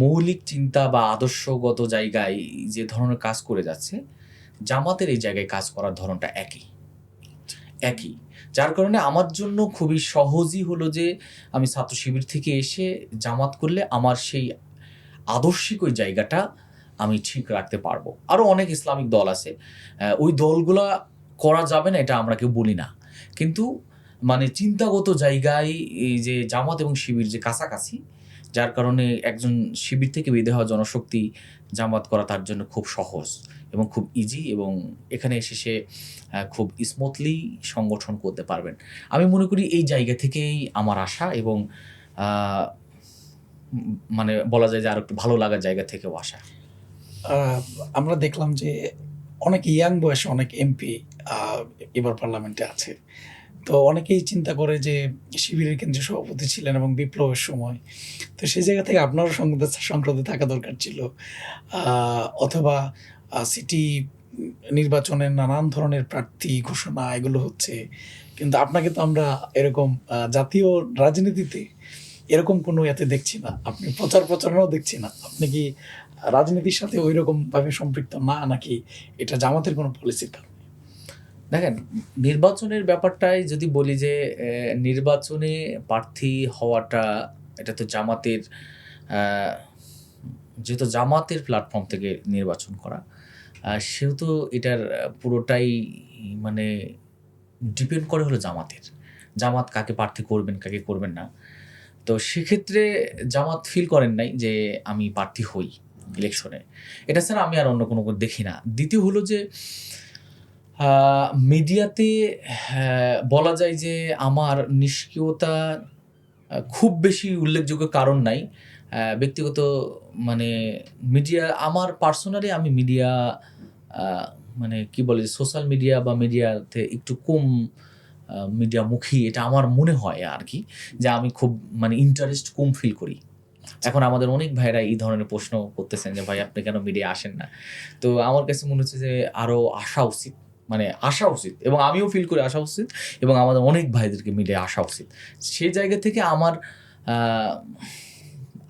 মৌলিক চিন্তা বা আদর্শগত জায়গায় যে ধরনের কাজ করে যাচ্ছে, জামাতের এই জায়গায় কাজ করার ধরনটা একই। যার কারণে আমার জন্য খুবই সহজই হলো যে আমি ছাত্র শিবির থেকে এসে জামাত করলে আমার সেই আদর্শিক ওই জায়গাটা আমি ঠিক রাখতে পারবো। আরও অনেক ইসলামিক দল আছে, ওই দলগুলা করা যাবে না এটা আমরা কেউ বলি না, কিন্তু মানে চিন্তাগত জায়গায় এই যে জামাত এবং শিবির যে কাছাকাছি, যার কারণে একজন শিবির থেকে বেঁধে হওয়া জনশক্তি জামাত করা তার জন্য খুব সহজ এবং খুব ইজি, এবং এখানে এসে সে খুব স্মুথলি সংগঠন করতে পারবেন। আমি মনে করি এই জায়গা থেকেই আমার আশা, এবং মানে বলা যায় যে আর একটু ভালো লাগার জায়গা থেকেও আসা। আমরা দেখলাম যে অনেক ইয়াং বয়সে অনেক এমপি এবার পার্লামেন্টে আছে। তো অনেকেই চিন্তা করে যে শিবিরের কেন্দ্রীয় সভাপতি ছিলেন এবং বিপ্লবের সময়, তো সেই জায়গা থেকে আপনারও সংসদে থাকা দরকার ছিল, অথবা সিটি নির্বাচনের নানান ধরনের প্রার্থী ঘোষণা এগুলো হচ্ছে, কিন্তু আপনাকে তো আমরা এরকম জাতীয় রাজনীতিতে এরকম কোনো এতে দেখছি না, আপনি প্রচারণাও দেখছি না। আপনি কি রাজনীতির সাথে ওই রকম ভাবে সম্পৃক্ত না, নাকি এটা জামাতের কোনো পলিসির কারণে? দেখেন, নির্বাচনের ব্যাপারটাই যদি বলি যে নির্বাচনে প্রার্থী হওয়াটা এটা তো জামাতের, যেহেতু জামাতের প্ল্যাটফর্ম থেকে নির্বাচন করা, সেহেতু এটার পুরোটাই মানে ডিপেন্ড করে হলো জামাত কাকে প্রার্থী করবেন কাকে করবেন না। তো সেক্ষেত্রে জামাত ফিল করেন নাই যে আমি প্রার্থী হই ইলেকশনে, এটা ছাড়া আমি আর অন্য কোনো দেখি না। দ্বিতীয় হলো যে মিডিয়াতে বলা যায় যে আমার নিষ্ক্রিয়তা খুব বেশি উল্লেখযোগ্য কারণ নাই। ব্যক্তিগত মানে মিডিয়া আমার পার্সোনালি আমি মিডিয়া মানে কি বলে সোশ্যাল মিডিয়া বা মিডিয়াতে একটু কম মিডিয়ামুখী, এটা আমার মনে হয় আর কি, যে আমি খুব মানে ইন্টারেস্ট কম ফিল করি। এখন আমাদের অনেক ভাইরা এই ধরনের প্রশ্ন করতেছেন যে ভাই আপনি কেন মিডিয়া আসেন না। তো আমার কাছে মনে হচ্ছে যে আরও আসা উচিত, মানে আসা উচিত, এবং আমিও ফিল করি আসা উচিত, এবং আমাদের অনেক ভাইদেরকে মিডিয়া আসা উচিত। সেই জায়গা থেকে আমার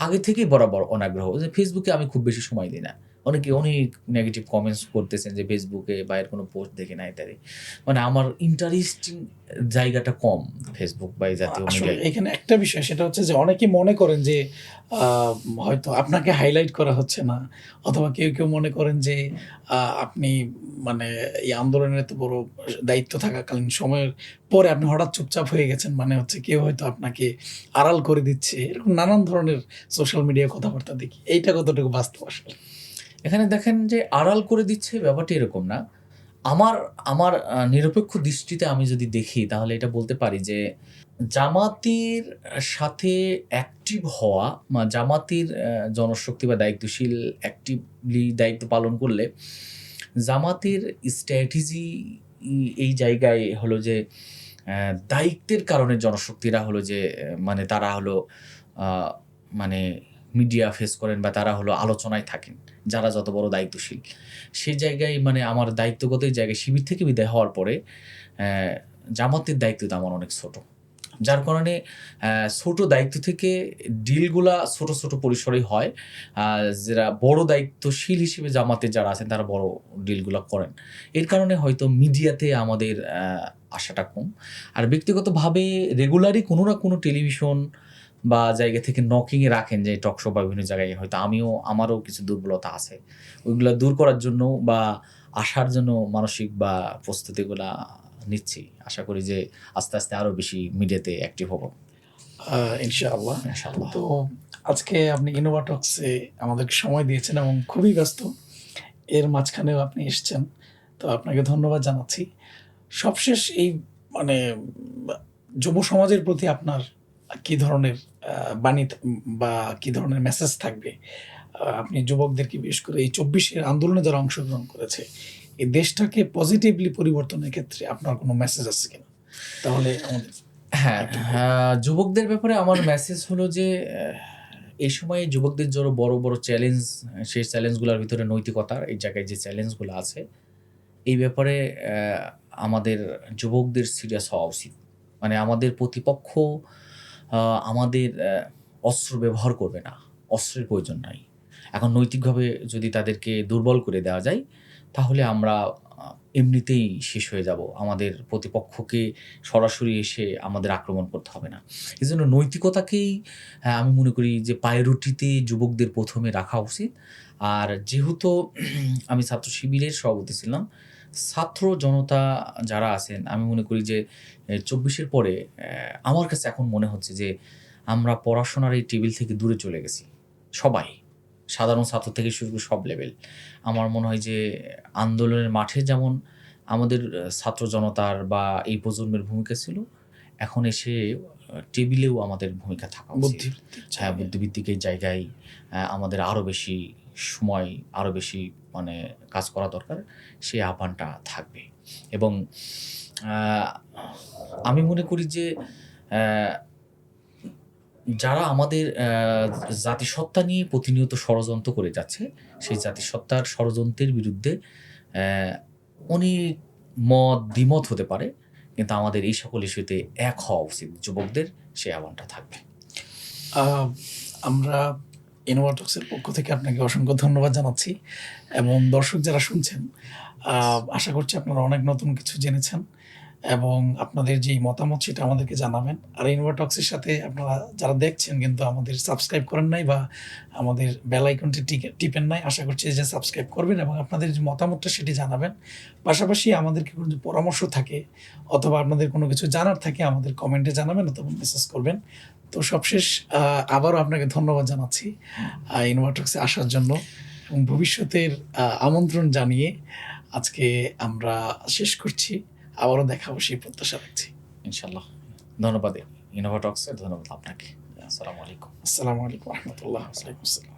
আগে থেকেই বরাবর অনাগ্রহ যে ফেসবুকে আমি খুব বেশি সময় দিই না। অনেকে অনেক নেগেটিভ কমেন্টস করতেছেন যে ফেসবুকে বাইরের কোনো পোস্ট দেখে না ইত্যাদি, মানে আমার ইন্টারেস্টিং জায়গাটা কম ফেসবুক বা এই জাতীয় মিডিয়ায়। এখানে একটা বিষয় সেটা হচ্ছে যে অনেকে মনে করেন যে হয়তো আপনাকে হাইলাইট করা হচ্ছে না, অথবা কেউ কেউ মনে করেন যে আপনি মানে এই আন্দোলনের এত বড় দায়িত্ব থাকাকালীন সময়ের পরে আপনি হঠাৎ চুপচাপ হয়ে গেছেন, মানে হচ্ছে কেউ হয়তো আপনাকে আড়াল করে দিচ্ছে, এরকম নানান ধরনের সোশ্যাল মিডিয়ায় কথাবার্তা দেখি। এইটা কতটুকু বাস্তব আসলে? এখানে দেখেন যে আড়াল করে দিচ্ছে ব্যাপারটি এরকম না। আমার নিরপেক্ষ দৃষ্টিতে আমি যদি দেখি তাহলে এটা বলতে পারি যে জামাতের সাথে অ্যাক্টিভ হওয়া বা জামাতের জনশক্তি বা দায়িত্বশীল অ্যাক্টিভলি দায়িত্ব পালন করলে জামাতের স্ট্র্যাটেজি এই জায়গায় হলো যে দায়িত্বের কারণে জনশক্তিরা হলো যে মানে তারা হলো মানে মিডিয়া ফেস করেন বা তারা হলো আলোচনায় থাকেন, যারা যত বড় দায়িত্বশীল। সেই জায়গায় মানে আমার দায়িত্বগত জায়গায় শিবির থেকে বিদায় হওয়ার পরে জামাতের দায়িত্ব তো আমার অনেক ছোট, যার কারণে ছোট দায়িত্ব থেকে ডিলগুলা ছোট ছোট পরিসরেই হয়। যারা বড় দায়িত্বশীল হিসেবে জামাতে যারা আছেন তারা বড় ডিলগুলা করেন, এর কারণে হয়তো মিডিয়াতে আমাদের আশাটা কম। আর ব্যক্তিগতভাবে রেগুলারই কোনো না কোনো টেলিভিশন বা জায়গা থেকে নকিংয়ে রাখেন যে টক শো বা বিভিন্ন জায়গায়, হয়তো আমারও কিছু দুর্বলতা আছে। ওইগুলা দূর করার জন্য বা আসার জন্য মানসিক বা প্রস্তুতিগুলা নিচ্ছি। আশা করি যে আস্তে, আস্তে আরো বেশি মিডিয়াতে অ্যাক্টিভ হব। ইনশাআল্লাহ। ইনশাআল্লাহ। তো আজকে আপনি ইনোভাটক্সে আমাদেরকে সময় দিয়েছেন এবং খুবই ব্যস্ত। এর মাঝখানেও আপনি এসেছেন। তো আপনাকে ধন্যবাদ জানাচ্ছি। সবশেষ এই মানে যুব সমাজের প্রতি আপনার কি ধরনের বাণী বা কি ধরনের মেসেজ থাকবে? আপনি যুবকদেরকে বিশেষ করে এই ২৪-এর আন্দোলনে যারা অংশগ্রহণ করেছে, এই দেশটাকে পজিটিভলি পরিবর্তনের ক্ষেত্রে আপনার কোনো মেসেজ আছে কিনা? তাহলে আমাদের হ্যাঁ, যুবকদের ব্যাপারে আমার মেসেজ হলো যে এই সময়ে যুবকদের জন্য বড়, বড় চ্যালেঞ্জ, সেই চ্যালেঞ্জগুলোর ভিতরে নৈতিকতার এই জায়গায় যে চ্যালেঞ্জগুলো আছে, এই ব্যাপারে আমাদের যুবকদের সিরিয়াস হওয়া উচিত। মানে আমাদের প্রতিপক্ষ আ আমাদের অস্ত্র ব্যবহার করবে না। অস্ত্রের প্রয়োজন নাই। এখন নৈতিকভাবে যদি তাদেরকে দুর্বল করে দেওয়া যায়, তাহলে আমরা এমনিতেই শেষ হয়ে যাব। আমাদের প্রতিপক্ষকে সরাসরি এসে আমাদের আক্রমণ করতে হবে না। এজন্য নৈতিকতাকেই আমি মনে করি যে প্রায়োরিটিতে যুবকদের ১ম এ রাখা উচিত। আর যেহেতু আমি ছাত্র শিবিরের সভাপতি ছিলাম, ছাত্র জনতা যারা আছেন, আমি মনে করি যে ২৪ এর পরে আমার কাছে এখন মনে হচ্ছে যে আমরা পড়াশোনার এই টেবিল থেকে দূরে চলে গেছি। সবাই। সাধারণ ছাত্র থেকে শুরু করে সব লেভেল। আমার মনে হয় যে আন্দোলনের মাঠে যেমন আমাদের ছাত্র জনতার বা এই প্রজন্মের ভূমিকা ছিল, এখন এসে টেবিলেও আমাদের ভূমিকা থাকা উচিত। হ্যাঁ, বুদ্ধিবৃত্তিক এই জায়গায় আমাদের আরো বেশি সময়, আরো বেশি মানে কাজ করা দরকার। সেই আহ্বানটা থাকবে। এবং আ আমি মনে করি যে অ্যা যারা আমাদের জাতিসত্তা নিয়ে প্রতিনিয়ত ষড়যন্ত্র করে যাচ্ছে, সেই জাতিসত্তার ষড়যন্ত্রের বিরুদ্ধে অ্যা অনেক দ্বিমত হতে পারে। কিন্তু আমাদের এই সকল ইস্যুতে এক হওয়া উচিত যুবকদের, সেই আহ্বানটা থাকবে। আ আমরা ইনোভাটক্সের পক্ষ থেকে আপনাকে অসংখ্য ধন্যবাদ জানাচ্ছি এবং দর্শক যারা শুনছেন, আশা করছি আপনারা অনেক নতুন কিছু জেনেছেন এবং আপনাদের যেই মতামত সেটা আমাদেরকে জানাবেন। আর ইনোভাটক্সের সাথে আপনারা যারা দেখছেন কিন্তু আমাদের সাবস্ক্রাইব করেন নাই বা আমাদের বেল আইকনটি টিপেন নাই, আশা করছি যে সাবস্ক্রাইব করবেন এবং আপনাদের যে মতামতটা সেটি জানাবেন। পাশাপাশি আমাদেরকে কোনো যদি পরামর্শ থাকে অথবা আপনাদের কোনো কিছু জানার থাকে আমাদের কমেন্টে জানাবেন অথবা মেসেজ করবেন। তো সবশেষ আবারও আপনাকে ধন্যবাদ জানাচ্ছি ইনোভাটক্সে আসার জন্য এবং ভবিষ্যতের আমন্ত্রণ জানিয়ে আজকে আমরা শেষ করছি। আবারও দেখা হবে সেই প্রত্যাশা রাখছি। ইনশাআল্লাহ। ধন্যবাদ ইনোভাটক্সে, ধন্যবাদ আপনাকে। আসসালামু আলাইকুম। আসসালামু আলাইকুম ওয়া রাহমাতুল্লাহ। ওয়া আলাইকুম আসসালাম।